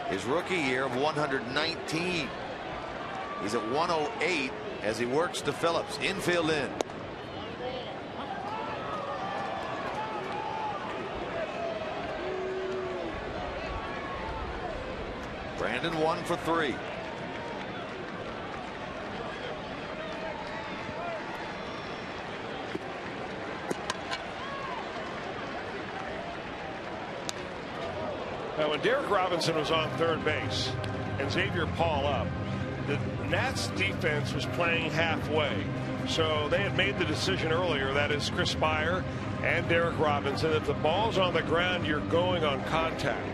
his rookie year of 119. He's at 108 as he works to Phillips. Infield in. Brandon 1 for 3. Now, when Derek Robinson was on third base and Xavier Paul up, the Nats defense was playing halfway. So they had made the decision earlier, that is Chris Spire and Derek Robinson, if the ball's on the ground, you're going on contact.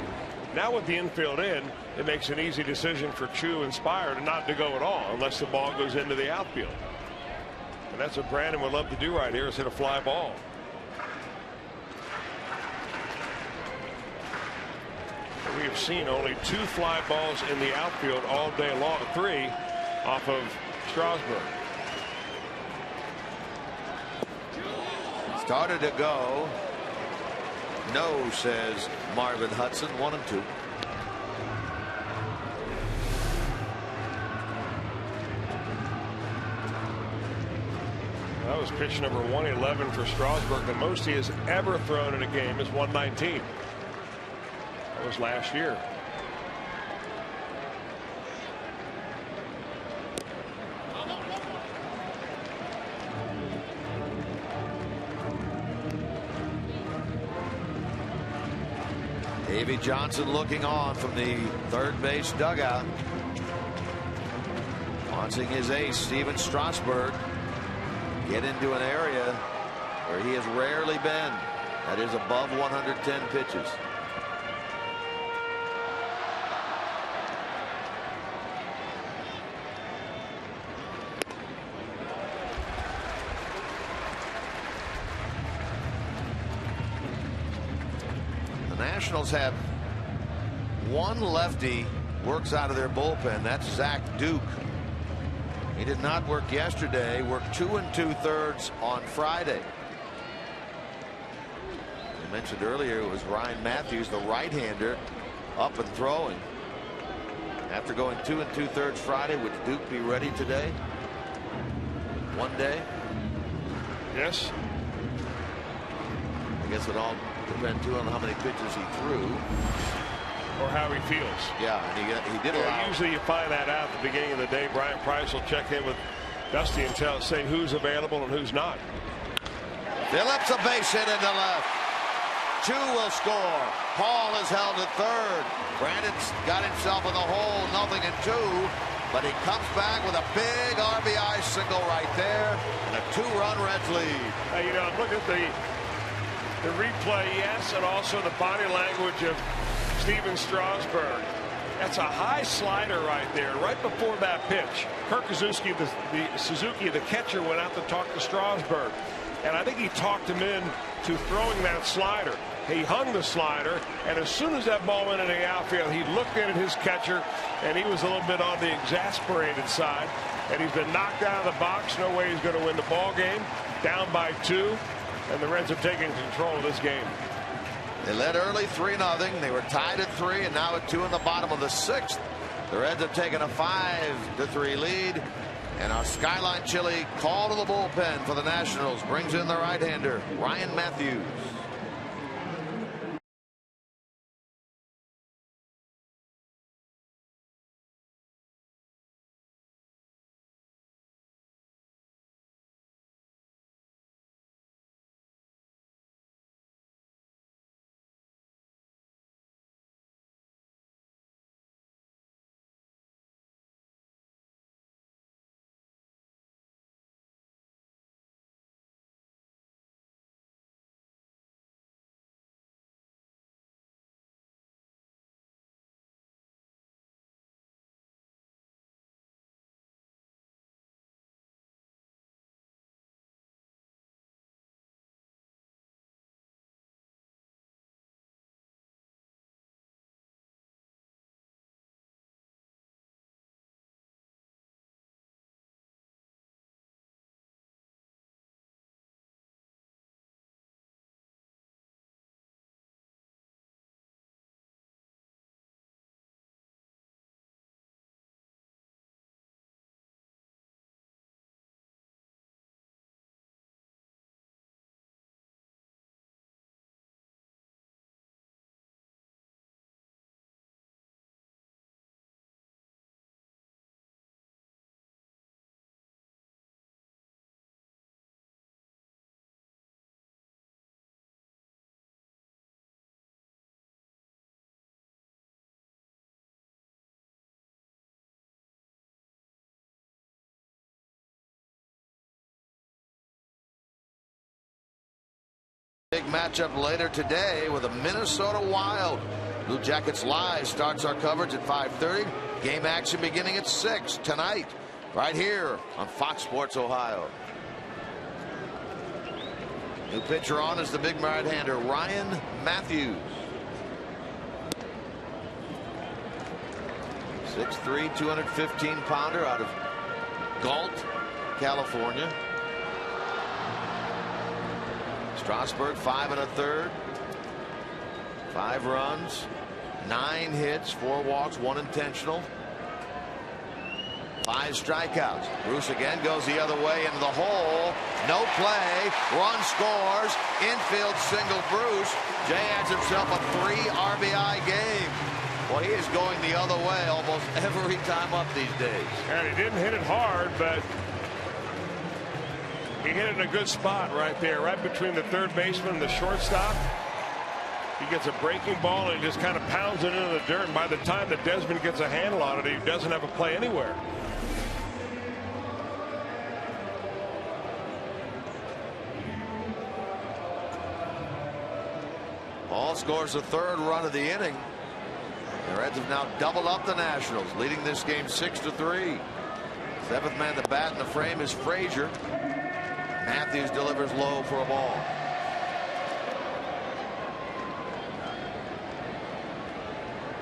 Now with the infield in, it makes an easy decision for Chu and Spire to not to go at all unless the ball goes into the outfield. And that's what Brandon would love to do right here, is hit a fly ball. We have seen only 2 fly balls in the outfield all day long. 3 off of Strasburg. Started to go. No, says Marvin Hudson. 1 and 2. That was pitch number 111 for Strasburg. The most he has ever thrown in a game is 119. That was last year. Davey Johnson looking on from the third base dugout. Watching his ace, Steven Strasburg, get into an area where he has rarely been. That is above 110 pitches. Nationals have 1 lefty works out of their bullpen. That's Zach Duke. He did not work yesterday. Worked 2 2/3 on Friday. I mentioned earlier it was Ryan Matthews, the right-hander, up and throwing. After going 2 2/3 Friday, would Duke be ready today? One day? Yes. I guess it all depend too on how many pitches he threw or how he feels. Yeah, and he did allow. Usually you find that out at the beginning of the day. Brian Price will check in with Dusty and say who's available and who's not. Phillips, a base hit into left. Chu will score. Paul is held at third. Brandon's got himself in the hole, 0-2, but he comes back with a big RBI single right there and a 2-run Reds lead. You know, look at the replay, yes, and also the body language of Steven Strasburg. That's a high slider right there, right before that pitch. Kirk Suzuki, the catcher, went out to talk to Strasburg, and I think he talked him in to throwing that slider. He hung the slider, and as soon as that ball went into the outfield, he looked in at his catcher, and he was a little bit on the exasperated side, and he's been knocked out of the box. No way he's going to win the ball game. Down by 2. And the Reds have taken control of this game. They led early 3-0. They were tied at 3 and now at 2 in the bottom of the 6th. The Reds have taken a 5-3 lead. And our Skyline Chili call to the bullpen for the Nationals brings in the right-hander, Ryan Matthews. Big matchup later today with the Minnesota Wild. Blue Jackets Live starts our coverage at 5:30. Game action beginning at 6 tonight, right here on Fox Sports Ohio. New pitcher on is the big right-hander, Ryan Matthews. 6'3", 215-pounder out of Galt, California. Strasburg 5 1/3, 5 runs, 9 hits, 4 walks, 1 intentional, 5 strikeouts. Bruce again goes the other way into the hole. No play. Run scores. Infield single Bruce. Jay adds himself a 3 RBI game. Well, he is going the other way almost every time up these days. And he didn't hit it hard, but he hit it in a good spot right there, right between the third baseman and the shortstop. He gets a breaking ball and he just kind of pounds it into the dirt. And by the time that Desmond gets a handle on it, he doesn't have a play anywhere. Hall scores the 3rd run of the inning. The Reds have now doubled up the Nationals, leading this game 6-3. 7th man to bat in the frame is Frazier. Matthews delivers low for a ball.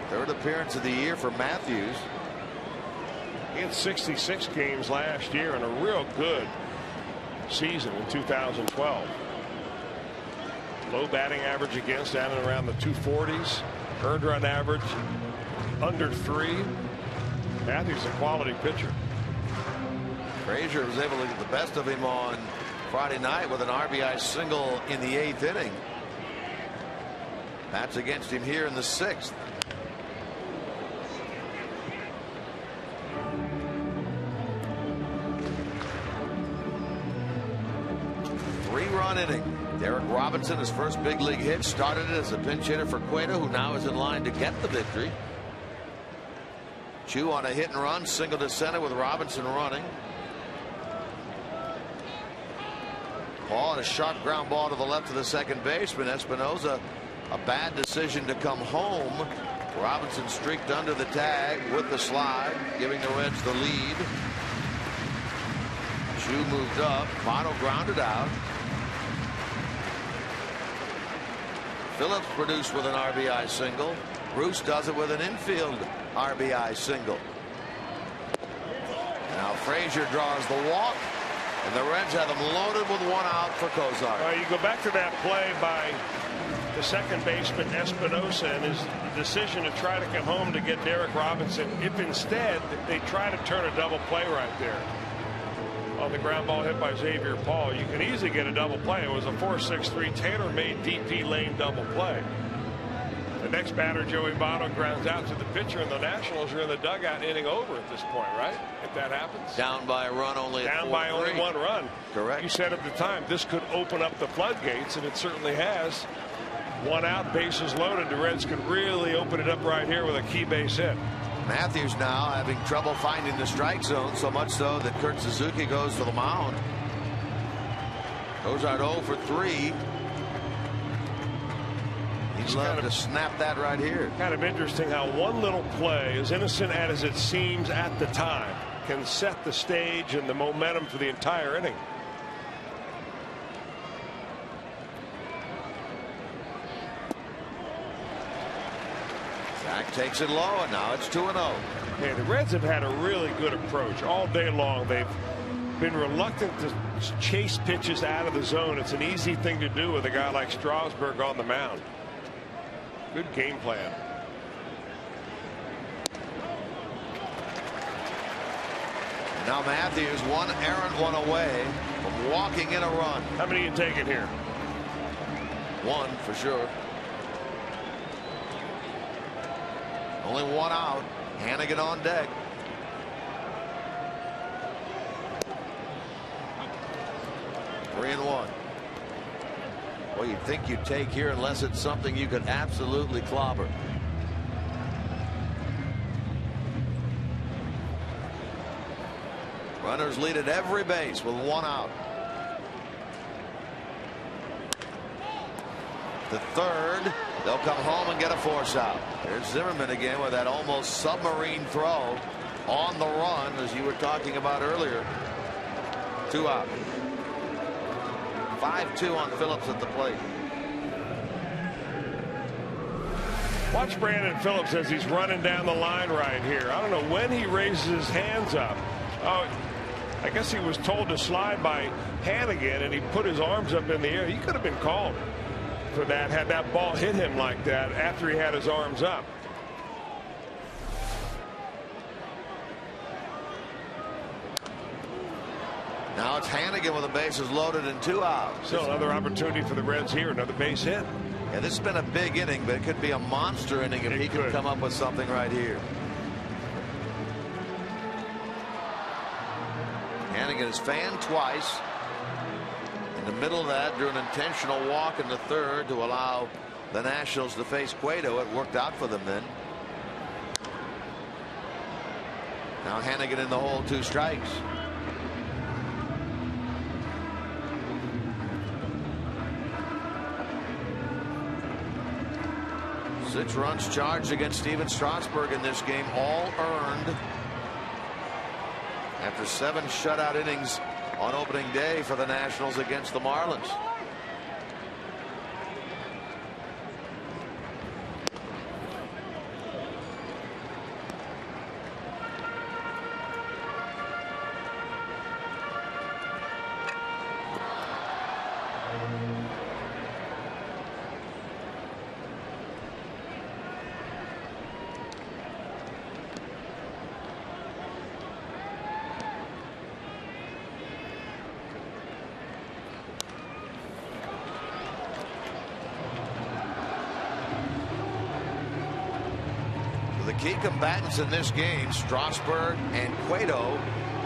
Third appearance of the year for Matthews. He had 66 games last year and a real good season in 2012. Low batting average against, down and around the 240s. Earned run average under 3. Matthews a quality pitcher. Frazier was able to get the best of him on Friday night with an RBI single in the 8th inning. That's against him here in the 6th. Three-run inning. Derek Robinson, his first big league hit, started it as a pinch hitter for Cueto, who now is in line to get the victory. Chu on a hit and run, single to center with Robinson running. Paul, and a sharp ground ball to the left of the second baseman. Espinosa, a bad decision to come home. Robinson streaked under the tag with the slide, giving the Reds the lead. Chu moved up. Votto grounded out. Phillips produced with an RBI single. Bruce does it with an infield RBI single. Now Frazier draws the walk. And the Reds have them loaded with one out for Kozar. You go back to that play by the second baseman Espinosa and his decision to try to come home to get Derek Robinson. If instead they try to turn a double play right there on the ground ball hit by Xavier Paul, you can easily get a double play. It was a 4-6-3 tailor-made DP lane double play. The next batter, Joey Votto, grounds out to the pitcher, and the Nationals are in the dugout inning over at this point, right? If that happens. Down by a run, only down by only one run. Correct. You said at the time this could open up the floodgates, and it certainly has. One out, bases loaded. The Reds could really open it up right here with a key base hit. Matthews now having trouble finding the strike zone, so much so that Kurt Suzuki goes to the mound. Goes out 0 for 3. He'd love to snap that right here. Kind of interesting how one little play, as innocent as it seems at the time, can set the stage and the momentum for the entire inning. Zach takes it low, and now it's 2-0. Okay, the Reds have had a really good approach all day long. They've been reluctant to chase pitches out of the zone. It's an easy thing to do with a guy like Strasburg on the mound. Good game plan. Now Matthews, one errant one away from walking in a run. How many are you taking here? One for sure. Only one out. Hannigan on deck. Three and one. Well, you'd think you'd take here unless it's something you could absolutely clobber. Runners lead at every base with one out. The third, they'll come home and get a force out. There's Zimmerman again with that almost submarine throw on the run, as you were talking about earlier. 2 out. 5-2 on Phillips at the plate. Watch Brandon Phillips as he's running down the line right here. I don't know when he raises his hands up. Oh, I guess he was told to slide by Hannigan, and he put his arms up in the air. He could have been called for that had that ball hit him like that after he had his arms up. Now it's Hannigan with the bases loaded and 2 outs. So another opportunity for the Reds here, another base hit. Yeah, this has been a big inning, but it could be a monster inning if he could come up with something right here. Hannigan is fanned twice. In the middle of that, drew an intentional walk in the third to allow the Nationals to face Cueto. It worked out for them then. Now Hannigan in the hole, 2 strikes. Six runs charged against Steven Strasburg in this game, all earned after 7 shutout innings on opening day for the Nationals against the Marlins. The key combatants in this game, Strasburg and Cueto,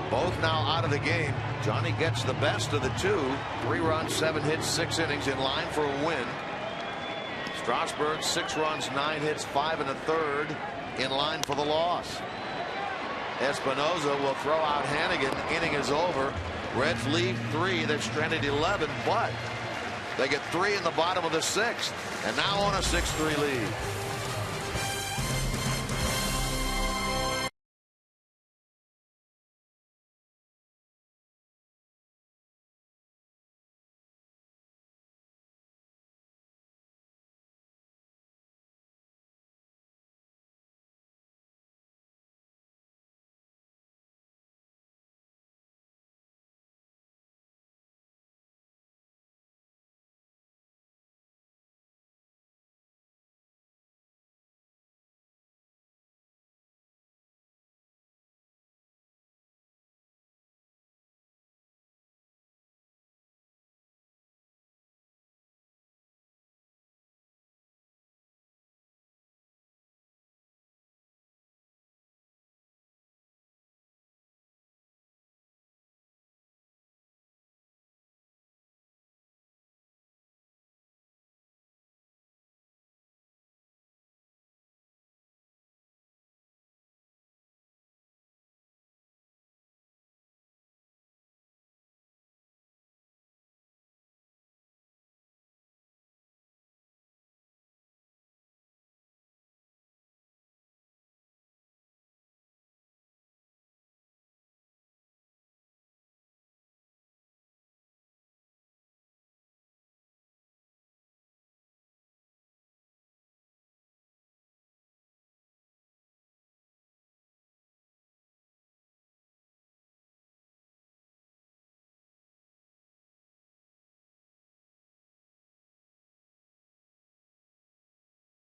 both now out of the game. Johnny gets the best of the 2. 3 runs, 7 hits, 6 innings, in line for a win. Strasburg, 6 runs, 9 hits, 5 1/3, in line for the loss. Espinosa will throw out Hannigan. Inning is over. Reds lead 3. They've stranded 11, but they get 3 in the bottom of the 6th, and now on a 6-3 lead.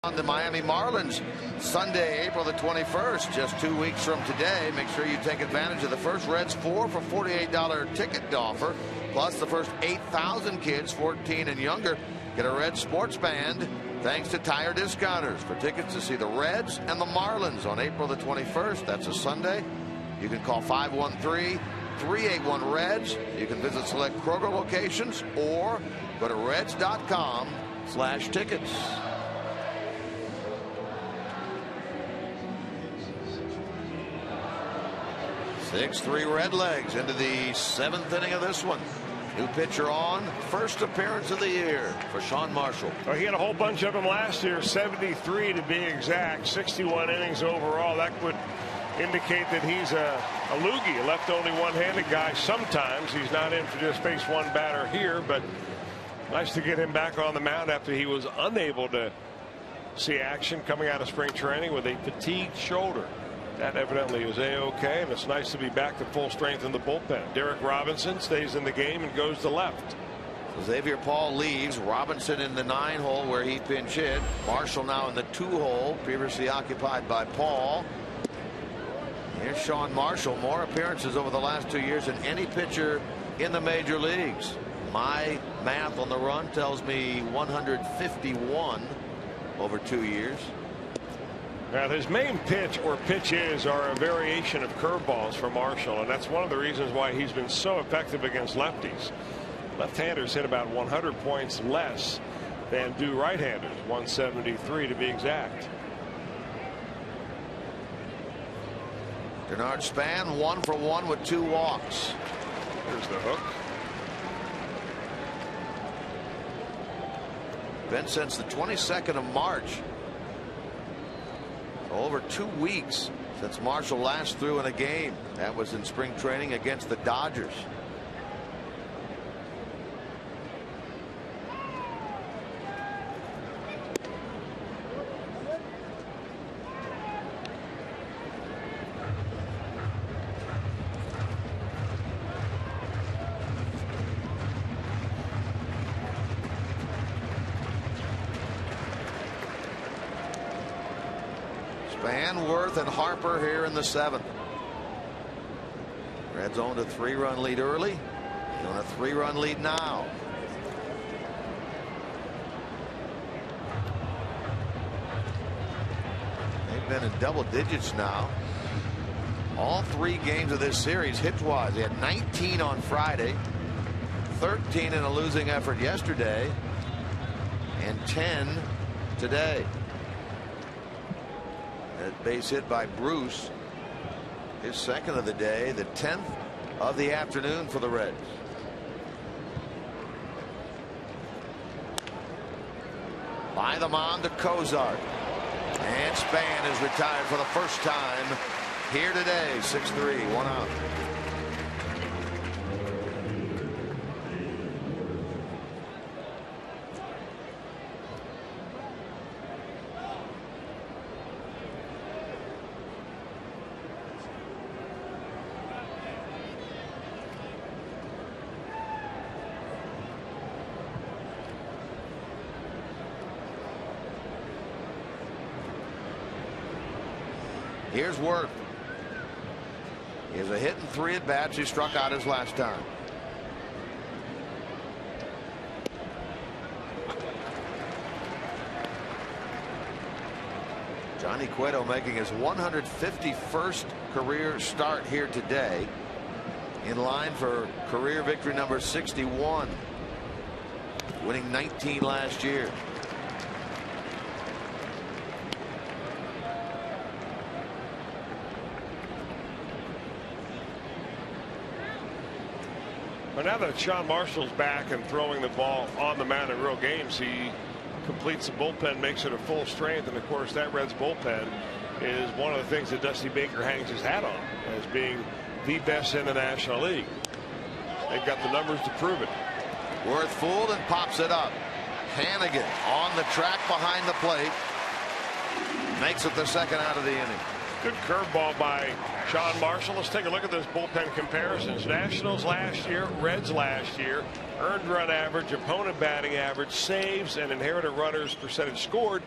on the Miami Marlins Sunday, April the 21st, just 2 weeks from today. Make sure you take advantage of the first Reds 4 for $48 ticket offer, plus the first 8,000 kids 14 and younger get a Reds sports band thanks to Tire Discounters. For tickets to see the Reds and the Marlins on April the 21st, that's a Sunday, you can call 513-381-REDS. You can visit select Kroger locations or go to reds.com/tickets. Six-3 Redlegs into the 7th inning of this one. New pitcher on, first appearance of the year for Sean Marshall. Well, he had a whole bunch of them last year, 73 to be exact, 61 innings overall. That would indicate that he's a loogie, a left only one-handed guy. Sometimes he's not in for just face one batter here, but nice to get him back on the mound after he was unable to see action coming out of spring training with a fatigued shoulder. That evidently is A-OK, and it's nice to be back to full strength in the bullpen. Derek Robinson stays in the game and goes to left. So Xavier Paul leaves. Robinson in the 9-hole where he pinch hit. Marshall now in the 2-hole, previously occupied by Paul. Here's Sean Marshall. More appearances over the last 2 years than any pitcher in the major leagues. My math on the run tells me 151 over 2 years. Now, his main pitch or pitches are a variation of curveballs for Marshall, and that's one of the reasons why he's been so effective against lefties. Left-handers hit about 100 points less than do right-handers, 173 to be exact. Bernard Span 1 for 1 with 2 walks. Here's the hook. Been since the 22nd of March. Over 2 weeks since Marshall last threw in a game. That was in spring training against the Dodgers. Worth and Harper here in the 7th. Reds owned a 3-run lead early. They own a 3-run lead now. They've been in double digits now. All 3 games of this series hit-wise. They had 19 on Friday, 13 in a losing effort yesterday, and 10 today. That base hit by Bruce, his 2nd of the day, the 10th of the afternoon for the Reds. By the mound to Cozart, and Span is retired for the first time here today. 6-3, 1 out. Here's Worth. He has a hit and 3 at bats. He struck out his last time. Johnny Cueto making his 151st career start here today, in line for career victory number 61, winning 19 last year. But now that Sean Marshall's back and throwing the ball on the mound in real games, he completes the bullpen, makes it a full strength, and of course that Reds bullpen is one of the things that Dusty Baker hangs his hat on as being the best in the National League. They've got the numbers to prove it. Worth fooled and pops it up. Hannigan on the track behind the plate, makes it the 2nd out of the inning. Good curveball by Sean Marshall. Let's take a look at those bullpen comparisons. Nationals last year, Reds last year, earned run average, opponent batting average, saves, and inherited runners percentage scored.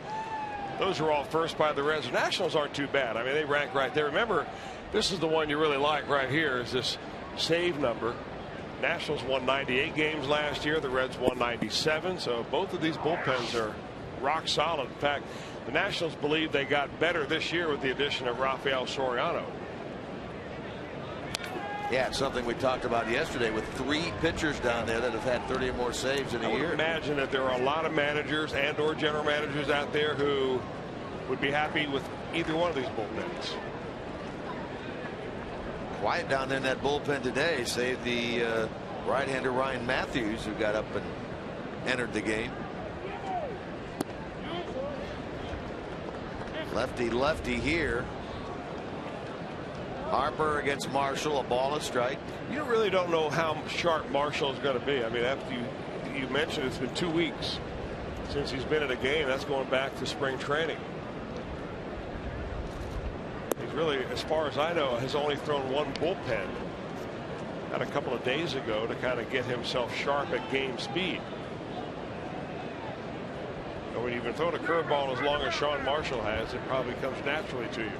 Those are all first by the Reds. The Nationals aren't too bad. I mean, they rank right there. Remember, this is the one you really like right here is this save number. Nationals won 98 games last year. The Reds won 97. So both of these bullpens are rock solid. In fact, the Nationals believe they got better this year with the addition of Rafael Soriano. Yeah, it's something we talked about yesterday with 3 pitchers down there that have had 30 or more saves in a year. I would imagine that there are a lot of managers and or general managers out there who would be happy with either one of these bullpens. Quiet down there in that bullpen today, save the right-hander Ryan Matthews, who got up and entered the game. Lefty here. Harper against Marshall, a ball, a strike. You really don't know how sharp Marshall is going to be. I mean, after you mentioned it's been 2 weeks since he's been at a game. That's going back to spring training. He's really, as far as I know, has only thrown one bullpen. Had a couple of days ago to kind of get himself sharp at game speed. And when you've been throwing a curveball as long as Sean Marshall has, it probably comes naturally to you.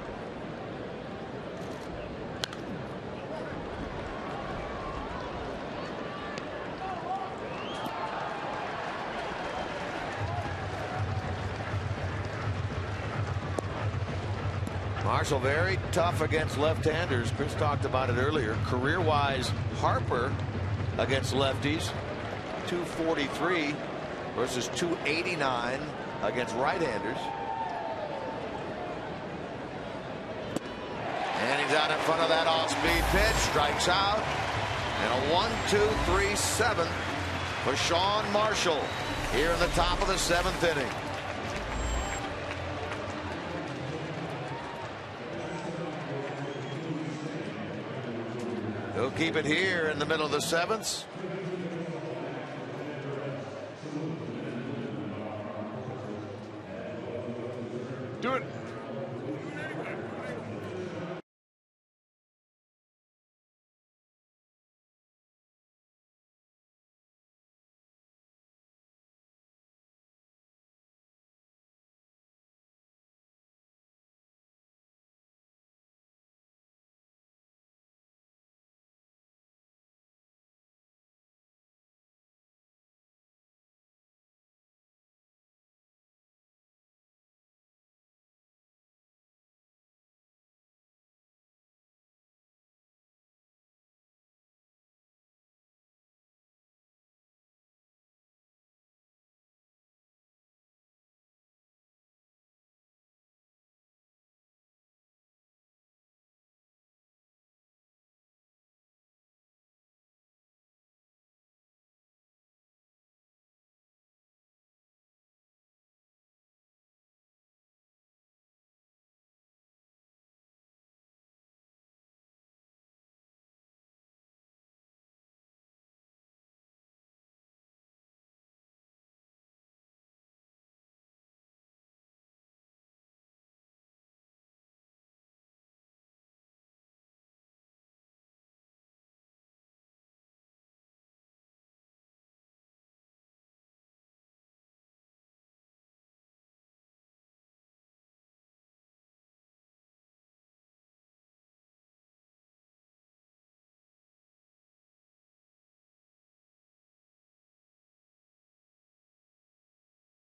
Marshall very tough against left-handers. Chris talked about it earlier. Career-wise, Harper against lefties, 243 versus 289 against right-handers. And he's out in front of that off-speed pitch, strikes out, and a 1-2-3-7 for Sean Marshall here in the top of the 7th inning. He'll keep it here in the middle of the 7th. Do it.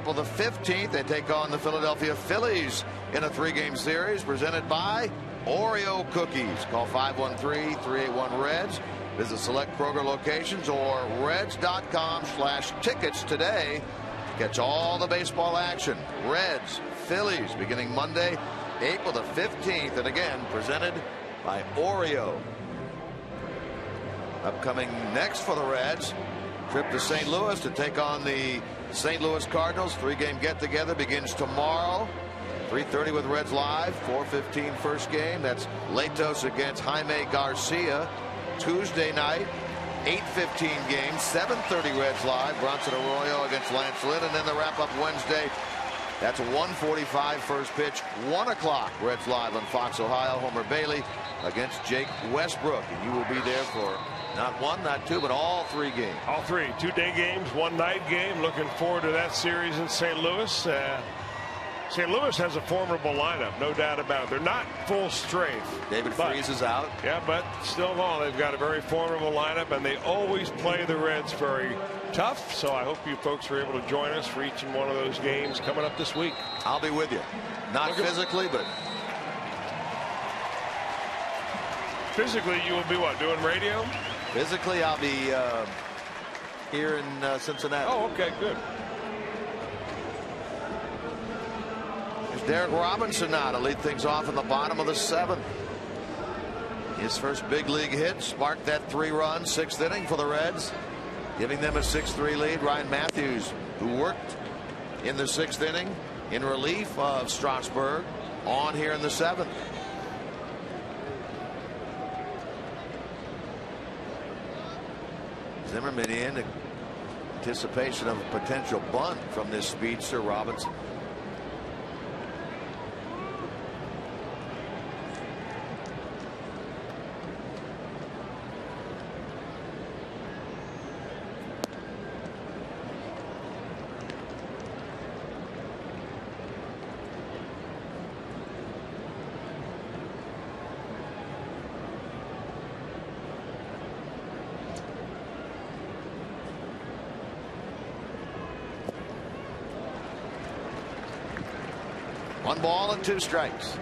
The 15th, they take on the Philadelphia Phillies in a 3-game series presented by Oreo Cookies. Call 513-381-REDS. Visit select Kroger locations or reds.com/tickets today to catch all the baseball action. Reds, Phillies, beginning Monday, April the 15th, and again presented by Oreo. Upcoming next for the Reds, trip to St. Louis to take on the St. Louis Cardinals. 3-game get-together begins tomorrow. 3:30 with Reds Live. 4:15 first game. That's Latos against Jaime Garcia. Tuesday night, 8:15 game. 7:30 Reds Live. Bronson Arroyo against Lance Lynn. And then the wrap-up Wednesday. That's 1:45 first pitch. 1 o'clock Reds Live on Fox, Ohio. Homer Bailey against Jake Westbrook. And you will be there for not 1, not 2, but all 3 games. All 3. 2-day games, 1 night game. Looking forward to that series in St. Louis. St. Louis has a formidable lineup, no doubt about it. They're not full strength. David Freese is out. Yeah, but still long. They've got a very formidable lineup, and they always play the Reds very tough. So I hope you folks are able to join us for each and one of those games coming up this week. I'll be with you. Not physically, but physically you will be what, doing radio? Physically, I'll be here in Cincinnati. Oh, okay, good. Derek Robinson now to lead things off in the bottom of the 7th. His first big league hit sparked that 3-run 6th inning for the Reds, giving them a 6-3 lead. Ryan Matthews, who worked in the 6th inning in relief of Strasburg, on here in the 7th. Zimmerman in anticipation of a potential bunt from this speedster Robinson. One ball and 2 strikes.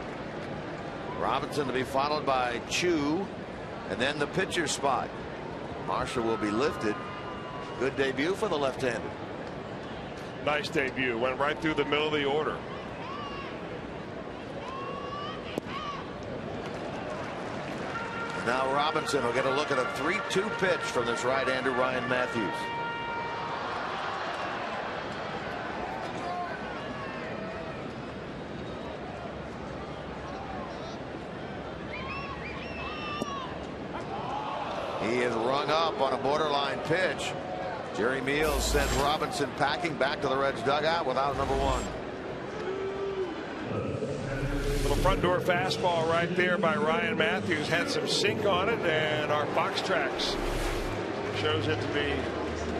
Robinson to be followed by Chu, and then the pitcher's spot. Marshall will be lifted. Good debut for the left-handed. Nice debut. Went right through the middle of the order. Now Robinson will get a look at a 3-2 pitch from this right-hander Ryan Matthews. He is rung up on a borderline pitch. Jerry Meals sent Robinson packing back to the Reds dugout without number 1. Little front door fastball right there by Ryan Matthews. Had some sink on it, and our box tracks shows it to be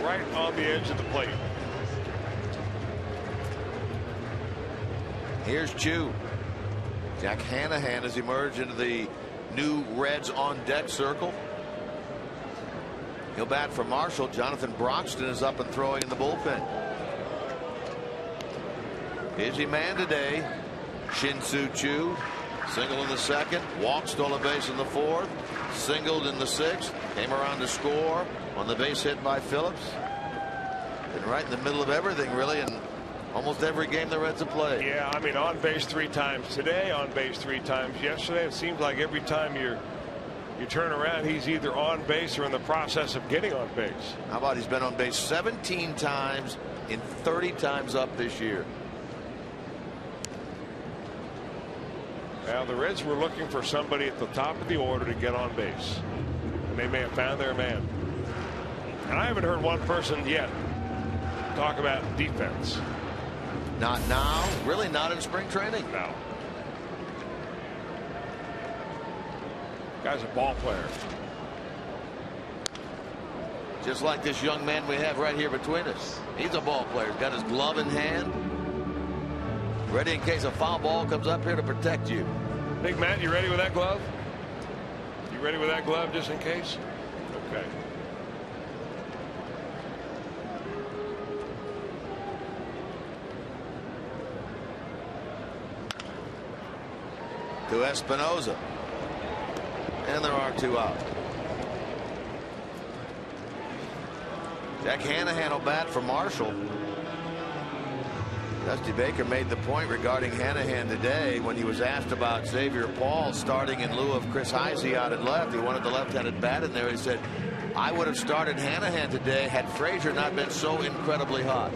right on the edge of the plate. Here's Chu. Jack Hanahan has emerged into the new Reds on deck circle. He'll bat for Marshall. Jonathan Broxton is up and throwing in the bullpen. Busy man today. Shin-Soo Choo. Single in the 2nd. Walk, stole a base in the 4th. Singled in the 6th. Came around to score on the base hit by Phillips. Been right in the middle of everything, really, in almost every game the Reds have played. Yeah, I mean, on base 3 times today, on base 3 times yesterday. It seems like every time you turn around, he's either on base or in the process of getting on base. How about he's been on base 17 times in 30 times up this year. Now the Reds were looking for somebody at the top of the order to get on base, and they may have found their man. And I haven't heard one person yet talk about defense. Not now, really not in spring training. No. Guy's a ball player. Just like this young man we have right here between us. He's a ball player. He's got his glove in hand, ready in case a foul ball comes up here to protect you. Big Matt, you ready with that glove? You ready with that glove just in case? Okay. To Espinoza. And there are 2 out. Jack Hanahan will bat for Marshall. Dusty Baker made the point regarding Hanahan today when he was asked about Xavier Paul starting in lieu of Chris Heisey out at left. He wanted the left-handed bat in there. He said, I would have started Hanahan today had Frazier not been so incredibly hot.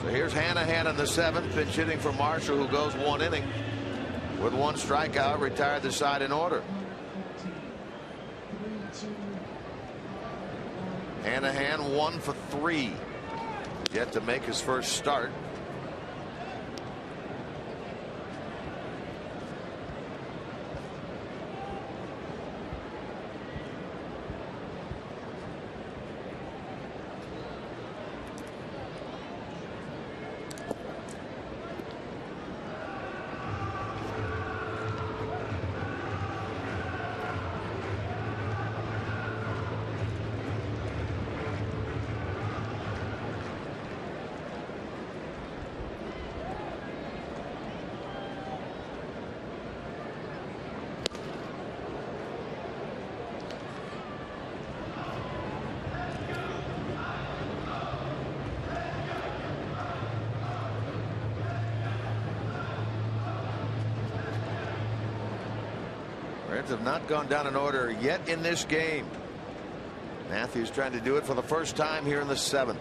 So here's Hanahan in the 7th, pinch hitting for Marshall, who goes 1 inning with 1 strikeout, retired the side in order. Hanahan 1 for 3, yet to make his first start. Reds have not gone down in order yet in this game. Matthews trying to do it for the first time here in the 7th.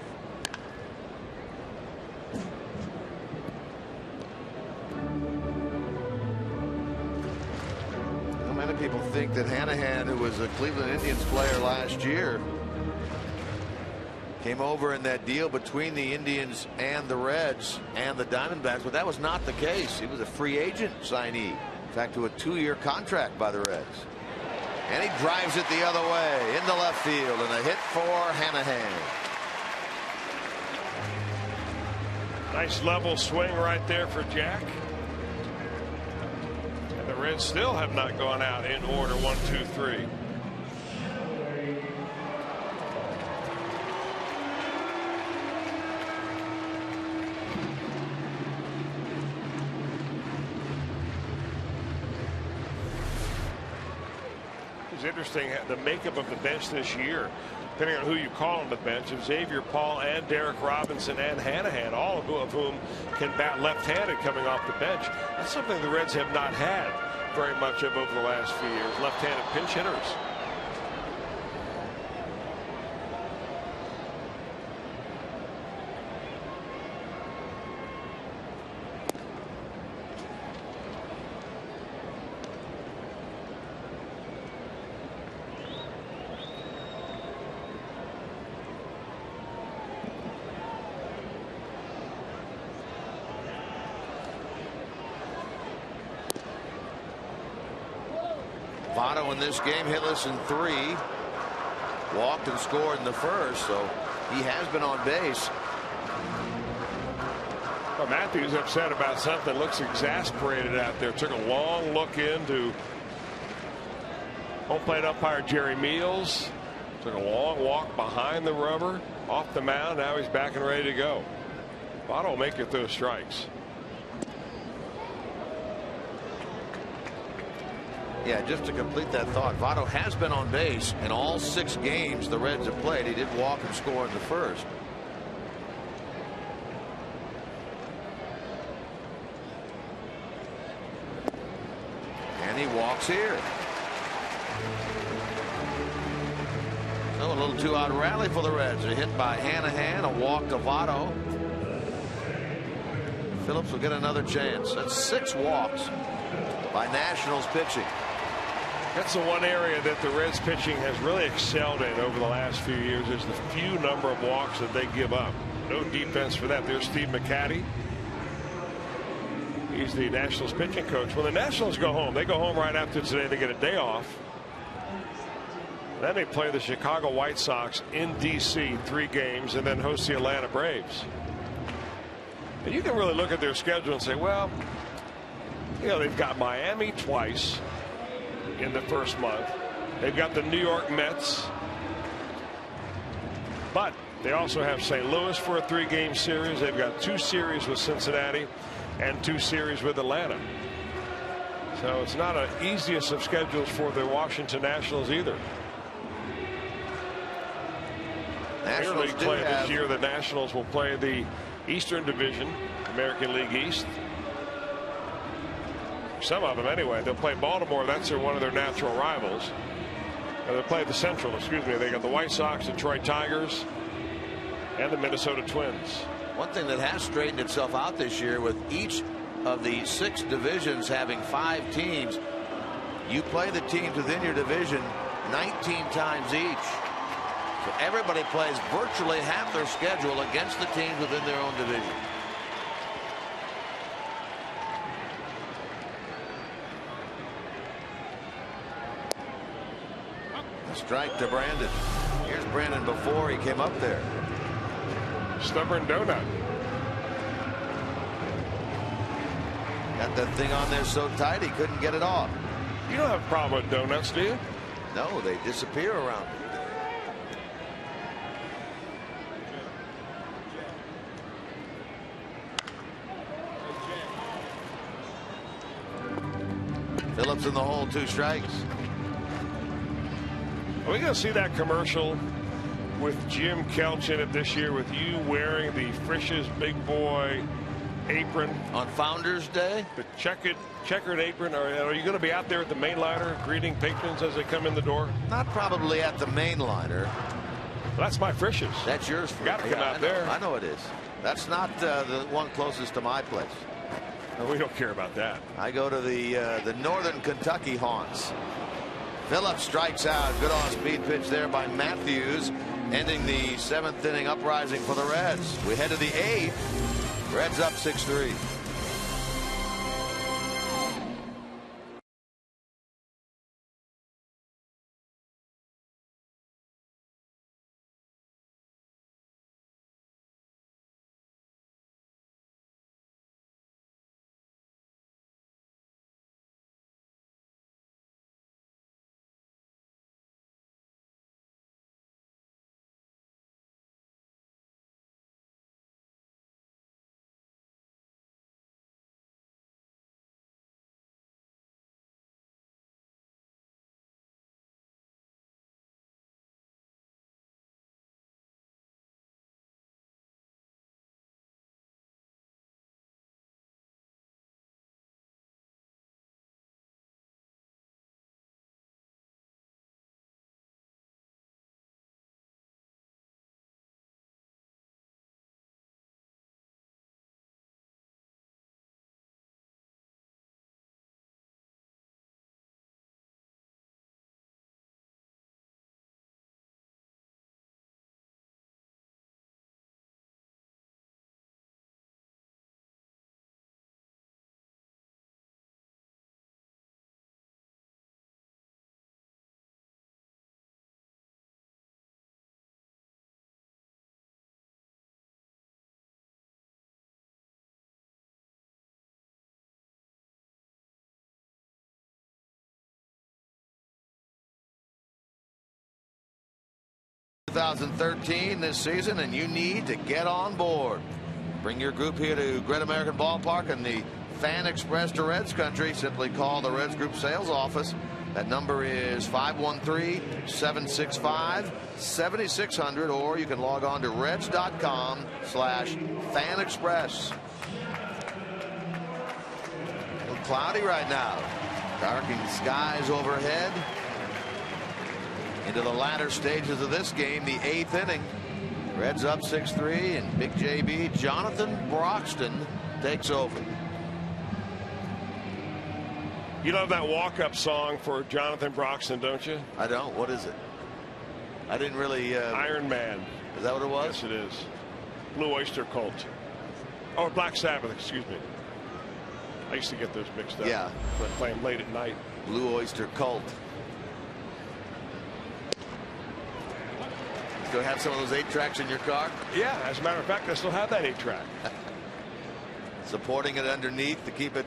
Many people think that Hanahan, who was a Cleveland Indians player last year, came over in that deal between the Indians and the Reds and the Diamondbacks, but that was not the case. He was a free agent signee, in fact, to a 2-year contract by the Reds. And he drives it the other way into left field, and a hit for Hanahan. Nice level swing right there for Jack. And the Reds still have not gone out in order. 1, 2, 3. It's interesting the makeup of the bench this year, depending on who you call on the bench, of Xavier Paul and Derek Robinson and Hanahan, all of whom can bat left-handed coming off the bench. That's something the Reds have not had very much of over the last few years. Left-handed pinch hitters. Votto in this game hitless in 3. Walked and scored in the first, so he has been on base. Well, Matthews upset about something. Looks exasperated out there. Took a long look into home plate umpire Jerry Meals. Took a long walk behind the rubber, off the mound. Now he's back and ready to go. Votto will make it through strikes. Yeah, just to complete that thought, Votto has been on base in all 6 games the Reds have played. He did walk and score in the first. And he walks here. So a little 2-out rally for the Reds. A hit by Hanahan, a walk to Votto. Phillips will get another chance. That's 6 walks by Nationals pitching. That's the one area that the Reds pitching has really excelled in over the last few years, is the few number of walks that they give up. No defense for that. There's Steve McCatty. He's the Nationals pitching coach. When the Nationals go home, they go home right after today. They get a day off. Then they play the Chicago White Sox in D.C. 3 games and then host the Atlanta Braves. And you can really look at their schedule and say, well, you know, they've got Miami twice in the first month. They've got the New York Mets. But they also have St. Louis for a 3-game series. They've got 2 series with Cincinnati and 2 series with Atlanta. So it's not an easiest of schedules for the Washington Nationals either. Nationals League play this year. The Nationals will play the Eastern Division, American League East. Some of them anyway. They'll play Baltimore. That's one of their natural rivals. They'll play the Central, excuse me. They got the White Sox, Detroit Tigers, and the Minnesota Twins. One thing that has straightened itself out this year, with each of the 6 divisions having 5 teams, you play the teams within your division 19 times each. So everybody plays virtually half their schedule against the teams within their own division. A strike to Brandon. Here's Brandon before he came up there. Stubborn donut. Got that thing on there so tight he couldn't get it off. You don't have a problem with donuts, do you? No, they disappear around me. Phillips in the hole, 2 strikes. Are we going to see that commercial with Jim Kelch in it this year, with you wearing the Frisch's Big Boy apron on Founders Day. The checkered apron. Are you going to be out there at the main liner greeting patrons as they come in the door? Not probably at the main liner. Well, that's my Frisch's. That's yours. Got to come out there. I know it is. That's not the one closest to my place. No, we don't care about that. I go to the northern Kentucky haunts. Phillips strikes out. Good on-speed pitch there by Matthews, ending the 7th inning uprising for the Reds. We head to the 8th. Reds up 6-3. ...2013 this season, and you need to get on board. Bring your group here to Great American Ballpark and the Fan Express to Reds Country. Simply call the Reds Group sales office. That number is 513-765-7600, or you can log on to reds.com/fanexpress. A little cloudy right now. Darkening skies overhead. Into the latter stages of this game, the 8th inning. Reds up 6-3, and Big JB, Jonathan Broxton, takes over. You love that walk-up song for Jonathan Broxton, don't you? I don't. What is it? I didn't really... Iron Man. Is that what it was? Yes, it is. Blue Oyster Cult. Oh, Black Sabbath, excuse me. I used to get those mixed up. Yeah. But playing late at night. Blue Oyster Cult. Still have some of those 8 tracks in your car? Yeah, as a matter of fact, I still have that 8-track. Supporting it underneath to keep it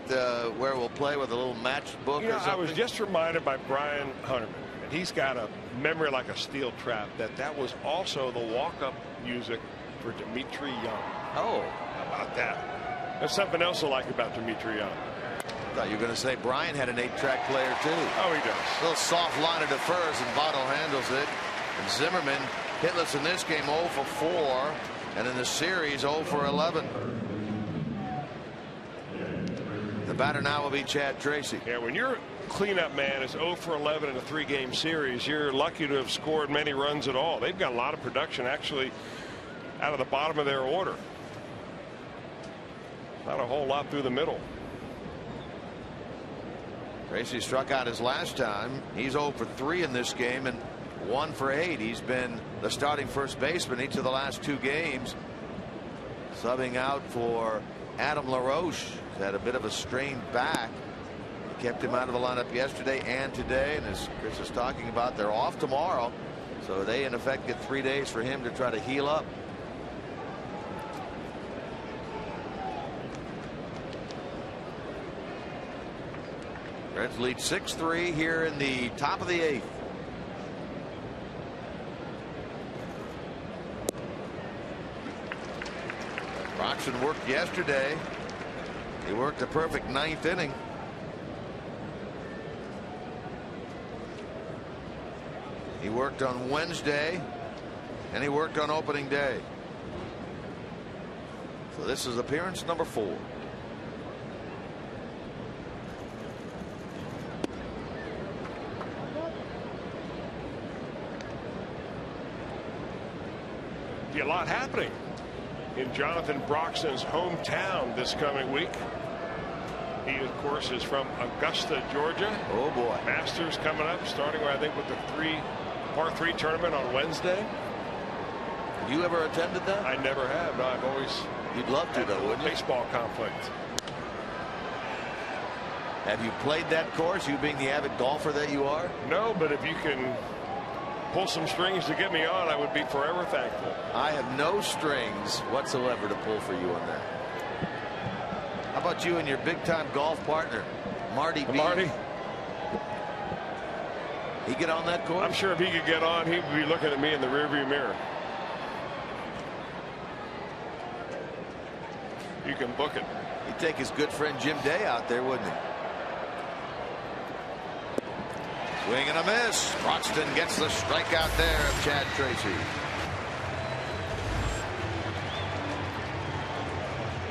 where we'll play with a little matchbook or something? I was just reminded by Brian Hunterman, and he's got a memory like a steel trap, that was also the walk-up music for Dimitri Young. Oh. How about that? That's something else I like about Dimitri Young. I thought you were going to say Brian had an 8-track player, too. Oh, he does. A little soft line to defers, and Votto handles it. And Zimmerman hitless in this game, 0 for 4, and in the series 0 for 11. The batter now will be Chad Tracy. Yeah, when your cleanup man is 0 for 11 in a 3-game series, you're lucky to have scored many runs at all. They've got a lot of production actually out of the bottom of their order. Not a whole lot through the middle. Tracy struck out his last time. He's 0 for 3 in this game and 1 for 8. He's been the starting first baseman each of the last 2 games. Subbing out for Adam LaRoche. He's had a bit of a strained back. He kept him out of the lineup yesterday and today. And as Chris is talking about, they're off tomorrow. So they, in effect, get 3 days for him to try to heal up. Reds lead 6-3 here in the top of the 8th. Broxton worked yesterday. He worked a perfect 9th inning. He worked on Wednesday, and he worked on opening day. So this is appearance number 4. Be a lot happening in Jonathan Broxton's hometown this coming week. He, of course, is from Augusta, Georgia. Oh, boy. Masters coming up, starting, I think, with the par 3 tournament on Wednesday. Have you ever attended that? I never have. No, I've always. You'd love to, though, wouldn't you? Baseball conflict. Have you played that course, you being the avid golfer that you are? No, but if you can pull some strings to get me on, I would be forever thankful. I have no strings whatsoever to pull for you on that. How about you and your big-time golf partner, Marty B? Marty? He get on that course? I'm sure if he could get on, he would be looking at me in the rearview mirror. You can book it. He'd take his good friend Jim Day out there, wouldn't he? Swing and a miss. Broxton gets the strikeout there of Chad Tracy.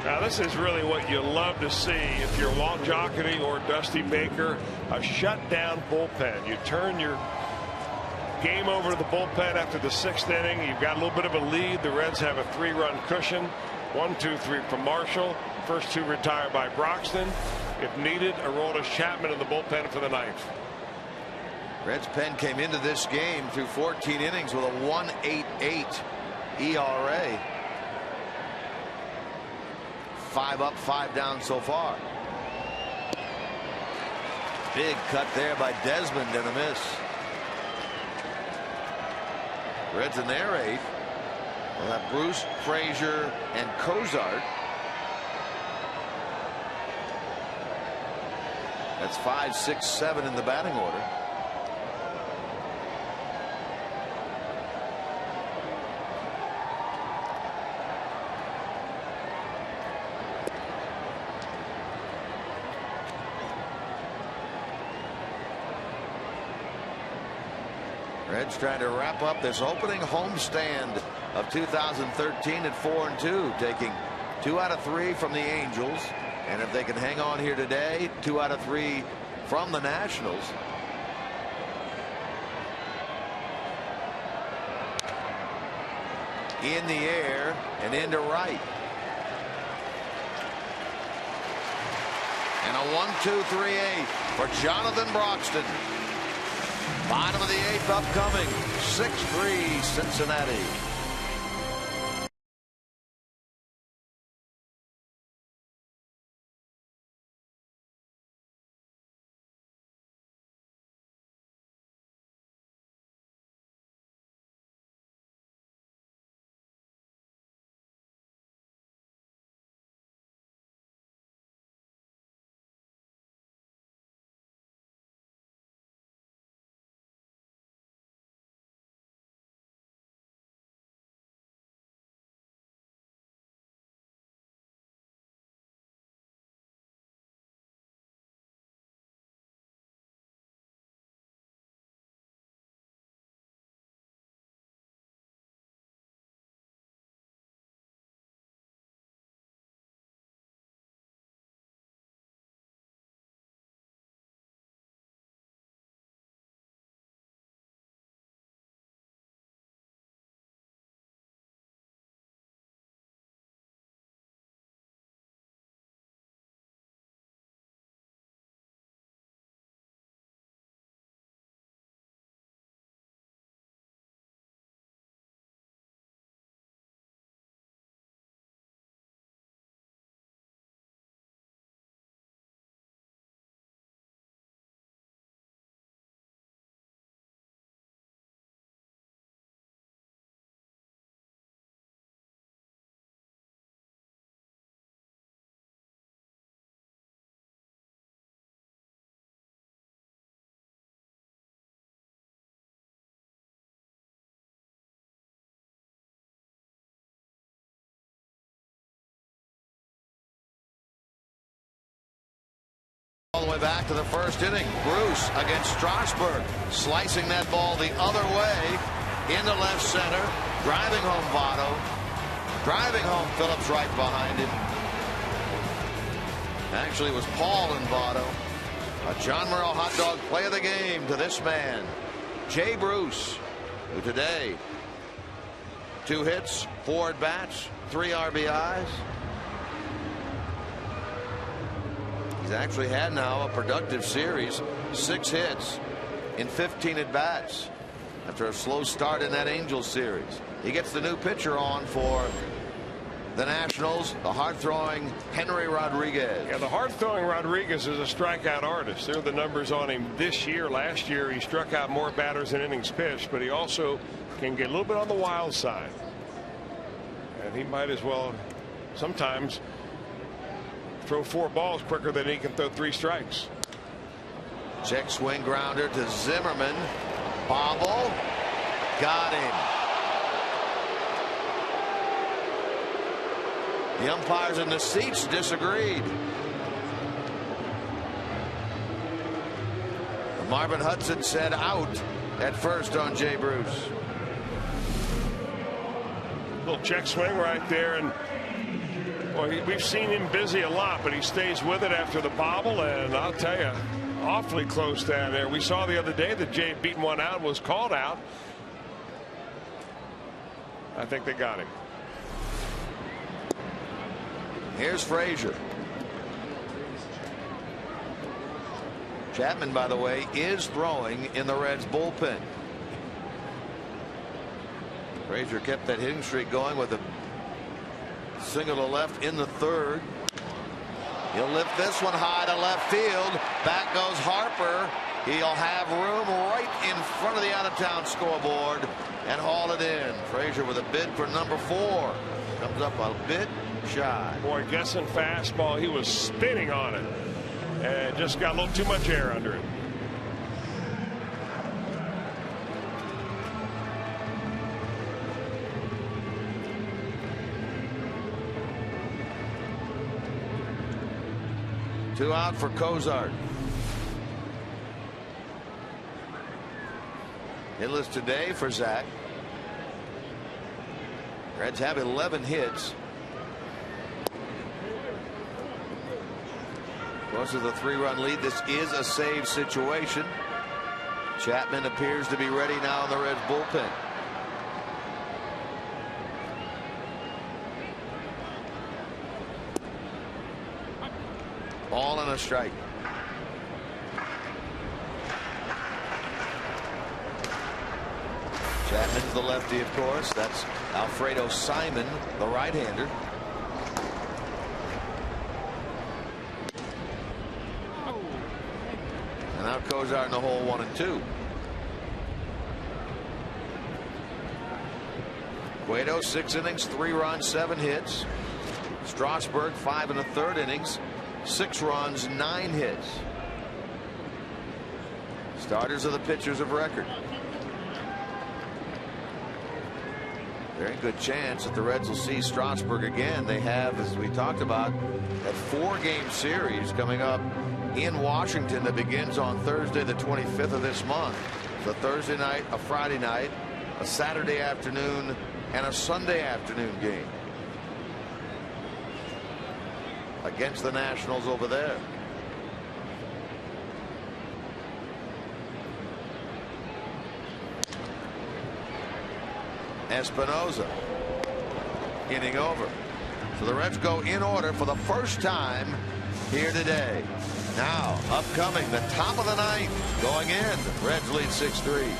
Now this is really what you love to see if you're Walt Jocketty or Dusty Baker. A shutdown bullpen. You turn your game over to the bullpen after the 6th inning. You've got a little bit of a lead. The Reds have a 3-run cushion. 1, 2, 3 from Marshall. First 2 retired by Broxton. If needed, Aroldis Chapman in the bullpen for the 9th. Reds pen came into this game through 14 innings with a 1.88 ERA. 5 up, 5 down so far. Big cut there by Desmond and a miss. Reds in their 8th. We'll have Bruce, Frazier, and Cozart. That's 5, 6, 7 in the batting order. Reds trying to wrap up this opening homestand of 2013 at 4-2, taking 2 out of 3 from the Angels, and if they can hang on here today, 2 out of 3 from the Nationals. In the air and into right. And a 1-2-3-8 for Jonathan Broxton. Bottom of the 8th upcoming. 6-3 Cincinnati. All the way back to the first inning. Bruce against Strasburg, slicing that ball the other way into left center, driving home Votto, driving home Phillips right behind him. Actually, it was Paul and Votto. A John Merrill hot dog play of the game to this man, Jay Bruce, who today 2 hits, 4 at bats, 3 RBIs. He's actually had now a productive series, 6 hits in 15 at bats after a slow start in that Angels series. He gets the new pitcher on for the Nationals, the hard-throwing Henry Rodriguez. Yeah, the hard-throwing Rodriguez is a strikeout artist. There are the numbers on him this year. Last year, he struck out more batters than innings pitched, but he also can get a little bit on the wild side. And he might as well sometimes throw 4 balls quicker than he can throw 3 strikes. Check swing grounder to Zimmerman. Bobble. Got him. The umpires in the seats disagreed. Marvin Hudson said out at first on Jay Bruce. Little check swing right there, and well, we've seen him busy a lot, but he stays with it after the bobble, and I'll tell you, awfully close down there. We saw the other day that Jay beating one out, was called out. I think they got him. Here's Frazier. Chapman, by the way, is throwing in the Reds bullpen. Frazier kept that hitting streak going with a single to left in the 3rd. He'll lift this one high to left field. Back goes Harper. He'll have room right in front of the out-of-town scoreboard and haul it in. Frazier with a bid for number 4. Comes up a bit shy. Boy, guessing fastball. He was spinning on it and just got a little too much air under it. Two out for Cozart. Hitless today for Zach. Reds have 11 hits. Close to the 3-run lead. This is a save situation. Chapman appears to be ready now in the Reds bullpen. Ball and a strike. Chapman's the lefty, of course. That's Alfredo Simon, the right-hander. And now Cozart in the hole, 1 and 2. Cueto, 6 innings, 3 runs, 7 hits. Strasburg, 5 1/3 innings, 6 runs, 9 hits. Starters are the pitchers of record. Very good chance that the Reds will see Strasburg again. They have, as we talked about, a 4-game series coming up in Washington that begins on Thursday, the 25th of this month. It's a Thursday night, a Friday night, a Saturday afternoon, and a Sunday afternoon game against the Nationals over there. Espinosa, inning over. So the Reds go in order for the first time here today. Now, upcoming, the top of the 9th, going in. Reds lead 6-3.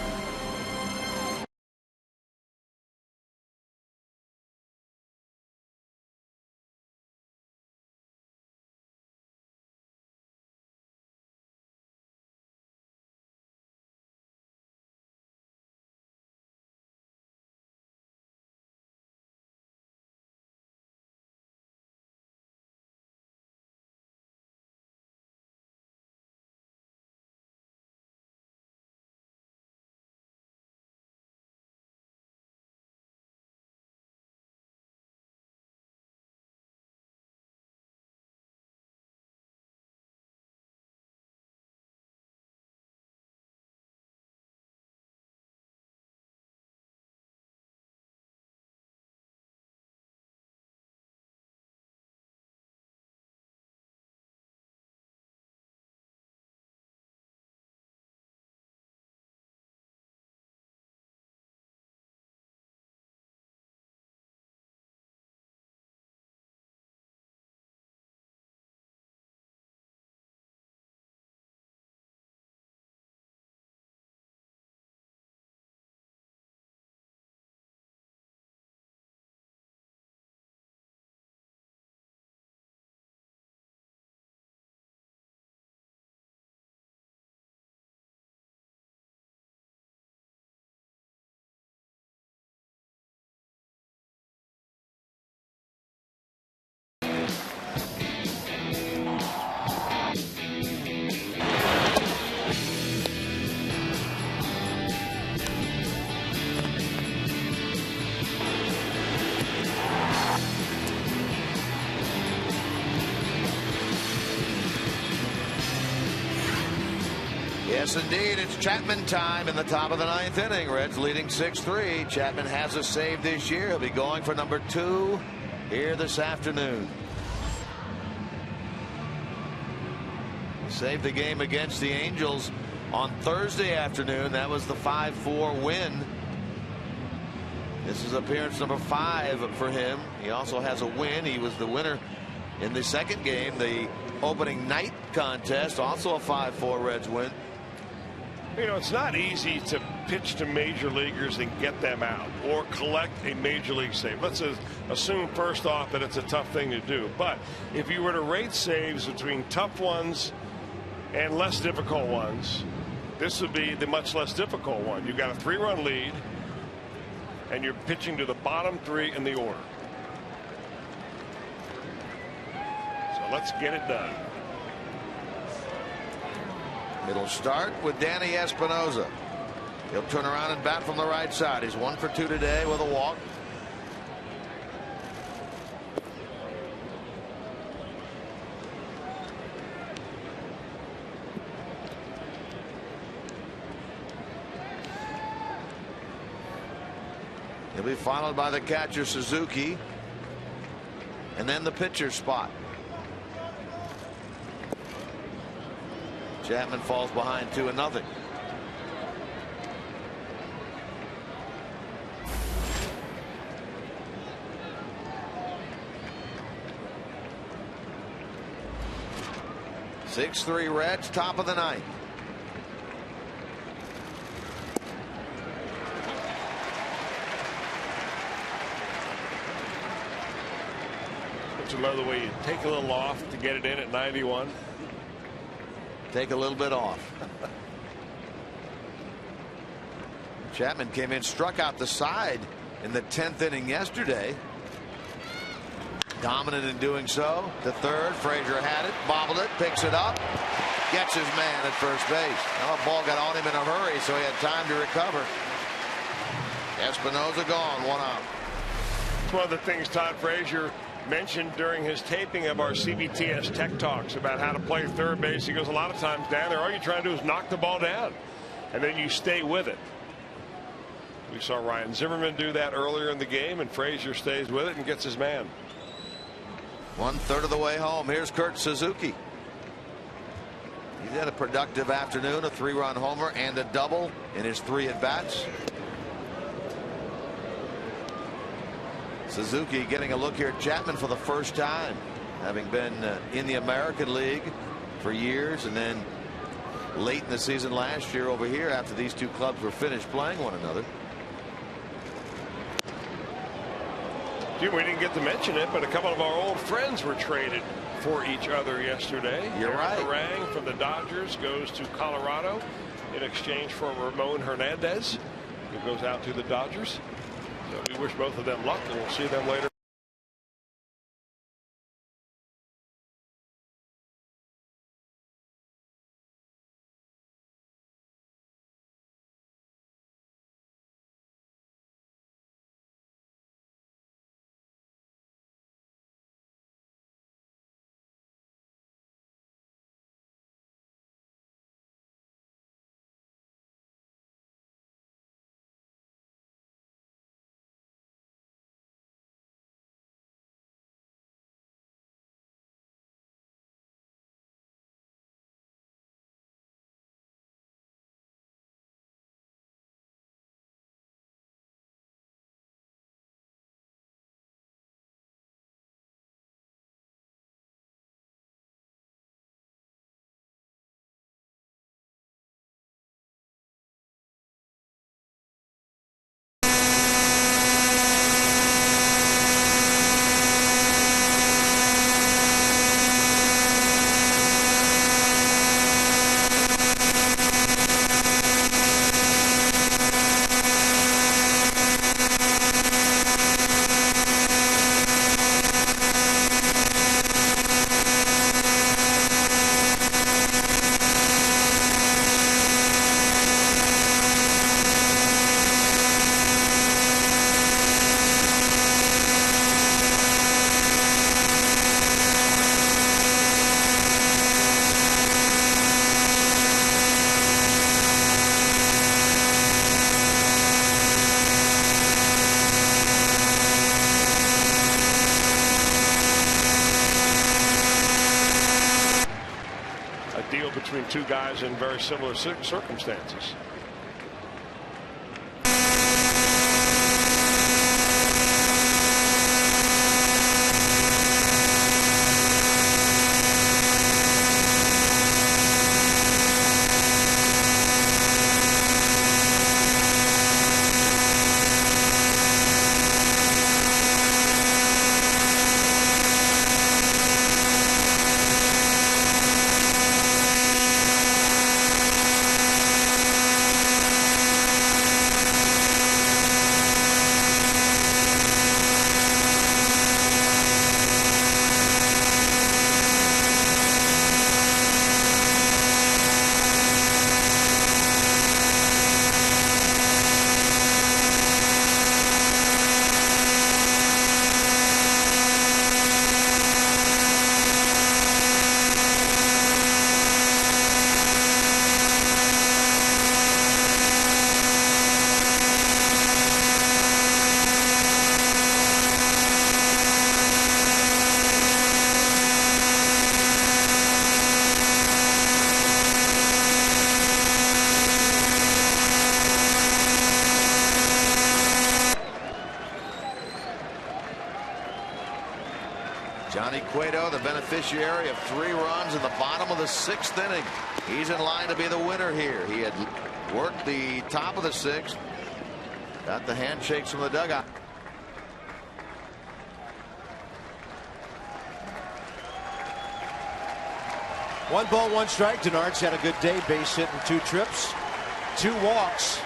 Yes, indeed. It's Chapman time in the top of the 9th inning. Reds leading 6-3. Chapman has a save this year. He'll be going for number 2 here this afternoon. He saved the game against the Angels on Thursday afternoon. That was the 5-4 win. This is appearance number 5 for him. He also has a win. He was the winner in the second game, the opening night contest, also a 5-4 Reds win. You know, it's not easy to pitch to major leaguers and get them out or collect a major league save. Let's assume first off that it's a tough thing to do. But if you were to rate saves between tough ones and less difficult ones, this would be the much less difficult one. You've got a 3-run lead and you're pitching to the bottom 3 in the order. So let's get it done. It'll start with Danny Espinosa. He'll turn around and bat from the right side. He's 1 for 2 today with a walk. He'll be followed by the catcher Suzuki, and then the pitcher's spot. Chapman falls behind 2-0. (6-3) Reds, top of the 9th. Don't you love the way you take a little off to get it in at 91? Take a little bit off. Chapman came in, struck out the side in the 10th inning yesterday. Dominant in doing so. To third, Frazier had it, bobbled it, picks it up, gets his man at first base. Now the ball got on him in a hurry, so he had time to recover. Espinosa gone, 1 out. It's one of the things Todd Frazier mentioned during his taping of our CBTS Tech Talks about how to play third base. He goes, a lot of times down there, all you're trying to do is knock the ball down, and then you stay with it. We saw Ryan Zimmerman do that earlier in the game, and Frazier stays with it and gets his man. 1/3 of the way home. Here's Kurt Suzuki. He's had a productive afternoon, a 3-run homer and a double in his 3 at-bats. Suzuki getting a look here at Chapman for the first time, having been in the American League for years, and then late in the season last year over here after these 2 clubs were finished playing one another. Jim, we didn't get to mention it, but a couple of our old friends were traded for each other yesterday. You're right. Rang from the Dodgers goes to Colorado in exchange for Ramon Hernandez, who goes out to the Dodgers. So we wish both of them luck, and we'll see them later. two guys in very similar circumstances. Johnny Cueto, the beneficiary of 3 runs in the bottom of the 6th inning. He's in line to be the winner here. He had worked the top of the 6th. Got the handshakes from the dugout. One ball, one strike. Denard's had a good day. Base hit in 2 trips, 2 walks.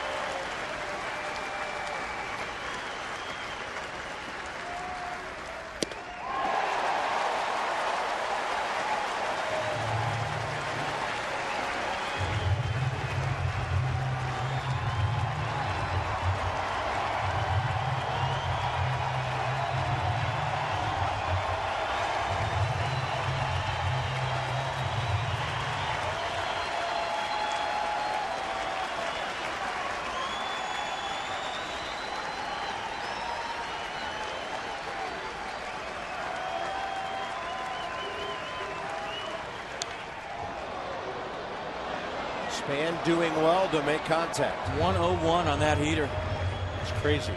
Span doing well to make contact. 101 on that heater. It's crazy.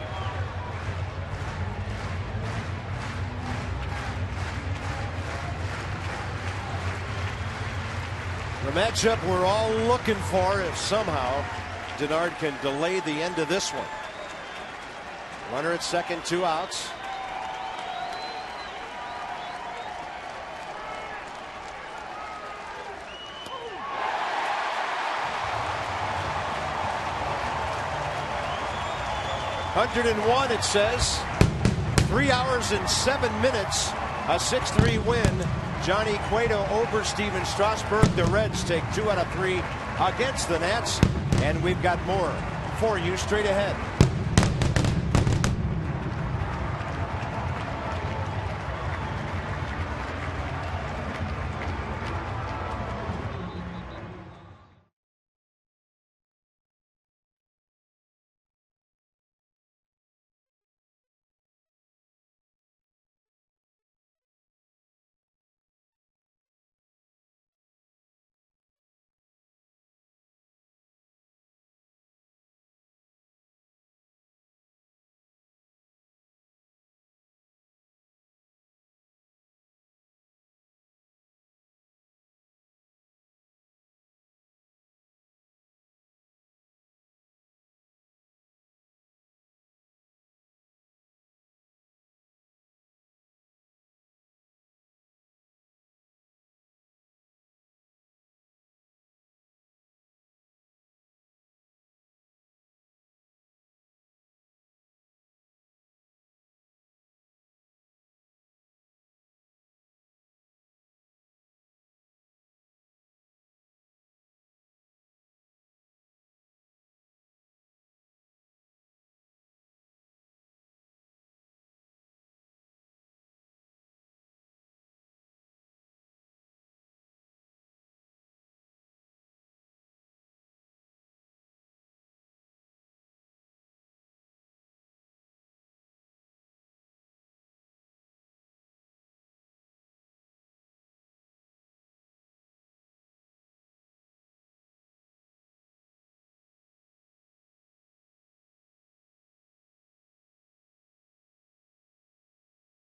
The matchup we're all looking for if somehow Denard can delay the end of this one. Runner at second, 2 outs. .101 it says. 3 hours and 7 minutes. A 6-3 win. Johnny Cueto over Steven Strasburg. The Reds take 2 out of 3 against the Nats. And we've got more for you straight ahead.